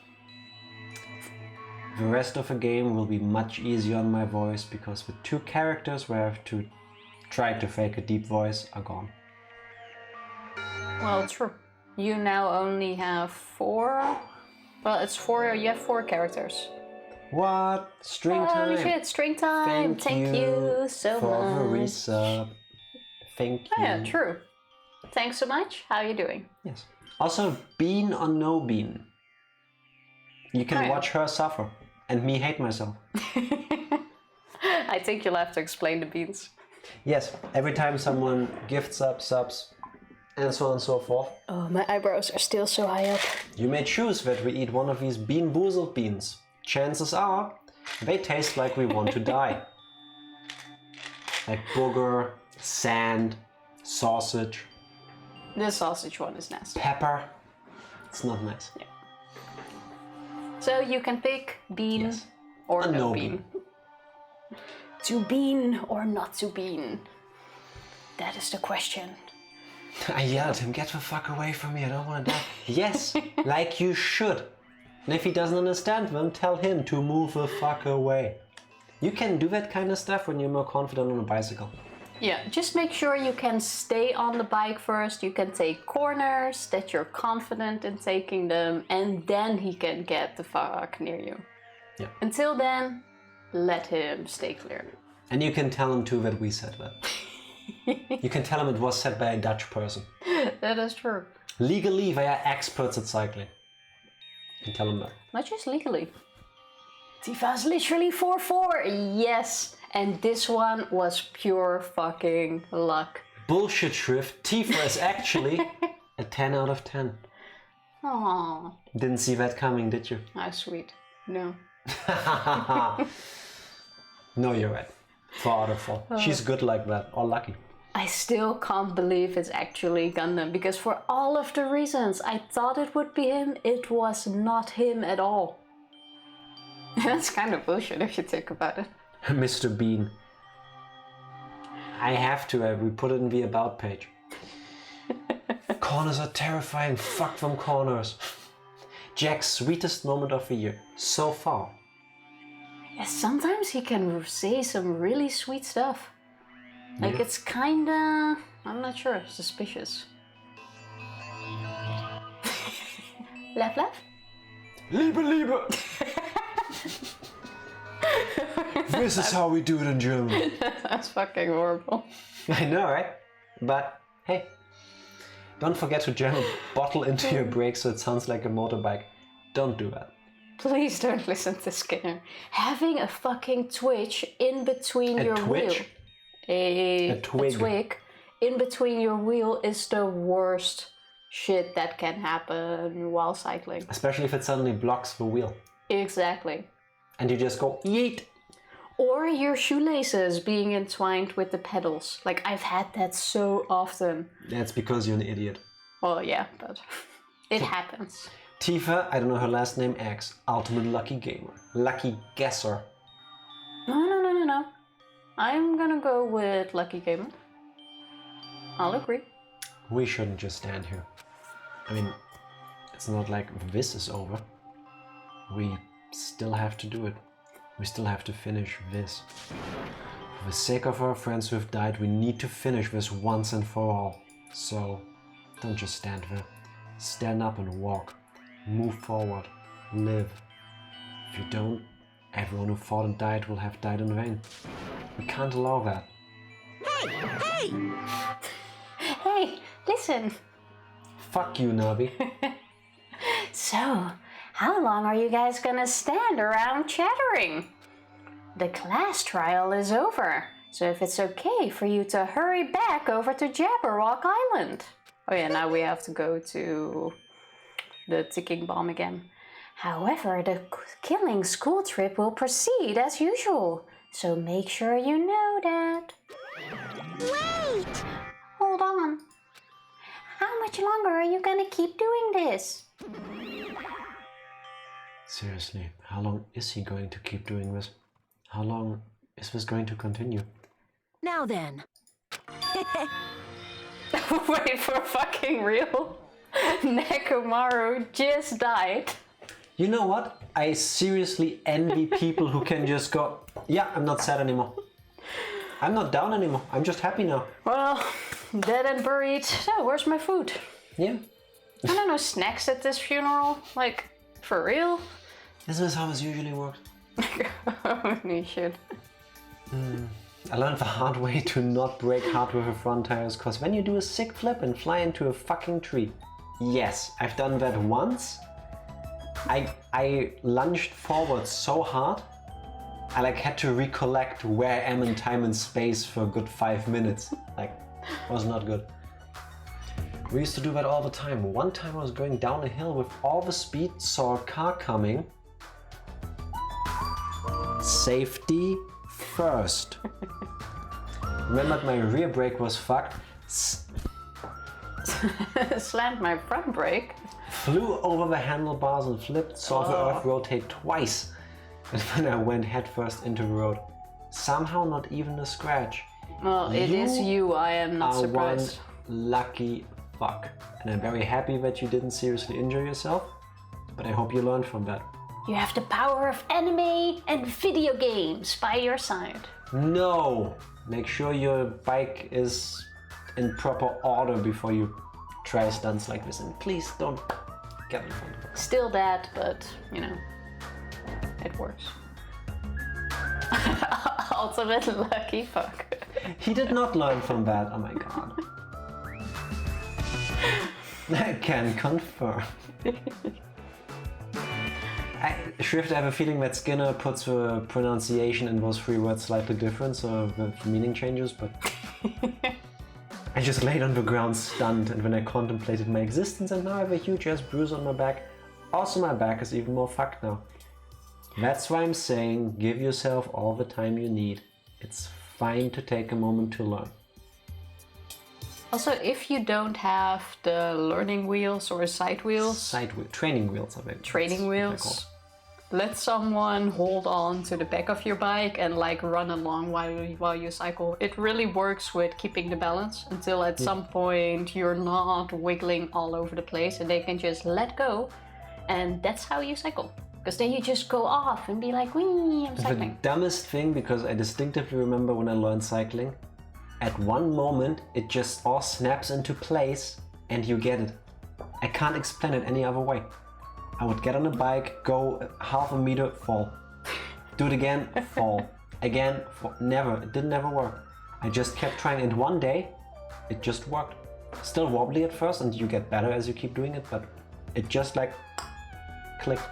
The rest of the game will be much easier on my voice because the two characters where I have to try to fake a deep voice are gone. Well, true. You now only have 4... Well, it's 4... You have 4 characters. What? String time! Holy shit, string time! Thank you so for the much. resub. Thank you. Oh yeah, true. Thanks so much. How are you doing? Yes. Also, bean or no bean. You can Oh, yeah. watch her suffer and me hate myself. I think you'll have to explain the beans. Yes, every time someone gifts up subs and so on and so forth, Oh, my eyebrows are still so high up. you may choose that we eat one of these bean boozled beans. Chances are they taste like we want to die. Like booger, sand, sausage, The sausage one is nasty. pepper. It's not nice. Yeah. So you can pick bean Yes. or A no no bean. To bean or not to bean? That is the question. I yelled at him, get the fuck away from me, I don't want to die. Yes, like you should. And if he doesn't understand them, tell him to move the fuck away. You can do that kind of stuff when you're more confident on a bicycle. Yeah, just make sure you can stay on the bike first. You can take corners, that you're confident in taking them, and then he can get the fuck near you. Yeah. Until then, let him stay clear. And you can tell him too that we said that. You can tell him it was said by a Dutch person. That is true. Legally, they are experts at cycling. You can tell him that. Not just legally. Tifa's literally 4-4, yes! And this one was pure fucking luck. Bullshit, Shrift. Tifa is actually a 10 out of 10. Aww, Didn't see that coming, did you? how sweet. No. No, you're right. For out of 4. She's good like that, or lucky. I still can't believe it's actually Gundam, because for all of the reasons I thought it would be him, it was not him at all. That's kind of bullshit if you think about it. Mr. Bean. I have to, we put it in the about page. Corners are terrifying, fuck them corners. Jack's sweetest moment of the year, so far. Yeah, sometimes he can say some really sweet stuff. Like, it's kinda, I'm not sure, suspicious. Laugh, laugh? Liebe! This is how we do it in German. That's fucking horrible. I know, right? But, hey. Don't forget to jam a bottle into your brakes so it sounds like a motorbike. Don't do that. Please don't listen to Skinner. Having a fucking twitch in between your wheel. A twig in between your wheel is the worst shit that can happen while cycling. Especially if it suddenly blocks the wheel. Exactly. And you just go, yeet! Or your shoelaces being entwined with the pedals. Like, I've had that so often. That's because you're an idiot. Well, yeah, but it happens. Tifa, I don't know her last name, X, ultimate lucky gamer. Lucky guesser. No. I'm gonna go with lucky gamer. I'll agree. We shouldn't just stand here. I mean, it's not like this is over. We still have to do it. We still have to finish this. For the sake of our friends who have died, we need to finish this once and for all. So, don't just stand there. Stand up and walk. Move forward. Live. If you don't, everyone who fought and died will have died in vain. We can't allow that. Hey! Hey, listen. Fuck you, Navi. So, how long are you guys gonna stand around chattering? The class trial is over, so if it's okay for you to hurry back over to Jabberwock Island. Oh yeah, now we have to go to the ticking bomb again. However, the killing school trip will proceed as usual, so make sure you know that. Wait! Hold on. How much longer are you gonna keep doing this? Seriously, how long is he going to keep doing this? How long is this going to continue? Now then. Wait, for fucking real? Nekomaru just died. You know what? I seriously envy people who can just go, yeah, I'm not sad anymore. I'm not down anymore. I'm just happy now. Well, dead and buried. So, where's my food? Yeah. I don't know, snacks at this funeral? Like, for real? Isn't this how this usually works? Holy shit. I learned the hard way to not break hard with the front tires, because when you do a sick flip and fly into a fucking tree. Yes, I've done that once. I lunged forward so hard, I had to recollect where I am in time and space for a good 5 minutes. Was not good. We used to do that all the time. One time I was going down a hill with all the speed, saw a car coming. Safety first. Remembered my rear brake was fucked. Slammed my front brake. Flew over the handlebars and flipped, saw the earth rotate twice. And then I went headfirst into the road. Somehow not even a scratch. Well, it is you, I am not surprised. One lucky fuck. And I'm very happy that you didn't seriously injure yourself, but I hope you learned from that. You have the power of anime and video games by your side. No! Make sure your bike is in proper order before you try stunts like this, and please don't get in front of it. Still that, but, you know, it works. Ultimate lucky fuck. He did not learn from that, oh my god. I can confirm. Shrift, I have a feeling that Skinner puts the pronunciation in those 3 words slightly different, so the meaning changes, but... I just laid on the ground stunned, and when I contemplated my existence, and now I have a huge ass bruise on my back. Also, my back is even more fucked now. That's why I'm saying give yourself all the time you need. It's fine to take a moment to learn. Also, if you don't have the learning wheels or side wheels, training wheels, I think. Training wheels. Let someone hold on to the back of your bike and like run along while you cycle. It really works with keeping the balance until at some point you're not wiggling all over the place and they can just let go, and that's how you cycle. Because then you just go off and be like, wee, I'm cycling. The dumbest thing, because I distinctively remember when I learned cycling, at one moment it just all snaps into place and you get it. I can't explain it any other way. I would get on a bike, go half a meter, fall. Do it again, fall. Again, fall. Never. It didn't ever work. I just kept trying, and one day it just worked. Still wobbly at first, and you get better as you keep doing it, but it just like clicked.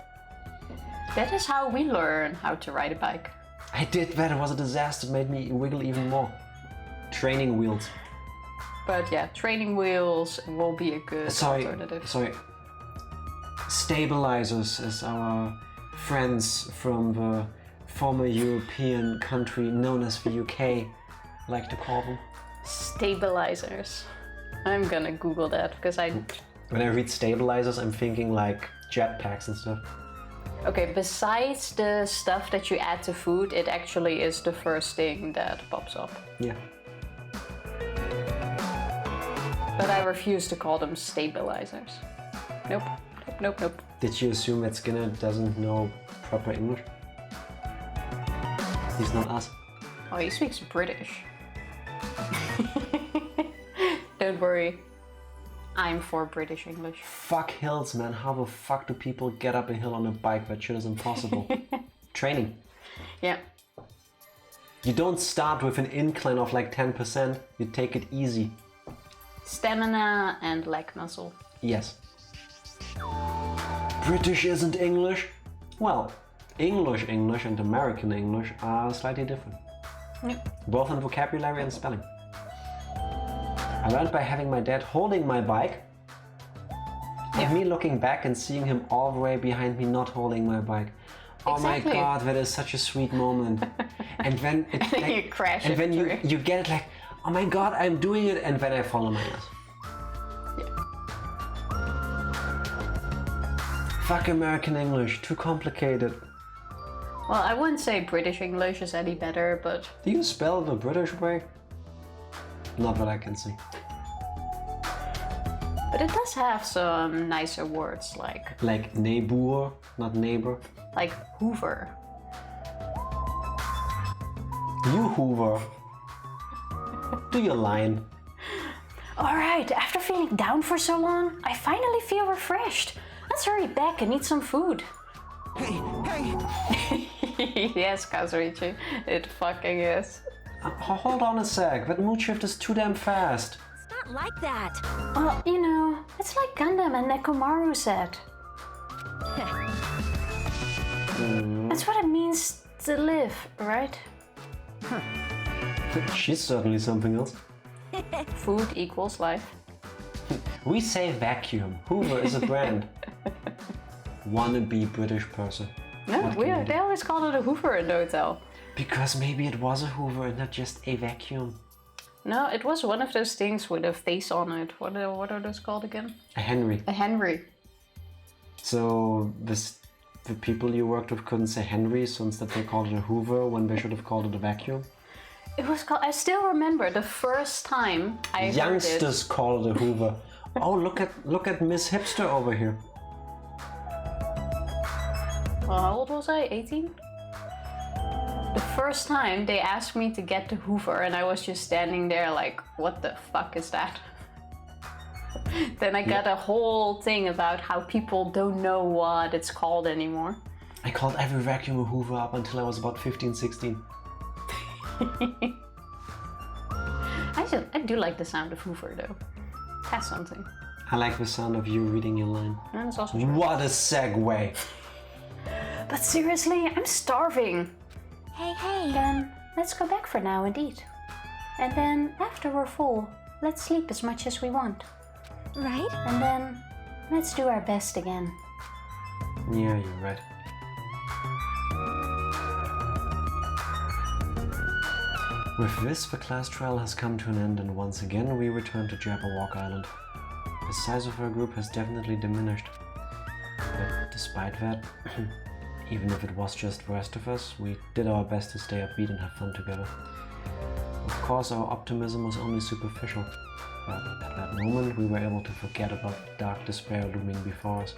That is how we learn how to ride a bike. I did that. It was a disaster. It made me wiggle even more. Training wheels. But yeah, training wheels will be a good alternative. Sorry. Stabilizers, as our friends from the former European country known as the UK like to call them. Stabilizers. I'm gonna Google that because When I read stabilizers, I'm thinking like jetpacks and stuff. Okay, besides the stuff that you add to food, it actually is the first thing that pops up. Yeah. But I refuse to call them stabilizers. Nope. Nope. Did you assume that Skinner doesn't know proper English? He's not us. Oh, he speaks British. Don't worry. I'm for British English. Fuck hills, man. How the fuck do people get up a hill on a bike? That shit is impossible. Training. Yeah. You don't start with an incline of like 10%. You take it easy. Stamina and leg muscle. Yes. British isn't English? Well, English and American English are slightly different. Yep. Both in vocabulary and spelling. I learned by having my dad holding my bike and me looking back and seeing him all the way behind me not holding my bike. Oh Exactly. my god, that is such a sweet moment. And then it's like, you crash and then into you get it like, oh my god, I'm doing it, and then I fall on my ass. Fuck American English, too complicated. Well, I wouldn't say British English is any better, but... Do you spell the British way? Not that I can see. But it does have some nicer words, like... Like neighbor, not neighbor. Like Hoover. You Hoover. Do your line. Alright, after feeling down for so long, I finally feel refreshed. Let's hurry back and eat some food. Hey! Yes, Kazuichi, it fucking is. Hold on a sec, that mood shift is too damn fast. It's not like that. Well, you know, it's like Gundam and Nekomaru said. That's what it means to live, right? She's certainly something else. Food equals life. We say vacuum. Hoover is a brand. Wannabe British person. No, they always called it a Hoover in the hotel. Because maybe it was a Hoover and not just a vacuum. No, it was one of those things with a face on it. What are those called again? A Henry. A Henry. So the people you worked with couldn't say Henry, so instead they called it a Hoover when they should have called it a vacuum? It was called... I still remember the first time I heard it. Youngsters call it a Hoover. Oh, look at Miss Hipster over here. Well, how old was I? 18? The first time they asked me to get the Hoover and I was just standing there like, what the fuck is that? Then I got a whole thing about how people don't know what it's called anymore. I called every vacuum a Hoover up until I was about 15, 16. I do like the sound of Hoover though. That's something. I like the sound of you reading your line. And it's also true. What a segue! But seriously, I'm starving. Hey. Then let's go back for now and eat. And then after we're full, let's sleep as much as we want. Right? And then let's do our best again. Yeah, you're right. With this, the class trial has come to an end, and once again we return to Jabberwock Island. The size of our group has definitely diminished. But despite that, even if it was just the rest of us, we did our best to stay upbeat and have fun together. Of course, our optimism was only superficial, but at that moment we were able to forget about the dark despair looming before us.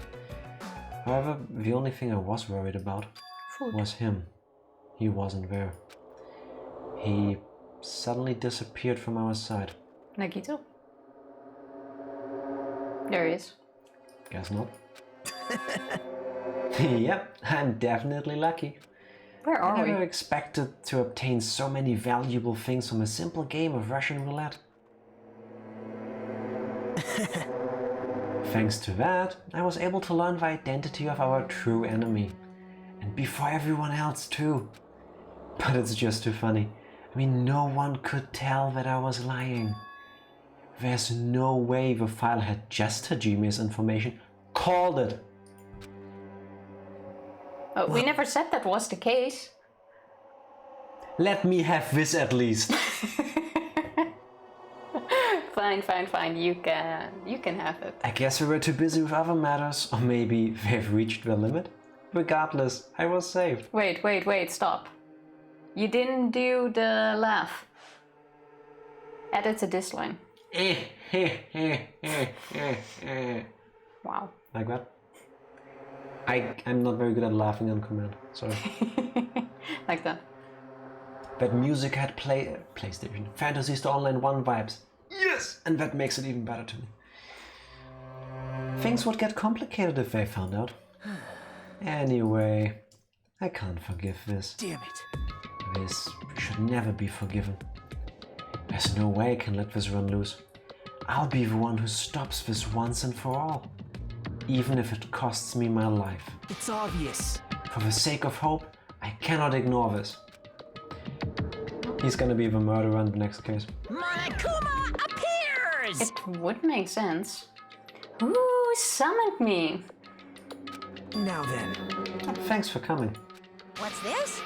However, the only thing I was worried about was him. He wasn't there. He suddenly disappeared from our side. Nagito? There he is. Guess not. Yep, I'm definitely lucky. Where are I we? never expected to obtain so many valuable things from a simple game of Russian roulette. Thanks to that, I was able to learn the identity of our true enemy. And before everyone else too. But it's just too funny. I mean, no one could tell that I was lying. There's no way the file had just Hajime's information. Called it! Oh, we never said that was the case. Let me have this at least. Fine. You can have it. I guess we were too busy with other matters, or maybe they've reached their limit. Regardless, I was saved. Wait, stop. You didn't do the laugh. Add it to this line. Wow. Like that? I'm not very good at laughing on command, sorry. Like that. That music had PlayStation, Phantasy Star Online 1 vibes. Yes! And that makes it even better to me. Things would get complicated if they found out. Anyway, I can't forgive this. Damn it. This should never be forgiven. There's no way I can let this run loose. I'll be the one who stops this once and for all. Even if it costs me my life. It's obvious. For the sake of hope, I cannot ignore this. He's gonna be the murderer in the next case. Monokuma appears! It would make sense. Who summoned me? Now then. Thanks for coming. What's this?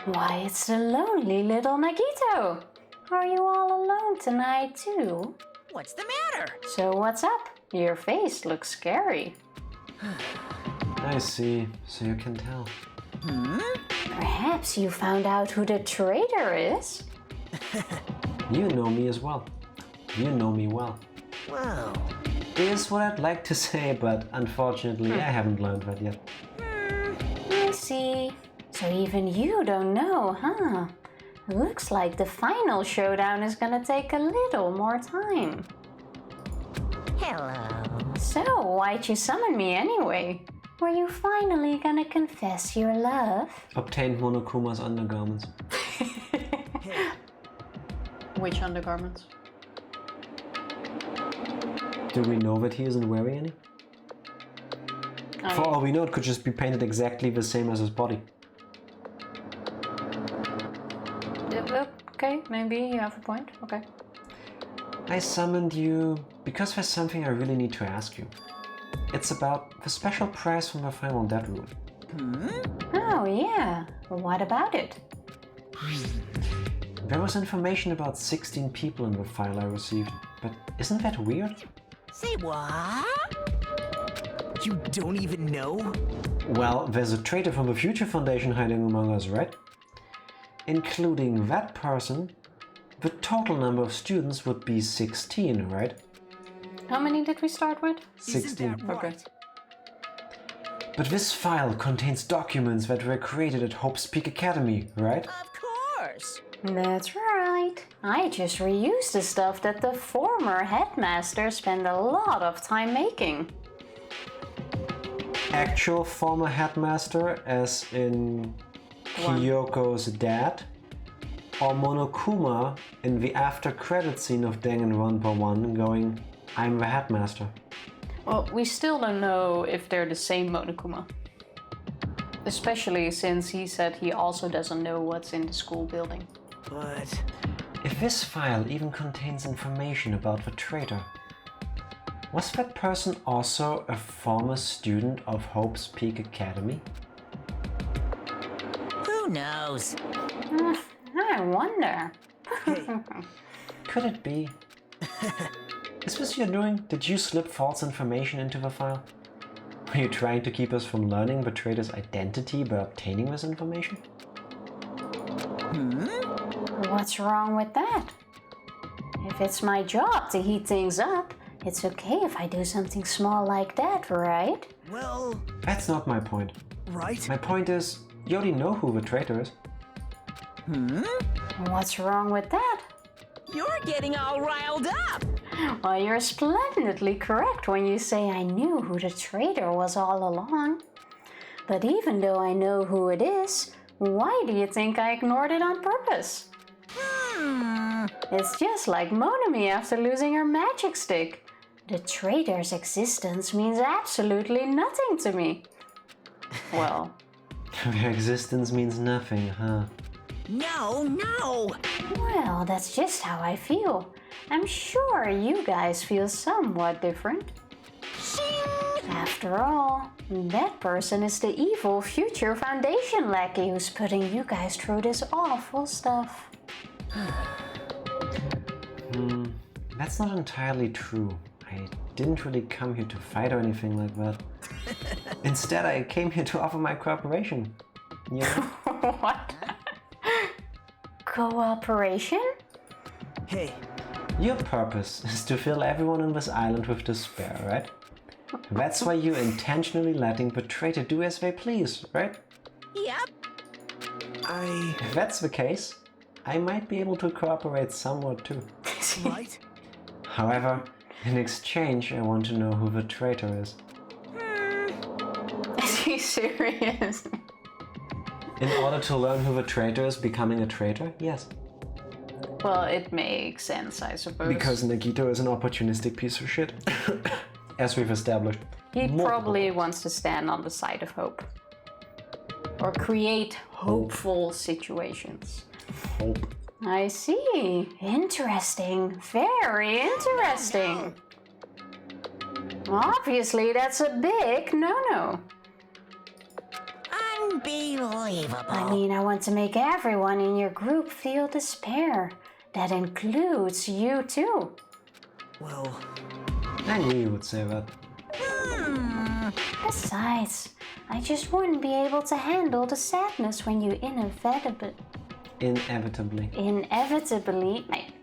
Why, it's the lonely little Nagito. Are you all alone tonight too? What's the matter? So what's up? Your face looks scary. I see, so you can tell. Perhaps you found out who the traitor is? You know me as well. You know me well. Well. Is what I'd like to say, but unfortunately I haven't learned that yet. I see. So even you don't know, huh? Looks like the final showdown is gonna take a little more time. Hello. So, why'd you summon me anyway? Were you finally gonna confess your love? Obtained Monokuma's undergarments. Which undergarments? Do we know that he isn't wearing any? For all we know, it could just be painted exactly the same as his body. Okay, maybe you have a point. Okay. I summoned you because there's something I really need to ask you. It's about the special prize from the final dead room. Oh, yeah. What about it? There was information about 16 people in the file I received, but isn't that weird? Say what? You don't even know? Well, there's a traitor from the Future Foundation hiding among us, right? Including that person, the total number of students would be 16, right? How many did we start with? 16. Okay. But this file contains documents that were created at Hope's Peak Academy, right? Of course. That's right. I just reused the stuff that the former headmaster spent a lot of time making. Actual former headmaster, as in Kyoko's dad? Or Monokuma in the after credit scene of Danganronpa 1 going, I'm the headmaster? Well, we still don't know if they're the same Monokuma. Especially since he said he also doesn't know what's in the school building. But if this file even contains information about the traitor, was that person also a former student of Hope's Peak Academy? Who knows? I wonder. Could it be? Is this your doing? Did you slip false information into the file? Were you trying to keep us from learning the traitor's identity by obtaining this information? What's wrong with that? If it's my job to heat things up, it's okay if I do something small like that, right? Well, That's not my point. right? My point is, you already know who the traitor is. What's wrong with that? You're getting all riled up. Well, you're splendidly correct when you say I knew who the traitor was all along. But even though I know who it is, why do you think I ignored it on purpose? It's just like Monami after losing her magic stick. The traitor's existence means absolutely nothing to me. Well, Their existence means nothing, huh? No. well, that's just how I feel. I'm sure you guys feel somewhat different. After all, that person is the evil future Foundation lackey who's putting you guys through this awful stuff. That's not entirely true. I didn't really come here to fight or anything like that. Instead, I came here to offer my cooperation. You know? What? Cooperation? Hey, Your purpose is to fill everyone on this island with despair, right? That's why you're intentionally letting the traitor do as they please, right? Yep. If that's the case, I might be able to cooperate somewhat too. right? However, in exchange, I want to know who the traitor is. Is he serious? In order to learn who the traitor is becoming a traitor? Yes. Well, it makes sense, I suppose. Because Nagito is an opportunistic piece of shit. As we've established. He multiple probably times. wants to stand on the side of hope. Or create hopeful situations. Hope. I see. Interesting. Very interesting. Obviously, that's a big no-no. Unbelievable. I mean, I want to make everyone in your group feel despair. That includes you too. Well, I knew you would say that. Besides, I just wouldn't be able to handle the sadness when you inevitably,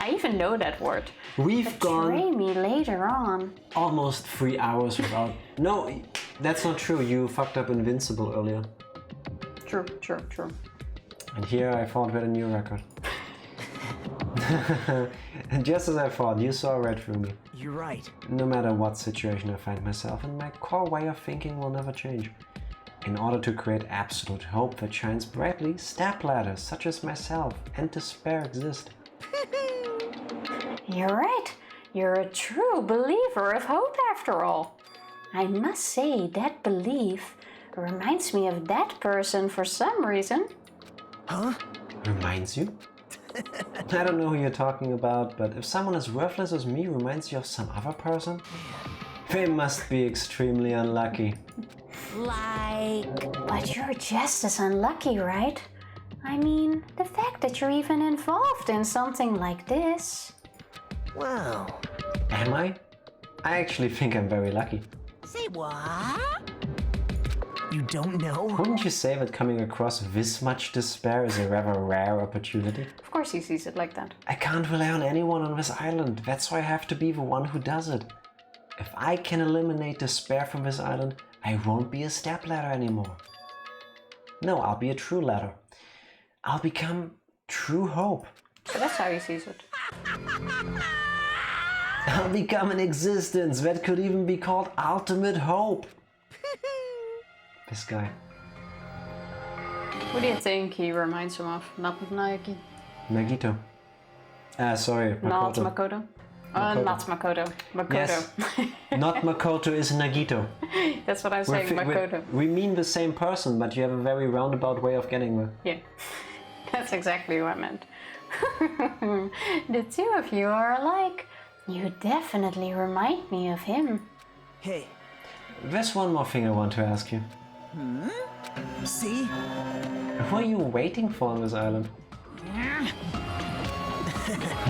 I even know that word, We've betray gone me later on. almost 3 hours without... No, that's not true. You fucked up Invincible earlier. True. And here I thought we had a new record. And just as I thought, you saw right through me. you're right. No matter what situation I find myself in, my core way of thinking will never change. In order to create absolute hope that shines brightly, stepladders such as myself and despair exist. You're right. You're a true believer of hope after all. I must say that belief reminds me of that person for some reason. Huh? Reminds you? I don't know who you're talking about, but if someone as worthless as me reminds you of some other person, they must be extremely unlucky. But you're just as unlucky, right? I mean, the fact that you're even involved in something like this. Well, Am I? I actually think I'm very lucky. Say what? you don't know? Wouldn't you say that coming across this much despair is a rather rare opportunity? Of course he sees it like that. I can't rely on anyone on this island. That's why I have to be the one who does it. If I can eliminate despair from this island, I won't be a stepladder anymore. No, I'll be a true ladder. I'll become true hope. So that's how he sees it. I'll become an existence that could even be called ultimate hope. This guy. Who do you think he reminds him of? Not Nagi? Nagito. Sorry, Makoto. Not Makoto? Not Makoto. Makoto. Yes. Not Makoto is Nagito. That's what I was saying, Makoto. We mean the same person, but you have a very roundabout way of getting there. Yeah, that's exactly what I meant. The two of you are alike. You definitely remind me of him. Hey, There's one more thing I want to ask you. see? Who are you waiting for on this island?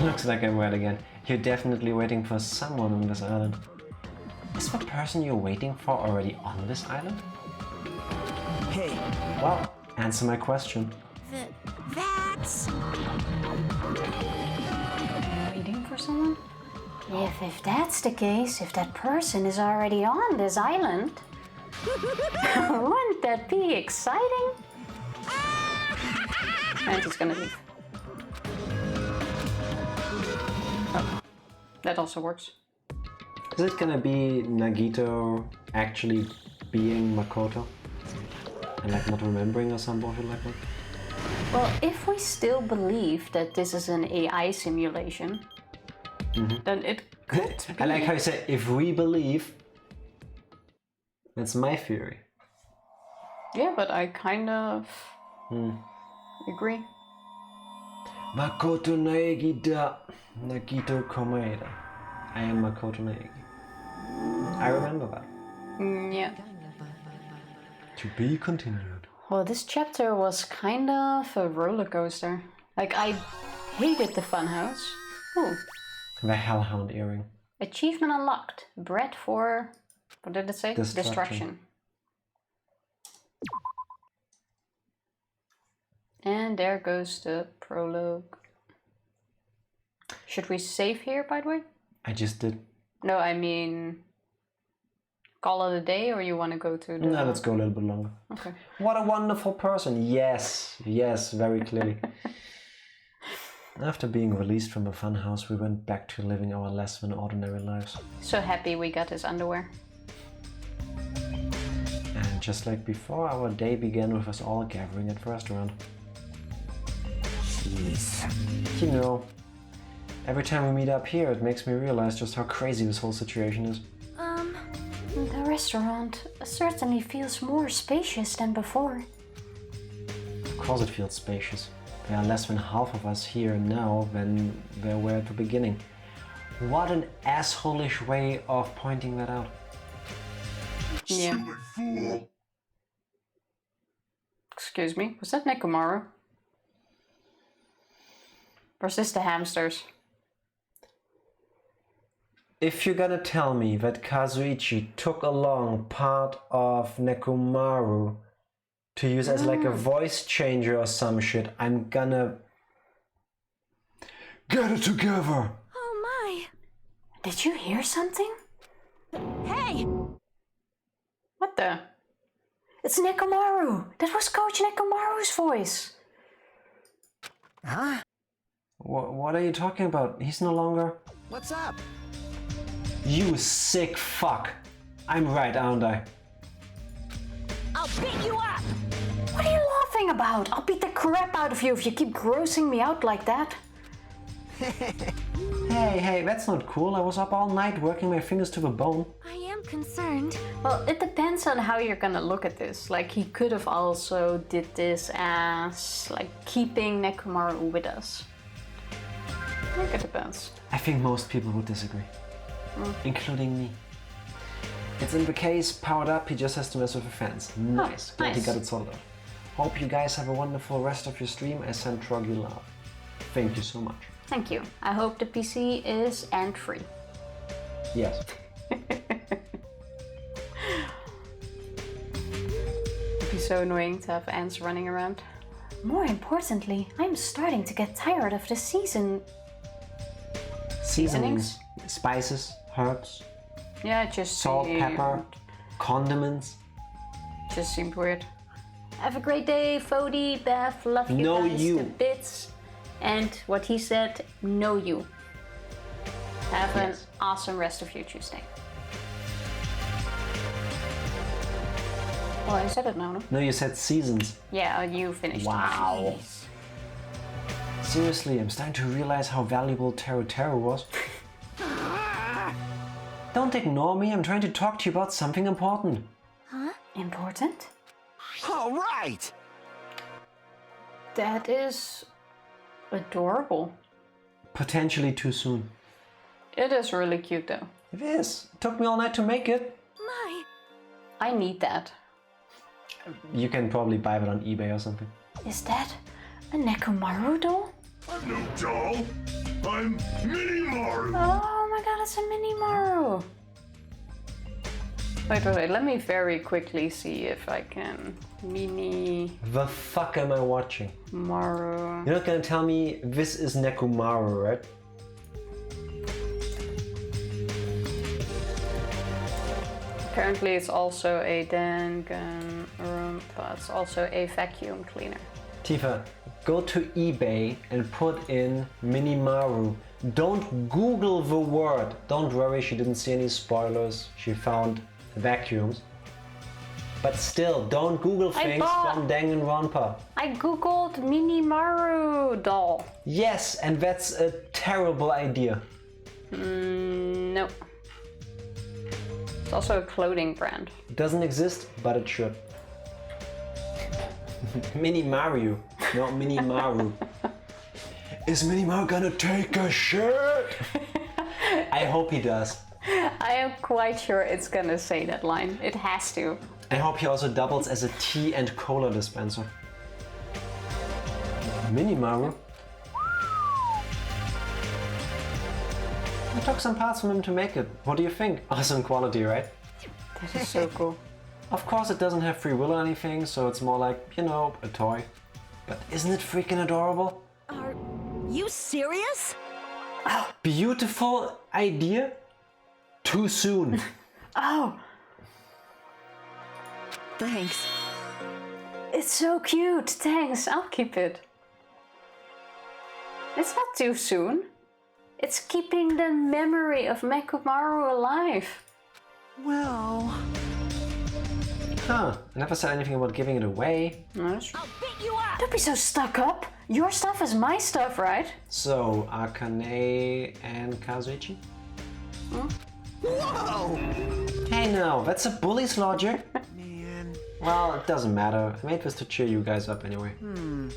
Looks like I'm right again. You're definitely waiting for someone on this island. Is the person you're waiting for already on this island? Hey, Well, answer my question. That's... Waiting for someone? If that's the case, if that person is already on this island, wouldn't that be exciting? And he's gonna leave. Oh, that also works. Is it gonna be Nagito actually being Makoto? And like not remembering or some bullshit like that? Well, if we still believe that this is an AI simulation, then it could be. I like how you say, if we believe. That's my theory. Yeah, but I kind of agree. Makoto Naegi da Nagito Komaeda. I am Makoto Naegi. I remember that. Yeah. To be continued. Well, this chapter was kind of a roller coaster. Like, I hated the funhouse. Oh, The Hellhound earring. achievement unlocked. Bread for, what did it say? Destruction. And there goes the prologue. Should we save here, by the way? I just did. No, I mean, call it a day, or you want to go to the... No, let's go a little bit longer. Okay. What a wonderful person. Yes, yes, very clearly. After being released from the funhouse, we went back to living our less than ordinary lives. So happy we got his underwear. And just like before, our day began with us all gathering at the restaurant. jeez. You know, every time we meet up here, it makes me realize just how crazy this whole situation is. The restaurant certainly feels more spacious than before. Of course it feels spacious. There are less than half of us here now than there were at the beginning. What an asshole-ish way of pointing that out. Yeah. Stupid fool. Excuse me, was that Nekomaru? Or is this the hamsters? If you're gonna tell me that Kazuichi took along part of Nekomaru to use as like a voice changer or some shit, I'm gonna... Get it together! Oh my! Did you hear something? Hey! What the? It's Nekomaru! That was Coach Nekomaru's voice! Huh? What are you talking about? He's no longer... What's up? You sick fuck! I'm right, aren't I? I'll beat you up! What are you laughing about? I'll beat the crap out of you if you keep grossing me out like that. Hey, that's not cool. I was up all night working my fingers to the bone. I am concerned. Well, it depends on how you're gonna look at this. Like, he could have also did this as, like, keeping Nekomaru with us. I think it depends. I think most people would disagree. Including me. It's in the case, powered up, he just has to mess with the fans. Nice. Glad he nice. got it sorted out. Hope you guys have a wonderful rest of your stream. I send Troggy love. Thank you so much. Thank you. I hope the PC is ant-free. Yes. It'd be so annoying to have ants running around. More importantly, I'm starting to get tired of the Seasonings, spices, herbs, Yeah, it just salt, seemed- pepper, condiments. Just seemed weird. Have a great day, Fody, Beth, love you No, guys you. to bits. And what he said, know you. Have an Yes. awesome rest of your Tuesday. Well, I said it now, no? No, you said seasons. Yeah, you finished. Wow. Seriously, I'm starting to realize how valuable Teru was. Don't ignore me, I'm trying to talk to you about something important. Important? All right! That is adorable. Potentially too soon. It is really cute though. It is. It took me all night to make it. My! I need that. You can probably buy it on eBay or something. Is that a Nekomaru doll? I'm no doll. I'm Mini-Maru. Oh my god, it's a Mini-Maru. Wait, let me very quickly see if I can Mini-Maru. The fuck am I watching? You're not gonna tell me this is Nekomaru, right? Apparently it's also a Danganronpa. It's also a vacuum cleaner. Tifa, go to eBay and put in Mini-Maru. Don't Google the word. Don't worry, she didn't see any spoilers. She found vacuums. But still, don't Google things from Danganronpa. I googled Mini-Maru doll. Yes, and that's a terrible idea. No. It's also a clothing brand. It doesn't exist, but it should. Mini-Maru, not Mini-Maru. Is Mini-Maru gonna take a shit? I hope he does. I am quite sure it's gonna say that line. It has to. I hope he also doubles as a tea and cola dispenser. Mini-Maru? I took some parts from him to make it. What do you think? Awesome quality, right? That is so cool. Of course it doesn't have free will or anything, so it's more like, you know, a toy. But isn't it freaking adorable? Are you serious? Beautiful idea? Too soon. Oh! Thanks. It's so cute. Thanks. I'll keep it. It's not too soon. It's keeping the memory of Nekomaru alive. Well... Huh, I never said anything about giving it away. I'll beat you up! Don't be so stuck up. Your stuff is my stuff, right? So, Akane and Kazuichi? Whoa! Hey no, that's a bully's logic. Man. Well, it doesn't matter. I made this to cheer you guys up anyway.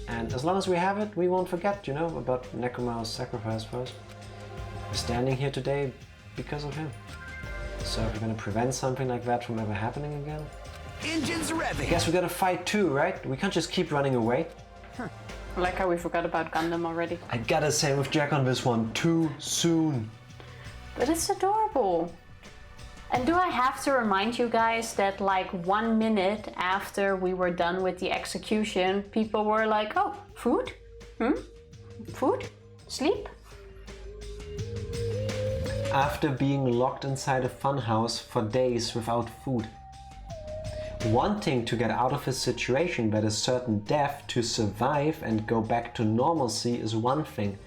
And as long as we have it, we won't forget, you know, about Nekomaru's sacrifice for us. We're standing here today because of him. So if we're gonna prevent something like that from ever happening again, Engines revving. I guess we gotta fight too, right? We can't just keep running away. I like how we forgot about Gundam already. I gotta say with Jack on this one, too soon. But it's adorable. And do I have to remind you guys that like 1 minute after we were done with the execution, people were like, oh, food? Food? Sleep? After being locked inside a funhouse for days without food. Wanting to get out of a situation that is certain death to survive and go back to normalcy is one thing.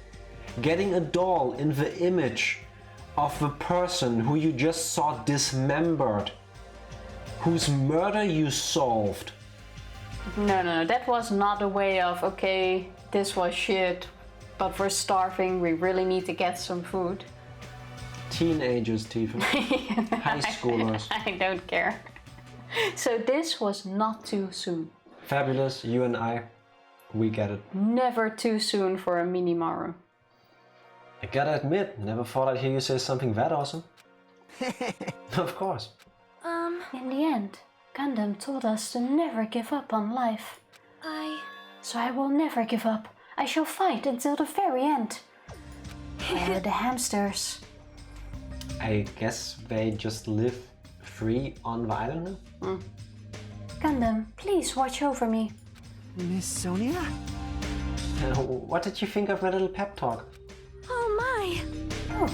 Getting a doll in the image of the person who you just saw dismembered, whose murder you solved. No, that was not a way of, okay, this was shit, but we're starving, we really need to get some food. Teenagers, Tifa. High schoolers. I don't care. So this was not too soon. Fabulous, you and I, we get it. Never too soon for a Mini-Maru. I gotta admit, never thought I'd hear you say something that awesome. Of course. In the end, Gundam told us to never give up on life. So I will never give up. I shall fight until the very end. The hamsters. I guess they just live free on the island now? Gundam, please watch over me. Miss Sonia? What did you think of my little pep talk? Oh my! Oh,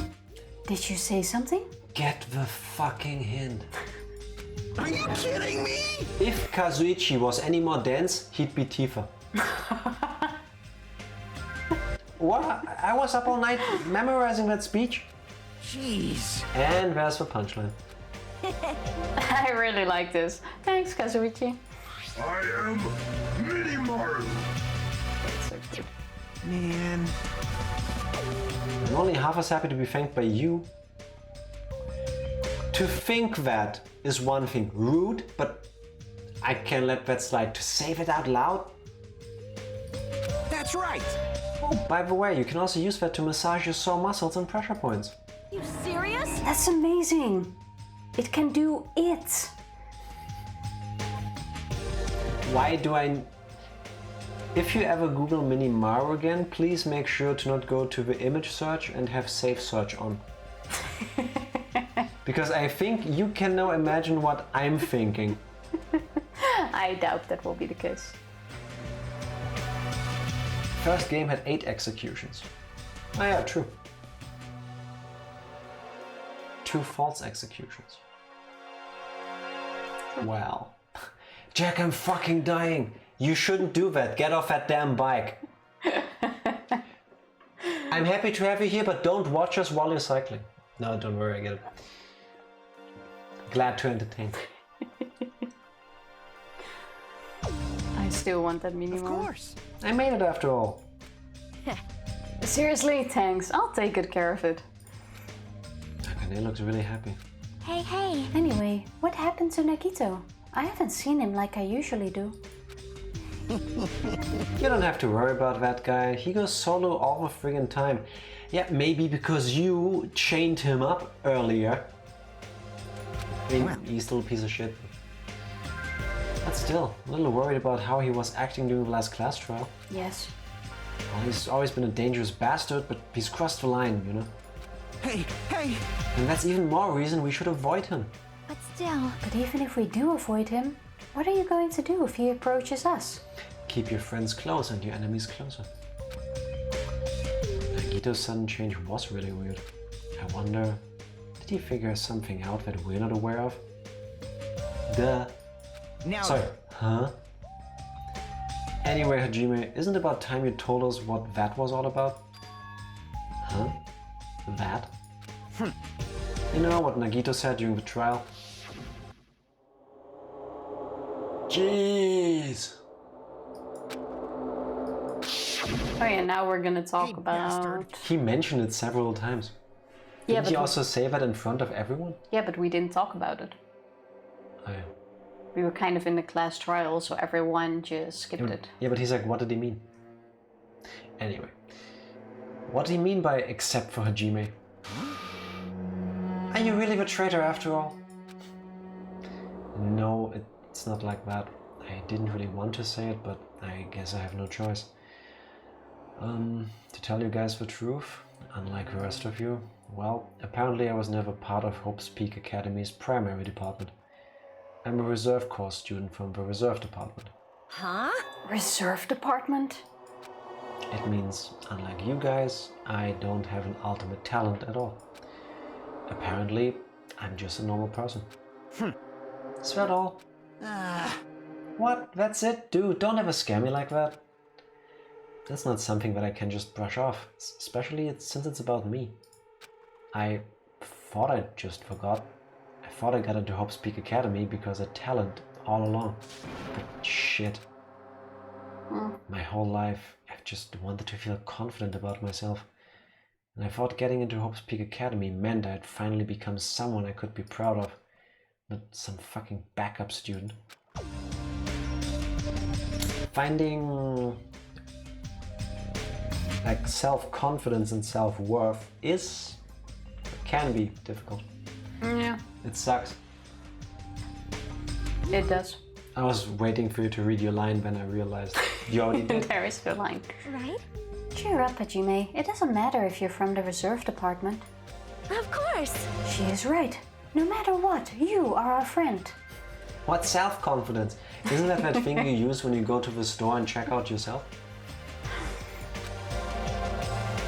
did you say something? Get the fucking hint. Are you kidding me? If Kazuichi was any more dense, he'd be Tifa. What? I was up all night memorizing that speech. Jeez. And there's the punchline. I really like this. Thanks, Kazuichi. I am Mini-Maru. That's so cute. Man. I'm only half as happy to be thanked by you. To think that is one thing. Rude, but I can let that slide. To say that out loud? That's right. Oh, by the way, you can also use that to massage your sore muscles and pressure points. You serious? That's amazing. It can do it. Why do I... If you ever Google Minimaru again, please make sure to not go to the image search and have safe search on. Because I think you can now imagine what I'm thinking. I doubt that will be the case. First game had 8 executions. Oh yeah, true. 2 false executions. Wow. Jack, I'm fucking dying. You shouldn't do that. Get off that damn bike. I'm happy to have you here, but don't watch us while you're cycling. No, don't worry, I get it. Glad to entertain. I still want that mini. Of course. I made it after all. Seriously, thanks. I'll take good care of it. Akane looks really happy. Hey. Anyway, what happened to Nagito? I haven't seen him like I usually do. You don't have to worry about that guy. He goes solo all the friggin' time. Yeah, maybe because you chained him up earlier. I mean, he's still a piece of shit. But still, a little worried about how he was acting during the last class trial. Yes. Well, he's always been a dangerous bastard, but he's crossed the line, you know? Hey! And that's even more reason we should avoid him. But still, But even if we do avoid him, what are you going to do if he approaches us? Keep your friends close and your enemies closer. Nagito's sudden change was really weird. I wonder, did he figure something out that we're not aware of? Duh. Now Sorry, huh? Anyway, Hajime, isn't it about time you told us what that was all about? Huh? That? You know what Nagito said during the trial? Jeez! Oh yeah, now we're gonna talk Hey, about... bastard. He mentioned it several times. Yeah, Didn't he but also say that in front of everyone? yeah, but we didn't talk about it. Oh, yeah. We were kind of in the class trial, so everyone just skipped it. Yeah, but he's like, what did he mean? Anyway, what did he mean by except for Hajime? Are you really the traitor after all? No, it's not like that. I didn't really want to say it, but I guess I have no choice. To tell you guys the truth, unlike the rest of you, well, apparently I was never part of Hope's Peak Academy's primary department. I'm a reserve course student from the reserve department. Huh? Reserve department? It means, unlike you guys, I don't have an ultimate talent at all. Apparently, I'm just a normal person. Is that all? What? That's it? Dude, don't ever scare me like that. That's not something that I can just brush off, especially since it's about me. I thought I just forgot. I thought I got into Hope's Peak Academy because of talent all along. But shit. My whole life, I've just wanted to feel confident about myself. And I thought getting into Hope's Peak Academy meant I'd finally become someone I could be proud of. Not some fucking backup student. Finding like self-confidence and self-worth can be difficult. Yeah, It sucks. it does. I was waiting for you to read your line when I realized you already did. There is the line. right? Cheer up, Hajime. It doesn't matter if you're from the reserve department. Of course. She is right. No matter what, you are our friend. What self-confidence? Isn't that thing you use when you go to the store and check out yourself?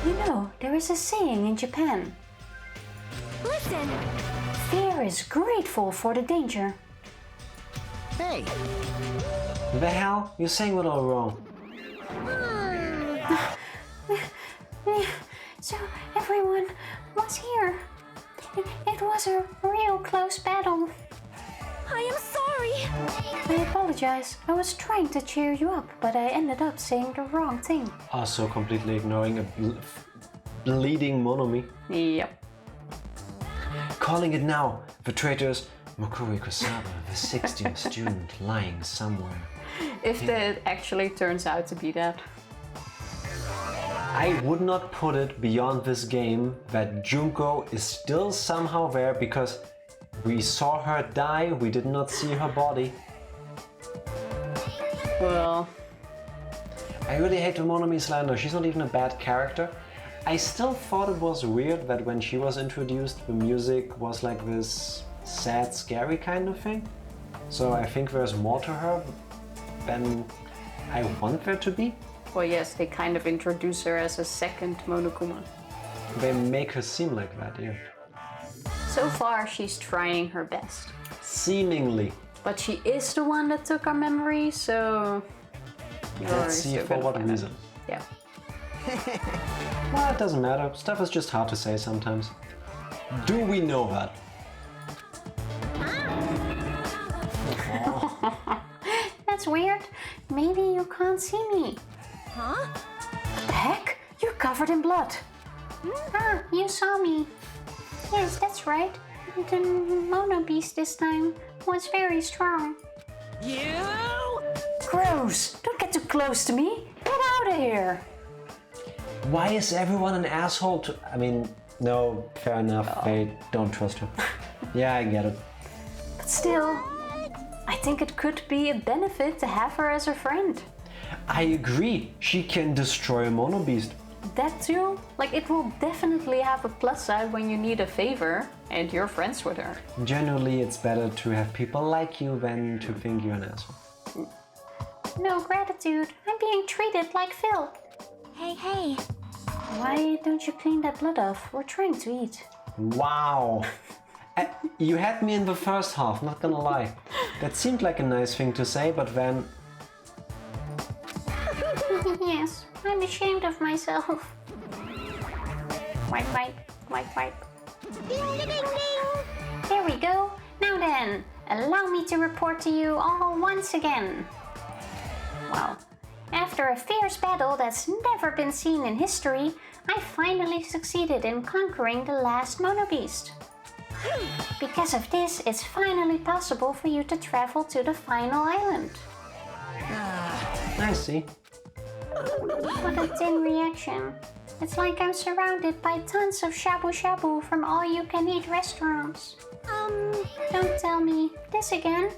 You know, there is a saying in Japan. Listen. Fear is grateful for the danger. Hey! The hell? You're saying it all wrong. So everyone was here. It was a real close battle. I am sorry. I apologize. I was trying to cheer you up, but I ended up saying the wrong thing. Also completely ignoring a bleeding Monomi. Yep. Calling it now. The traitors, Mokuri Kosawa, the 16th student lying somewhere. If that actually turns out to be that. I would not put it beyond this game that Junko is still somehow there because we saw her die, we did not see her body. Well, I really hate Tomonomi slander. She's not even a bad character. I still thought it was weird that when she was introduced, the music was like this sad, scary kind of thing. So I think there's more to her than I want there to be. Well, yes, they kind of introduce her as a second Monokuma. They make her seem like that, yeah. So far, she's trying her best. Seemingly. But she is the one that took our memory, so... Let's see for what reason. Yeah. Well, it doesn't matter. Stuff is just hard to say sometimes. Do we know that? That's weird. Maybe you can't see me. Huh? What the heck? You're covered in blood. Ah, you saw me. Yes, that's right. The Mono Beast this time was very strong. You? Gross! Don't get too close to me. Get out of here. Why is everyone an asshole to... I mean, no, fair enough. They don't trust her. Yeah, I get it. But still, I think it could be a benefit to have her as a friend. I agree. She can destroy a Mono Beast. That too? Like, it will definitely have a plus side when you need a favor and you're friends with her. Generally, it's better to have people like you than to think you're an asshole. No gratitude. I'm being treated like filth. Hey. Why don't you clean that blood off? We're trying to eat. Wow. You had me in the first half, not gonna lie. That seemed like a nice thing to say, but then... Yes, I'm ashamed of myself. Wipe. Ding, ding, ding. There we go. Now then, allow me to report to you all once again. Wow. After a fierce battle that's never been seen in history, I finally succeeded in conquering the last Mono Beast. Because of this, it's finally possible for you to travel to the final island. I see. What a thin reaction. It's like I'm surrounded by tons of shabu shabu from all-you-can-eat restaurants. Don't tell me this again.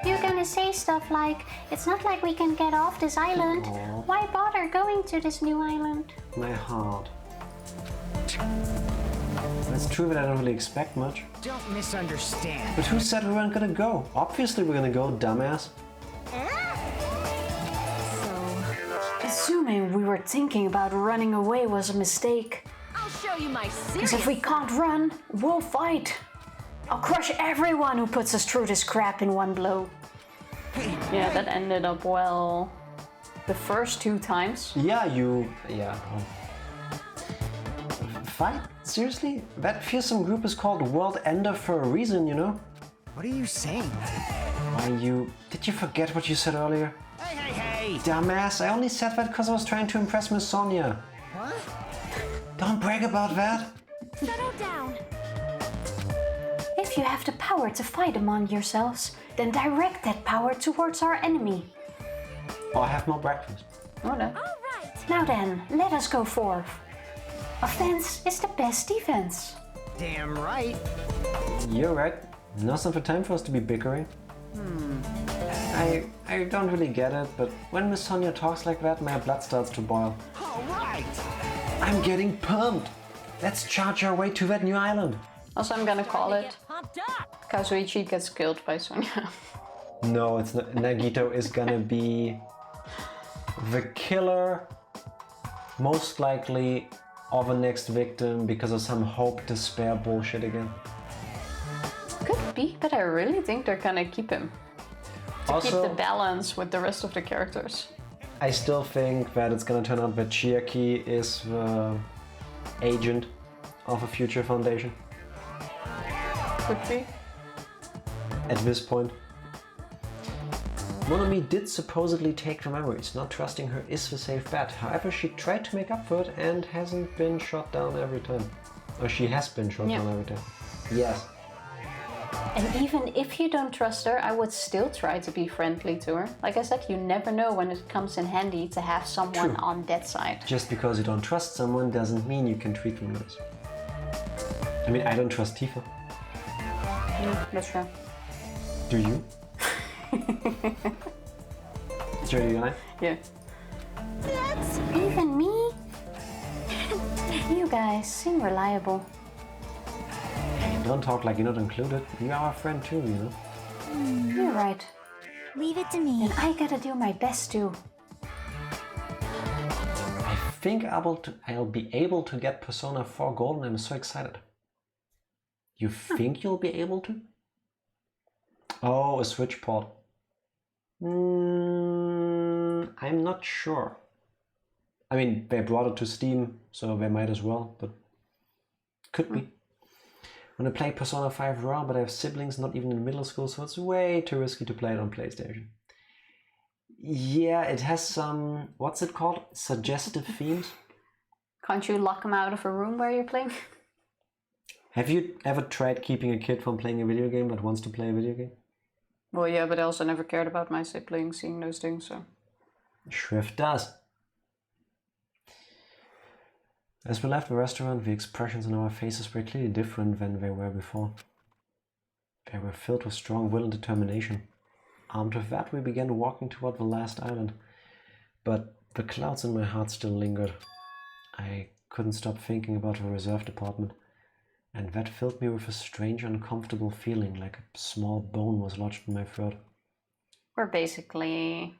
You're gonna say stuff like, it's not like we can get off this island. Aww. Why bother going to this new island? My heart. It's true that I don't really expect much. Don't misunderstand. But who said we weren't gonna go? Obviously we're gonna go, dumbass. Assuming we were thinking about running away was a mistake. I'll show you my Because serious... if we can't run, we'll fight. I'll crush everyone who puts us through this crap in one blow. Yeah, that ended up well. The first 2 times. Yeah. Fight? Seriously? That fearsome group is called World Ender for a reason, you know? What are you saying? Did you forget what you said earlier? Hey! Dumbass, I only said that because I was trying to impress Miss Sonia. What? Don't brag about that. Settle down. If you have the power to fight among yourselves, then direct that power towards our enemy. Or have more breakfast. Oh no. All right. Now then, let us go forth. Offense is the best defense. Damn right. You're right. Now's not the time for us to be bickering. I don't really get it, but when Miss Sonia talks like that, my blood starts to boil. All right. I'm getting pumped. Let's charge our way to that new island. Also, I'm gonna call it. Get pumped up. Kazuichi gets killed by Sonia. No, it's not. Nagito is gonna be the killer, most likely, of a next victim because of some hope despair bullshit again. Could be, but I really think they're gonna keep him. To keep Also, the balance with the rest of the characters. I still think that it's gonna turn out that Chiaki is the agent of a future foundation. Could be. At this point. Monomi did supposedly take the memories. Not trusting her is the safe bet. However, she tried to make up for it and hasn't been shot down every time. Or she has been shot down every time. Yes. And even if you don't trust her, I would still try to be friendly to her. Like I said, you never know when it comes in handy to have someone True. on that side. Just because you don't trust someone doesn't mean you can treat them nice. I mean, I don't trust Tifa. That's true. Do you? Jody and I? Yeah. That's... Even me? You guys seem reliable. Hey, don't talk like you're not included. You're our friend too, you know? You're right. Leave it to me. And I gotta do my best too. I think I'll be able to get Persona 4 Golden. I'm so excited. You think you'll be able to? Oh, a Switch port. I'm not sure. I mean, they brought it to Steam, so they might as well, but could be. I want to play Persona 5 Raw, but I have siblings not even in middle school, so it's way too risky to play it on PlayStation. Yeah, it has some, what's it called? Suggestive themes? Can't you lock them out of a room where you're playing? Have you ever tried keeping a kid from playing a video game but wants to play a video game? Well, yeah, but I also never cared about my siblings seeing those things, so... Shrift does. As we left the restaurant, the expressions on our faces were clearly different than they were before. They were filled with strong will and determination. Armed with that, we began walking toward the last island. But the clouds in my heart still lingered. I couldn't stop thinking about the reserve department, and that filled me with a strange, uncomfortable feeling, like a small bone was lodged in my throat. We're basically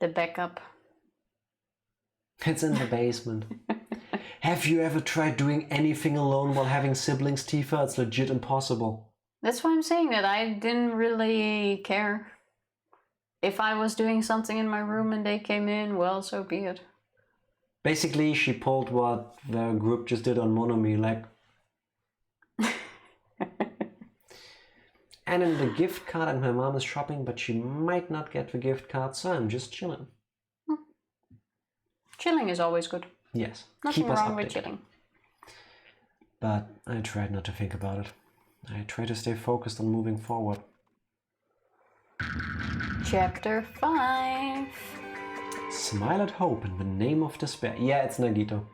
the backup. It's in the basement. Have you ever tried doing anything alone while having siblings, Tifa? It's legit impossible. That's why I'm saying that I didn't really care. If I was doing something in my room and they came in, well, so be it. Basically, she pulled what the group just did on Monomi, like... And in the gift card, and my mom is shopping, but she might not get the gift card, so I'm just chilling. Chilling is always good. Yes. Nothing keep us wrong updated. with chilling. But I tried not to think about it. I tried to stay focused on moving forward. Chapter 5. Smile at hope in the name of despair. Yeah, it's Nagito.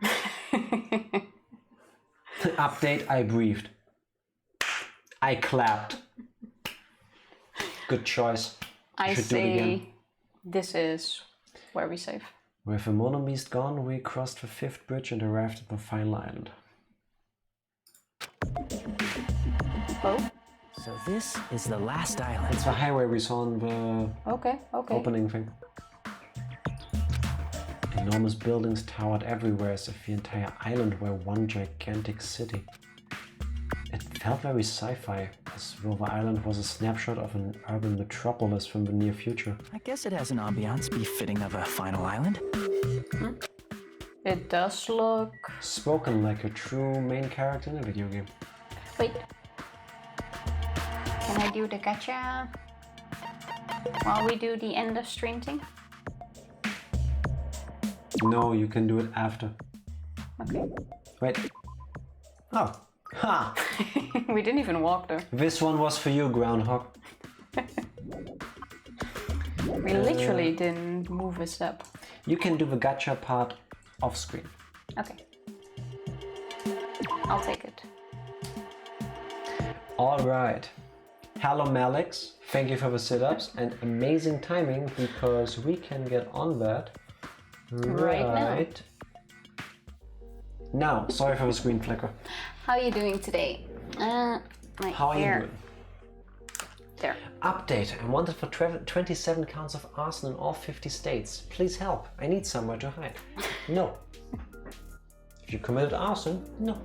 Update, I breathed. I clapped. Good choice. I should do it again. say this is where we save. With the Monobeast gone, we crossed the 5th bridge and arrived at the final island. Oh, So this is the last island. It's the highway we saw in the okay. opening thing. Enormous buildings towered everywhere as if the entire island were one gigantic city. It felt very sci-fi, as though the island was a snapshot of an urban metropolis from the near future. I guess it has an ambiance befitting of a final island. It does look... Spoken like a true main character in a video game. Wait. Can I do the gacha while we do the end of stream thing? No, you can do it after. Okay. Wait. Oh. Ha! We didn't even walk there. This one was for you, Groundhog. We literally didn't move a step. You can do the gacha part off screen. Okay. I'll take it. Alright. Hello Malix, thank you for the sit-ups and amazing timing because we can get on that right now. Sorry for the screen flicker. How are you doing today? My How are hair. you doing? There. Update. I'm wanted for 27 counts of arson in all 50 states. Please help. I need somewhere to hide. No. If you committed arson, no.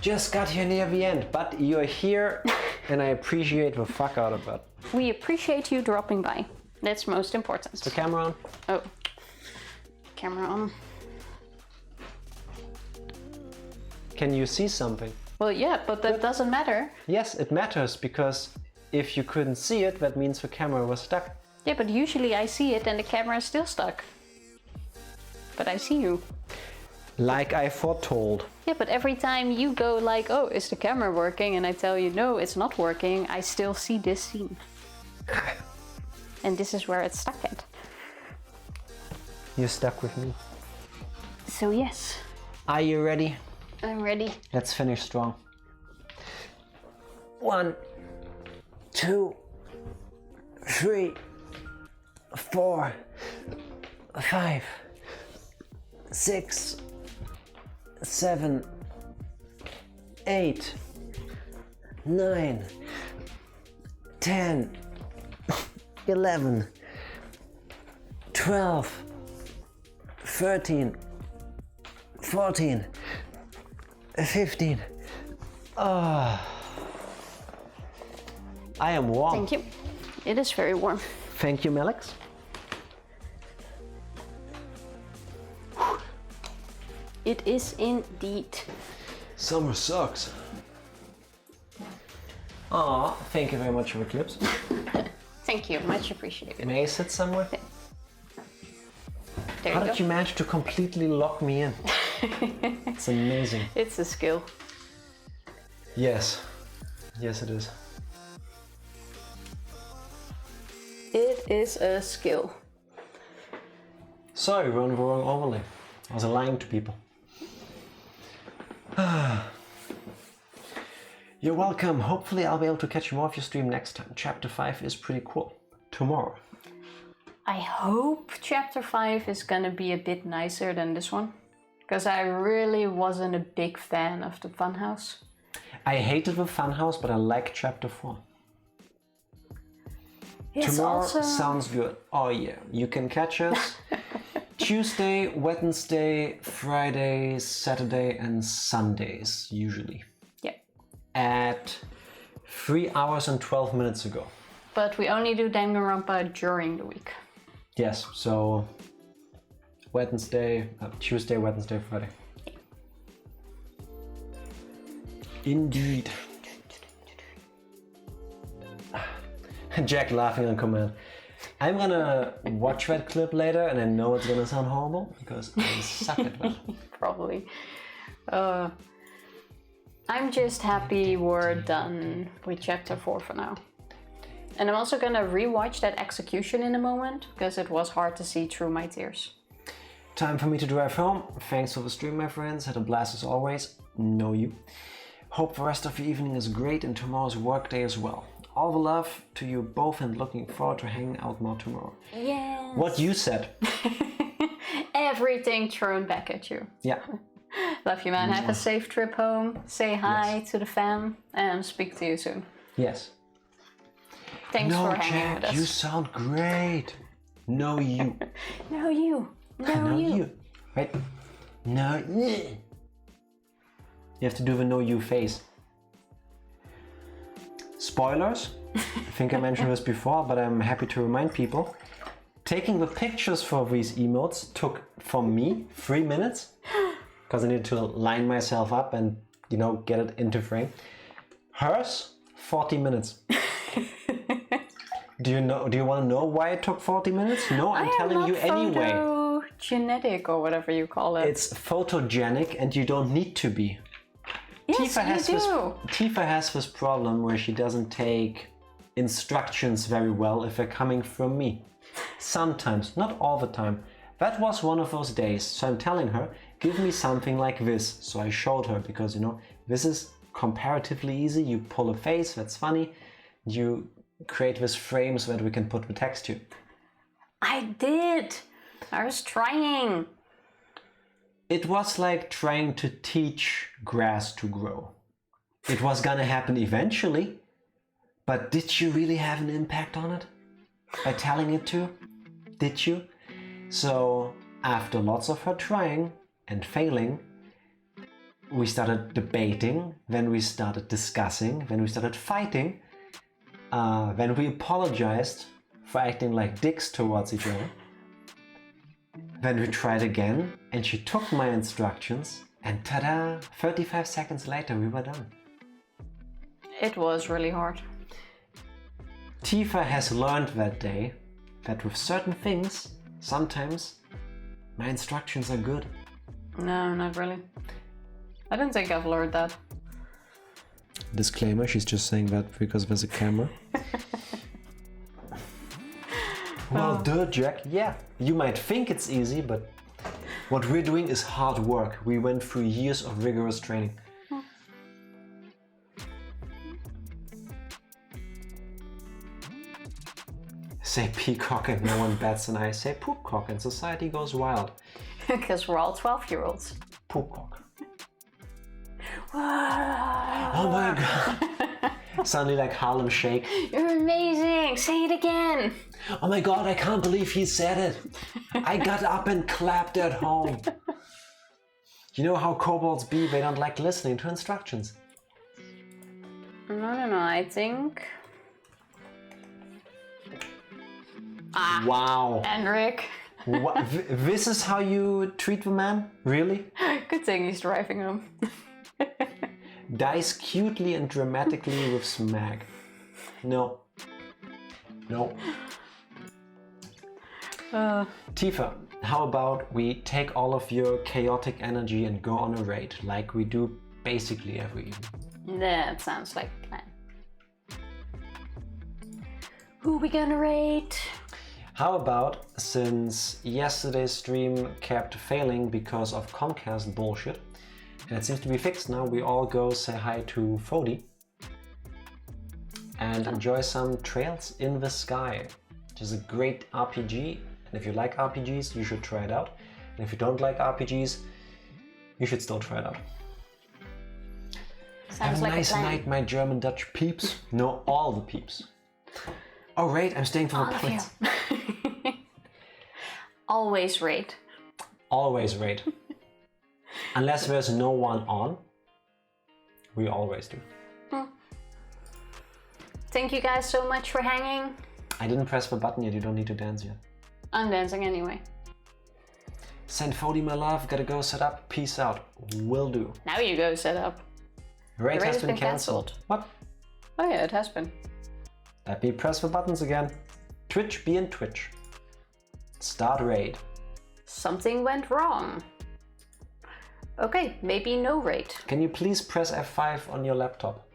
Just got here near the end, but you're here and I appreciate the fuck out of that. We appreciate you dropping by. That's most important. Is the camera on? Oh. Camera on. Can you see something? Well, yeah, but that doesn't matter. Yes, it matters because if you couldn't see it, that means the camera was stuck. Yeah, but usually I see it and the camera is still stuck. But I see you. Like I foretold. Yeah, but every time you go like, oh, is the camera working? And I tell you, no, it's not working. I still see this scene. And this is where it's stuck at. You're stuck with me. So yes. Are you ready? I'm ready. Let's finish strong. 1, 2, 3, 4. 5, 6, 7, 8, 9, 10, 11, 12, 13, 14, 15. I am warm. Thank you. It is very warm. Thank you, Melix. It is indeed. Summer sucks. Aw, thank you very much for the clips. Thank you, much appreciated. May I sit somewhere? There How you did go. you manage to completely lock me in? It's amazing. It's a skill. Yes. Yes, it is. It is a skill. Sorry, we're on the wrong overlay. I was lying to people. You're welcome. Hopefully I'll be able to catch more of your stream next time. Chapter 5 is pretty cool. Tomorrow. I hope chapter 5 is gonna be a bit nicer than this one. Because I really wasn't a big fan of the funhouse. I hated the funhouse, but I like chapter 4. It's Tomorrow also... sounds good. Oh yeah, you can catch us Tuesday, Wednesday, Friday, Saturday and Sundays usually. Yeah. At 3 hours and 12 minutes ago. But we only do Danganronpa during the week. Yes, so Tuesday, Wednesday, Friday. Indeed. Jack laughing on command. I'm gonna watch that clip later and I know it's gonna sound horrible because I suck at that. Probably. I'm just happy we're done with chapter 4 for now. And I'm also gonna rewatch that execution in a moment because it was hard to see through my tears. Time for me to drive home. Thanks for the stream, my friends. Had a blast as always. Know you. Hope the rest of your evening is great and tomorrow's work day as well. All the love to you both and looking forward to hanging out more tomorrow. Yeah. What you said. Everything thrown back at you. Yeah. Love you, man. Have a safe trip home. Say hi to the fam and speak to you soon. Yes. Thanks no, for hanging Jack, with us. you sound great. No, you. No, you. No, you. Wait. No, you. You have to do the no you face. Spoilers. I think I mentioned this before, but I'm happy to remind people. Taking the pictures for these emotes took, for me, 3 minutes. Because I needed to line myself up and, you know, get it into frame. Hers, 40 minutes. Do you want to know why it took 40 minutes? No, I'm telling you anyway. Photogenic or whatever you call it. It's photogenic and you don't need to be. Yes, Tifa has this problem where she doesn't take instructions very well if they're coming from me. Sometimes, not all the time. That was one of those days, so I'm telling her, give me something like this. So I showed her because, you know, this is comparatively easy. You pull a face, that's funny. You create this frame so that we can put the text to. I did. I was trying. It was like trying to teach grass to grow. It was gonna happen eventually, but did you really have an impact on it? By telling it to? Did you? So, after lots of her trying and failing, we started debating, then we started discussing, then we started fighting, then we apologized for acting like dicks towards each other. Then we tried again, and she took my instructions, and ta-da! 35 seconds later we were done. It was really hard. Tifa has learned that day that with certain things, sometimes my instructions are good. No, not really. I don't think I've learned that. Disclaimer, she's just saying that because there's a camera. Well, duh, Jack. Yeah, you might think it's easy, but what we're doing is hard work. We went through years of rigorous training. Say peacock and no one bats an eye. Say poopcock and society goes wild. Because we're all 12-year-olds. Poopcock. Oh my god. Suddenly like Harlem Shake. You're amazing! Say it again! Oh my god, I can't believe he said it. I got up and clapped at home. You know how kobolds be, they don't like listening to instructions. No, I think... Wow. Henrik. This is how you treat the man? Really? Good thing he's driving home. Dice cutely and dramatically with smack. No. No. Tifa, how about we take all of your chaotic energy and go on a raid, like we do basically every evening? That sounds like a plan. Who we gonna raid? How about, since yesterday's stream kept failing because of Comcast bullshit, and it seems to be fixed now, we all go say hi to Fodi and enjoy some Trails in the Sky, which is a great RPG. And if you like RPGs, you should try it out. And if you don't like RPGs, you should still try it out. Sounds Have a nice night, my German Dutch peeps. No, all the peeps. Oh, right, I'm staying for the points. Always raid. Always raid. Unless there's no one on, we always do. Thank you guys so much for hanging. I didn't press the button yet, you don't need to dance yet. I'm dancing anyway. Send Fodi my love, gotta go set up, peace out. Will do. Now you go set up. Raid has been cancelled. What? Oh yeah, it has been. Let me press the buttons again. Twitch be in Twitch. Start raid. Something went wrong. Okay, maybe no raid. Can you please press F5 on your laptop?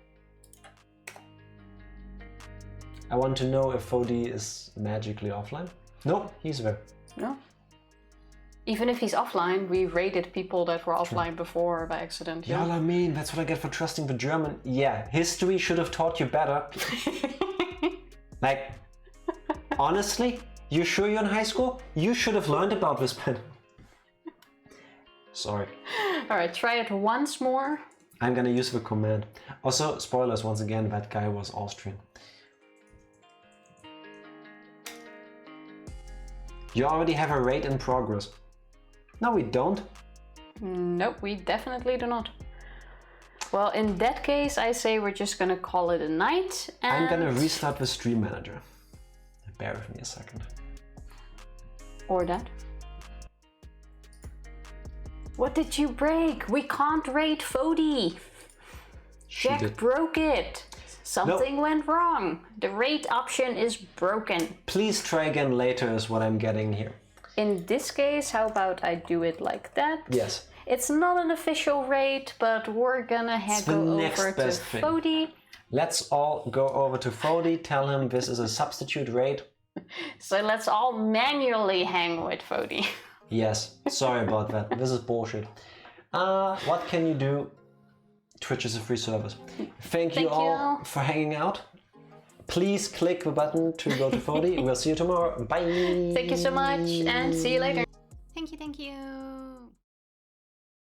I want to know if Fodi is magically offline. No, he's there. No. Even if he's offline, we raided people that were offline before by accident. Yeah, I mean, that's what I get for trusting the German. Yeah, history should have taught you better. Like, honestly, you sure you're in high school? You should have learned about this pen. Sorry. Alright, try it once more. I'm gonna use the command. Also, spoilers once again, that guy was Austrian. You already have a raid in progress. No, we don't. Nope, we definitely do not. Well, in that case, I say we're just gonna call it a night. And I'm gonna restart the stream manager. Bear with me a second. Or that. What did you break? We can't raid Fodi. Jack broke it. Something went wrong. The raid option is broken. Please try again later is what I'm getting here. In this case, how about I do it like that? Yes. It's not an official raid, but we're gonna go over to Fodi. Let's all go over to Fodi, tell him this is a substitute raid. So let's all manually hang with Fodi. Yes, sorry about that. This is bullshit. What can you do? Twitch is a free service. Thank you all for hanging out. Please click the button to go to Fodi. We'll see you tomorrow. Bye. Thank you so much and see you later. Thank you.